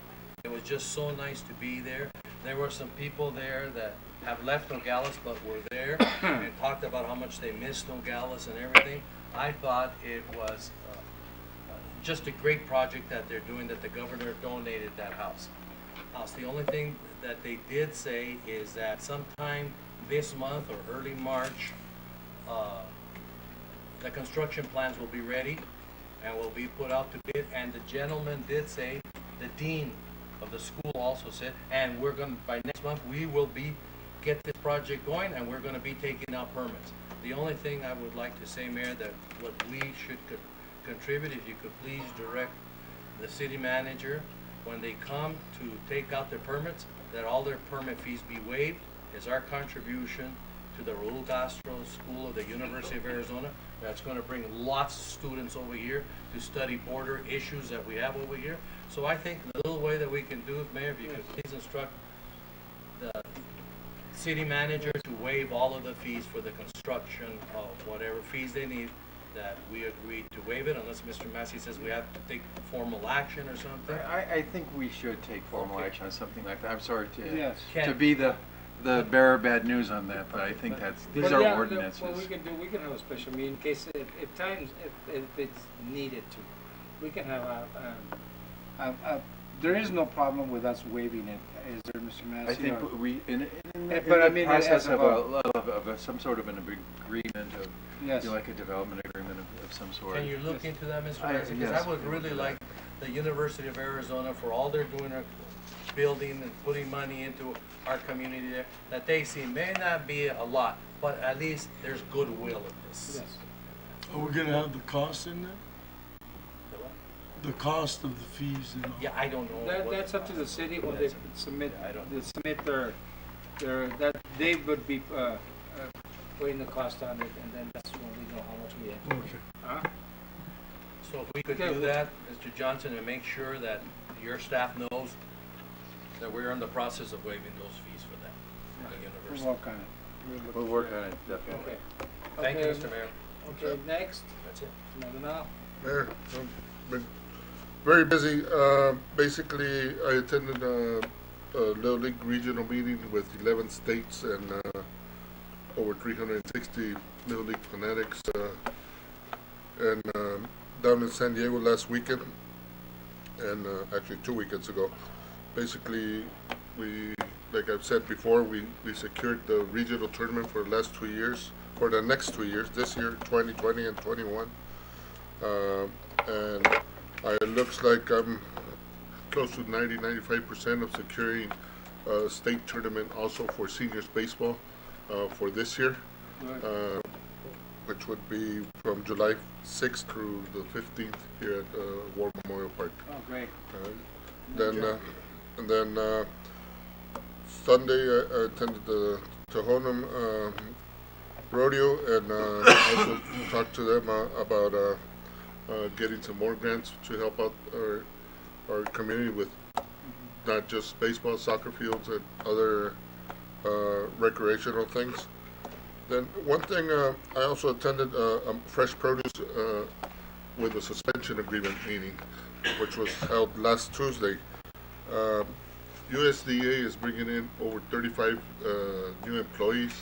It was just so nice to be there. There were some people there that have left Nogales but were there and talked about how much they missed Nogales and everything. I thought it was just a great project that they're doing, that the governor donated that house. The only thing that they did say is that sometime this month or early March, the construction plans will be ready and will be put out to bid. And the gentleman did say, the dean of the school also said, and we're going to, by next month, we will get this project going and we're going to be taking out permits. The only thing I would like to say, Mayor, that what we should contribute, if you could please direct the city manager, when they come to take out their permits, that all their permit fees be waived, is our contribution to the Raul Castro School of the University of Arizona. That's gonna bring lots of students over here to study border issues that we have over here. So I think the little way that we can do it, Mayor, if you could please instruct the city manager to waive all of the fees for the construction of whatever fees they need, that we agreed to waive it, unless Mr. Massey says we have to take formal action or something. I think we should take formal action on something like that. I'm sorry Yes. to be the bearer of bad news on that, but I think these But are yeah, ordinances. what we can do, we can have a special meeting in case if it's needed to. We can have there is no problem with us waiving it, is there, Mr. Massey? I think we, in But I the mean, process as of a some sort of an agreement of, Yes. you know, like a development agreement of some sort. Can you look into that, Mr. Massey? Because yes, I would really like the University of Arizona, for all they're doing, building and putting money into our community there, that they see may not be a lot, but at least there's goodwill in this. Yes. Are we gonna have the cost in there? The cost of the fees and all? Yeah, I don't know. That's up to the city when they submit, that they would be, putting the cost on it, and then that's when we know how much we have. Okay. Huh? So if we could Okay, do that, Mr. Johnson, and make sure that your staff knows that we're in the process of waiving those fees for that, the university. We'll work on it. We'll work on it, definitely. Okay. Thank you, Okay. Mr. Mayor. Okay, next. That's it. Now. Mayor, I've been very busy. Basically, I attended a Little League regional meeting with 11 states and over 360 Little League fanatics, and down in San Diego last weekend, and actually 2 weekends ago. Basically, like I've said before, we secured the regional tournament for the last 2 years, for the next 2 years, this year, 2020 and 21. And it looks like I'm close to 90-95% of securing a state tournament also for seniors baseball for this year, which would be from July 6th through the 15th here at War Memorial Park. Oh, great. And then Sunday I attended the Tohono rodeo, and also talked to them about getting some more grants to help out our community with not just baseball, soccer fields, and other recreational things. Then one thing, I also attended a fresh produce with a suspension agreement meeting, which was held last Tuesday. USDA is bringing in over 35 new employees.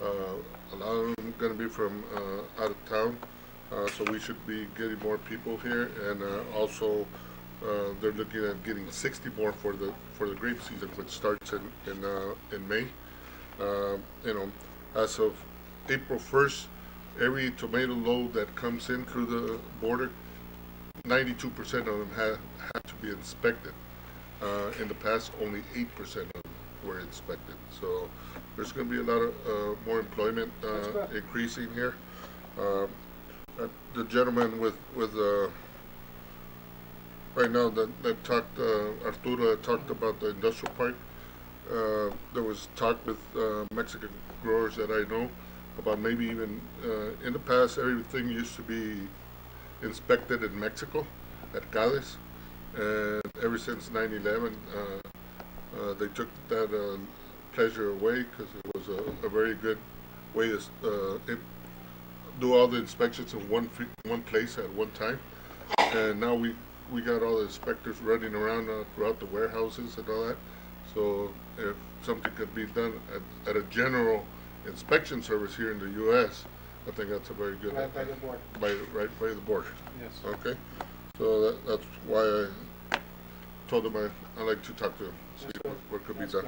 A lot of them going to be from out of town, so we should be getting more people here. And also, they're looking at getting 60 more for the grape season, which starts in May. You know, as of April 1st, every tomato load that comes in through the border, 92% of them had to be inspected. In the past, only 8% of them were inspected. So there's going to be a lot of more employment increasing here. The gentleman with right now that talked, Arturo talked about the industrial park. There was talk with Mexican growers that I know about maybe even in the past everything used to be inspected in Mexico at Nogales, and ever since 9/11 they took that pleasure away, because it was a very good way to do all the inspections in one place at one time. And now we got all the inspectors running around throughout the warehouses and all that. So if something could be done at a general inspection service here in the U.S., I think that's a very good Right by the board. Right by the board. Yes. Okay. So that's why I told him I like to talk to him, see what could be done.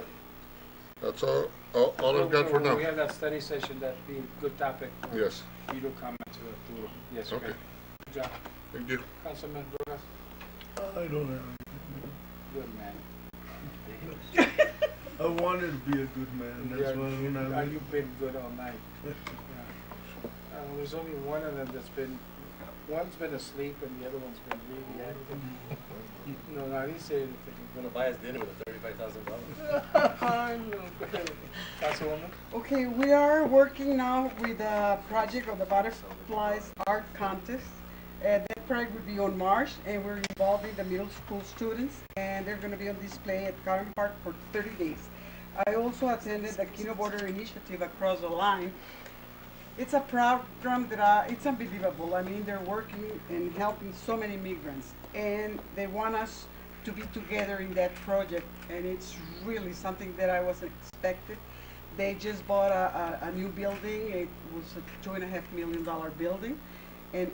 That's all I've got for now. We have that study session, that'd be a good topic for Yes. you to comment to Arturo. Yes, Okay. Good job. Thank you. Councilman Rojas? I don't have. Good man. I wanted to be a good man, that's why I don't have any. You've been good all night. Yeah. There's only one of them that's been One's been asleep and the other one's been really active. No, I didn't say anything. Gonna buy us dinner with $35,000. I know. Councilwoman? Okay, we are working now with a project of the Butterflies Art Contest. That project will be on March, and we're involving the middle school students, and they're going to be on display at Garden Park for 30 days. I also attended the Kino Border Initiative Across the Line. It's a program that it's unbelievable. I mean, they're working and helping so many migrants, and they want us to be together in that project, and it's really something that I wasn't expected. They just bought a new building. It was a $2.5 million building, and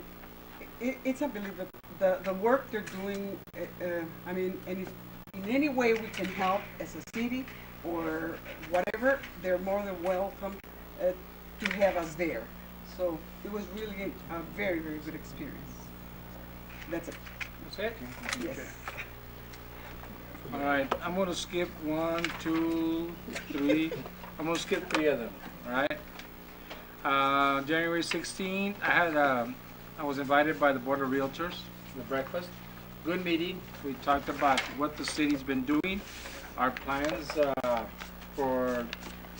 it's unbelievable. The work they're doing, I mean, and if in any way we can help as a city or whatever, they're more than welcome to have us there. So it was really a very, very good experience. That's it. That's it? Yes. All right, I'm gonna skip 1, 2, 3. I'm gonna skip 3 of them, all right? January 16th, I was invited by the Board of Realtors to the breakfast. Good meeting. We talked about what the city's been doing, our plans for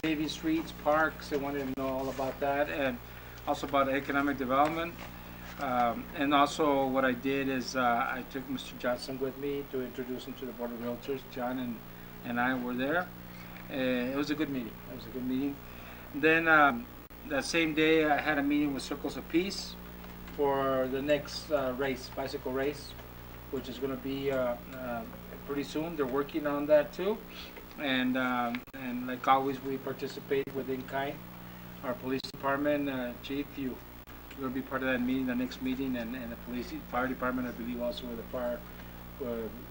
paving streets, parks. They wanted to know all about that, and also about economic development. And also what I did is I took Mr. Johnson with me to introduce him to the Board of Realtors. John and I were there. It was a good meeting. It was a good meeting. Then that same day I had a meeting with Circles of Peace for the next race, bicycle race, which is going to be pretty soon. They're working on that too. And like always, we participate with in-kind. Our police department, chief, you're going to be part of that meeting, the next meeting, and the fire department, I believe, also with the fire,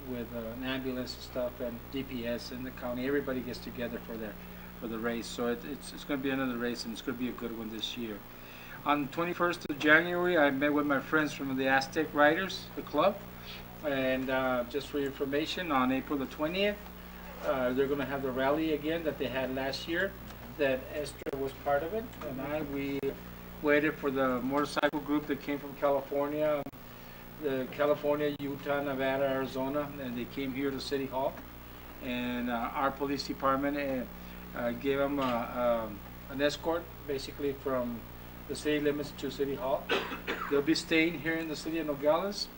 with an ambulance and stuff, and DPS and the county. Everybody gets together for the race. So it's going to be another race, and it's going to be a good one this year. On 21st of January, I met with my friends from the Aztec Riders, the club, and just for your information, on April the 20th, they're going to have the rally again that they had last year, that Esther was part of it, and we waited for the motorcycle group that came from California, California, Utah, Nevada, Arizona, and they came here to City Hall, and our police department gave them an escort, basically from the city limits to City Hall. They'll be staying here in the city of Nogales.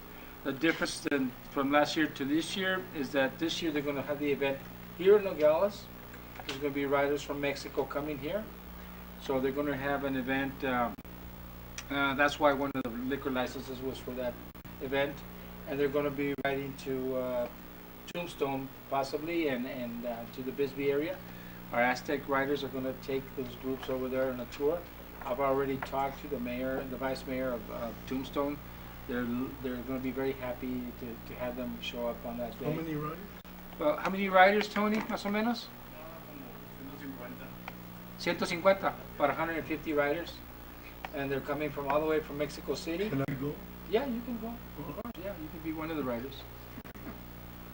The difference from last year to this year is that this year they're going to have the event here in Nogales. There's going to be riders from Mexico coming here. So they're going to have an event. That's why one of the liquor licenses was for that event. And they're going to be riding to Tombstone, possibly, and to the Bisbee area. Our Aztec riders are going to take those groups over there on a tour. I've already talked to the mayor and the vice mayor of Tombstone. They're going to be very happy to have them show up on that day. How many riders? Well, how many riders, Tony, más o menos? 150 para 150 riders, and they're coming from all the way from Mexico City. Can I go? Yeah, you can go. Of course, yeah, you can be one of the riders.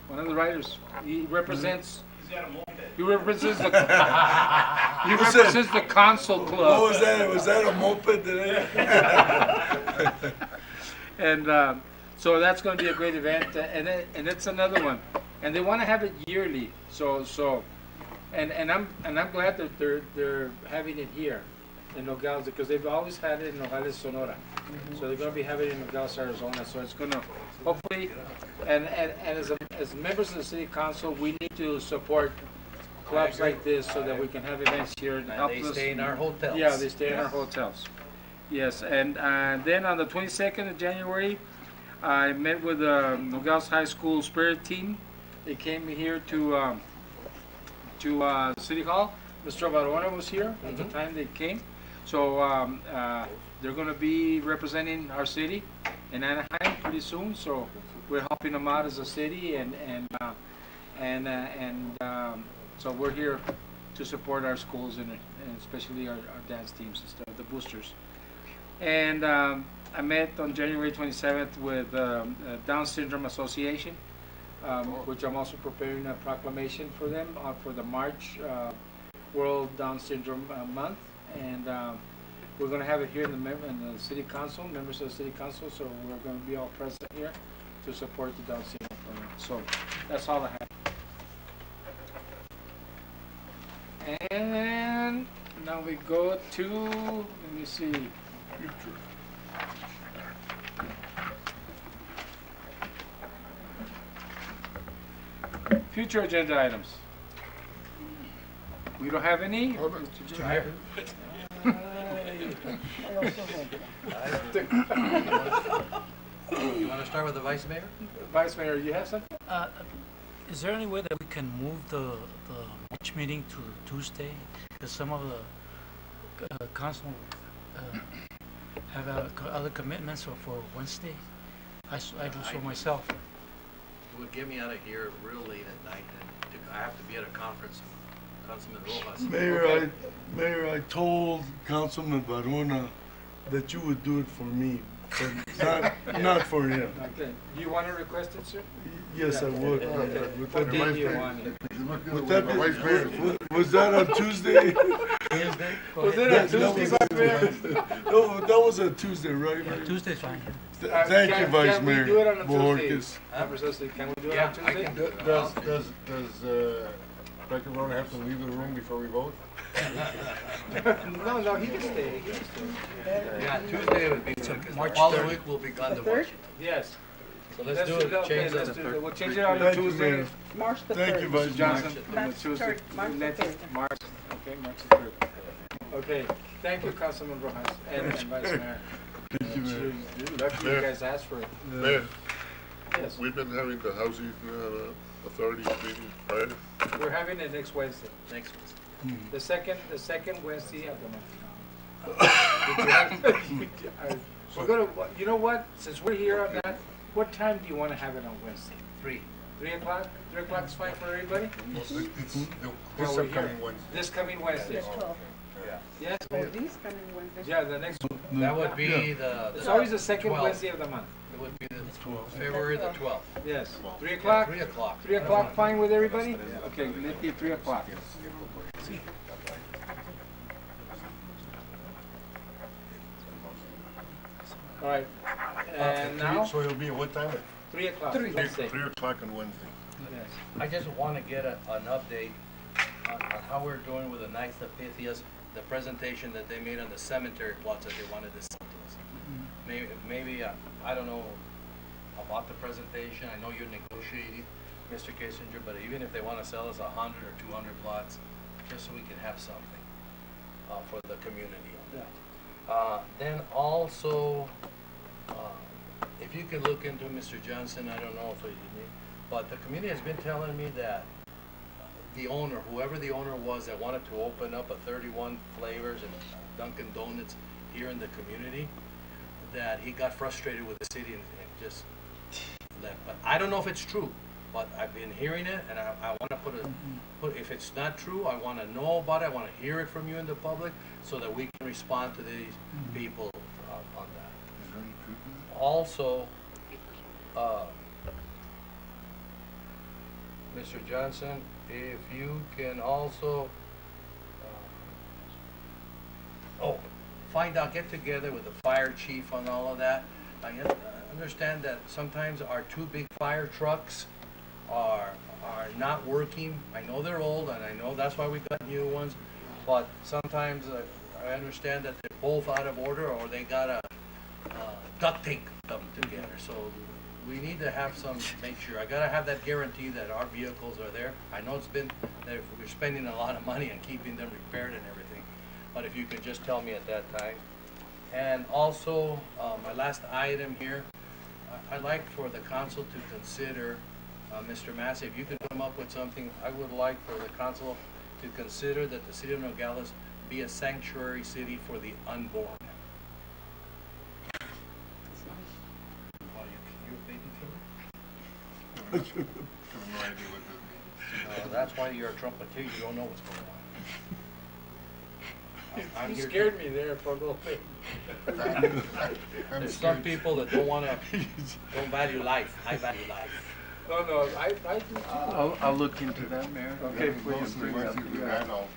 One of the riders. He represents. He's got a moped. He represents the. He represents the Console Club. What was that? Was that a moped today? And so that's going to be a great event, and it's another one, and they want to have it yearly. And I'm glad that they're having it here in Nogales, because they've always had it in Nogales, Sonora. So they're going to be having it in Nogales, Arizona. So it's going to hopefully, and as members of the city council, we need to support clubs like this so that we can have events here and help us. They stay in our hotels. Yeah, they stay in our hotels. Yes, and then on the 22nd of January, I met with the Nogales High School Spirit Team. They came here to City Hall. Mr. Barona was here at the time they came. So they're going to be representing our city in Anaheim pretty soon. So we're helping them out as a city, and so we're here to support our schools and especially our dance teams and stuff, the boosters. And I met on January 27th with Down Syndrome Association, which I'm also preparing a proclamation for them for the March World Down Syndrome Month. And We're gonna have it here in the city council, members of the city council, so we're gonna be all present here to support the Dalcino permit. So, that's all I have. And now we go to, let me see. Future agenda items. We don't have any? Hold on. You want to start with the vice mayor? Vice Mayor, you have something? Is there any way that we can move the March meeting to Tuesday? Because some of the council have other commitments for Wednesday. I do so myself. It would get me out of here real late at night, and I have to be at a conference. Councilman Rojas. Mayor, I told Councilman Varona that you would do it for me, but not for him. Okay. Do you want to request it, sir? Yes, I would. What day do you want it? Would that be, was that on Tuesday? Tuesday? Was it on Tuesday, Vice Mayor? No, that was a Tuesday, right? Yeah, Tuesd's fine. Thank you, Vice Mayor. Can we do it on a Bojorquez. Tuesday? Can we do it on Tuesday? Does Dr. Rona have to leave the room before we vote? No, he can stay. He can stay. Yeah, Tuesday would be good, because March all the 3rd. week will be gone to Washington. Yes. So let's do it, change that to third. We'll change it on Thank you, Tuesday. Mayor. March the 3rd. Thank you, Vice Mr. Johnson, Mayor. on the Tuesday. March the Next 3rd. March, okay, March the 3rd. Okay, thank you, Councilman Rojas and Vice Mayor. Thank you, Mayor. Lucky you guys asked for it. Mayor, Yes. we've been having the housing authority meeting prior. We're having it next Wednesday. Next one. The second Wednesday of the month. We're gonna, you know what, since we're here on that, what time do you wanna have it on Wednesday? 3. 3 o'clock? 3 o'clock is fine for everybody? This Well, we're here. upcoming Wednesday. This coming Wednesday. There's 12. Yes? Oh, these coming Wednesdays? Yeah, the next one. That would be the. It's always the second 12th. Wednesday of the month. It would be the February the 12th. Yes. 3 o'clock? 3 o'clock. 3 o'clock, fine with everybody? Okay, let's be 3 o'clock. All right, and now, So it'll be at what time? 3 o'clock, 3. Wednesday. 3 o'clock on Wednesday. Yes. I just want to get an update on how we're doing with the Knights of Pythias, the presentation that they made on the cemetery plots that they wanted to sell to us. Maybe I don't know about the presentation. I know you're negotiating, Mr. Kissinger, but even if they want to sell us 100 or 200 plots, just so we can have something for the community on that. Then also, if you could look into Mr. Johnson, I don't know if it, but the community has been telling me that the owner, whoever the owner was that wanted to open up a 31 flavors and Dunkin' Donuts here in the community, that he got frustrated with the city and just left. But I don't know if it's true, but I've been hearing it, and I want to put, if it's not true, I want to know about it. I want to hear it from you in the public so that we can respond to these people on that. Also, Mr. Johnson, if you can also, find out, get together with the fire chief on all of that. I understand that sometimes our 2 big fire trucks are not working. I know they're old, and I know that's why we got new ones, but sometimes I understand that they're both out of order, or they gotta duct tape them together. So we need to have make sure. I gotta have that guarantee that our vehicles are there. I know it's been, that we're spending a lot of money on keeping them repaired and everything, but if you could just tell me at that time. And also, my last item here, I'd like for the council to consider, Mr. Massey, if you could come up with something, I would like for the council to consider that the city of Nogales be a sanctuary city for the unborn. That's why you're a trumpeter, you don't know what's going on. You scared me there for a little bit. There's some people that don't value life. I value life. No, I do. I'll look into that, Mayor. Okay, please bring it up.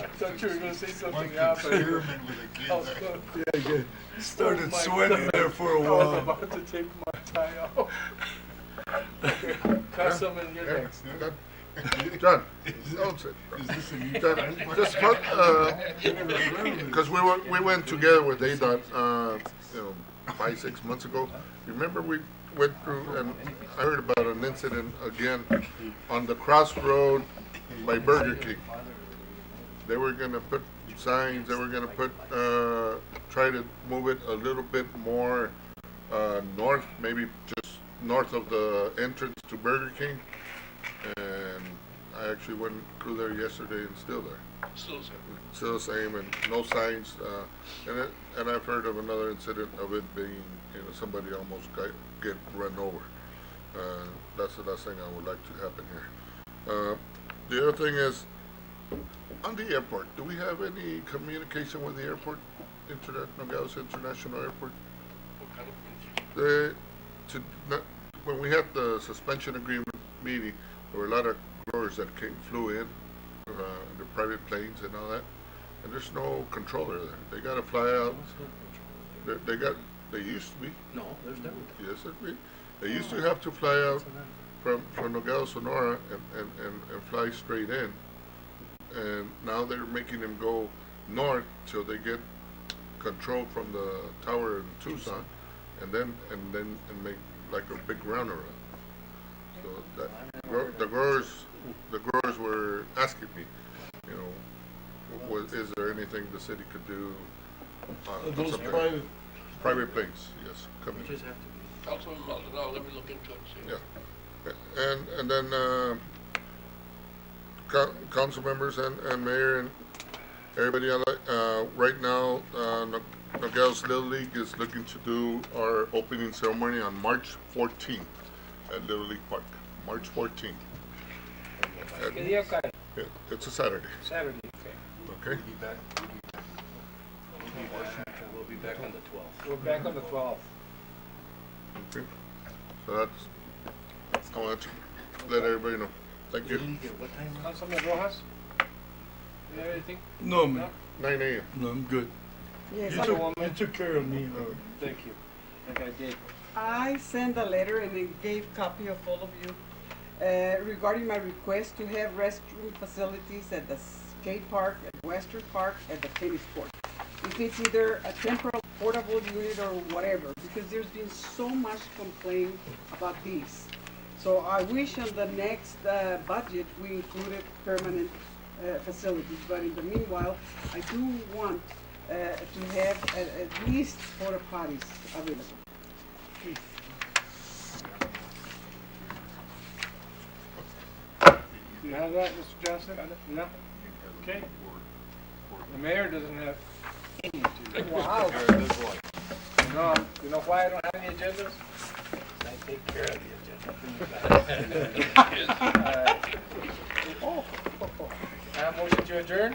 thought you were gonna say something Like else. experiment with a kid. I was going- Yeah, good. Started Oh my sweating God. there for a I was while. about to take my tie off. Okay, Councilman, you're next. John, don't say. Is this a new John, trend? just because we went together with ADOT, 5-6 months ago. Remember we went through and I heard about an incident again on the crossroad by Burger King. They were gonna put signs. They were gonna put try to move it a little bit more north, maybe just north of the entrance to Burger King. And I actually went through there yesterday and still there. Still the same. Still the same and no signs. And I've heard of another incident of it being, somebody almost get run over. That's the last thing I would like to happen here. The other thing is, on the airport, do we have any communication with the airport, Nogales International Airport? What kind of communication? When we had the suspension agreement meeting, there were a lot of growers that flew in, the private planes and all that, and there's no controller there. They got to fly out. They used to be. No, there's never. Yes, they used to have to fly out from Nogales, Sonora, and fly straight in. And now they're making them go north till they get control from the tower in Tucson, and make like a big roundabout. So the growers were asking me, is there anything the city could do? Those something? Private planes, yes, coming. Just have to be. Councilman Maldonado, let me look into it. See. Yeah, and then council members and mayor and everybody, right now, Nogales Little League is looking to do our opening ceremony on March 14th at Little League Park. March 14th. ¿Qué día cae? It's a Saturday. Saturday, okay. Okay. We'll be back on the 12th. We're back on the 12th. Okay. So that's, I want to let everybody know. Thank you. Councilman Rojas? You have anything? No, man. 9 a.m. No, I'm good. Yes, You took care of me. Thank you. Like I did. I sent a letter and I gave copy of all of you regarding my request to have restroom facilities at the skate park, at Western Park, at the tennis court. If it's either a temporary portable unit or whatever, because there's been so much complaint about these. So I wish on the next budget we included permanent facilities, but in the meanwhile, I do want to have at least porta potties available. Please. You have that, Mr. Johnson? No? Okay. The mayor doesn't have any to. Wow. You know why I don't have any agendas? I take care of the Motion to adjourn?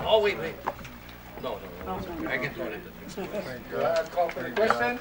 Oh, wait. No. I can do it. Call for the question.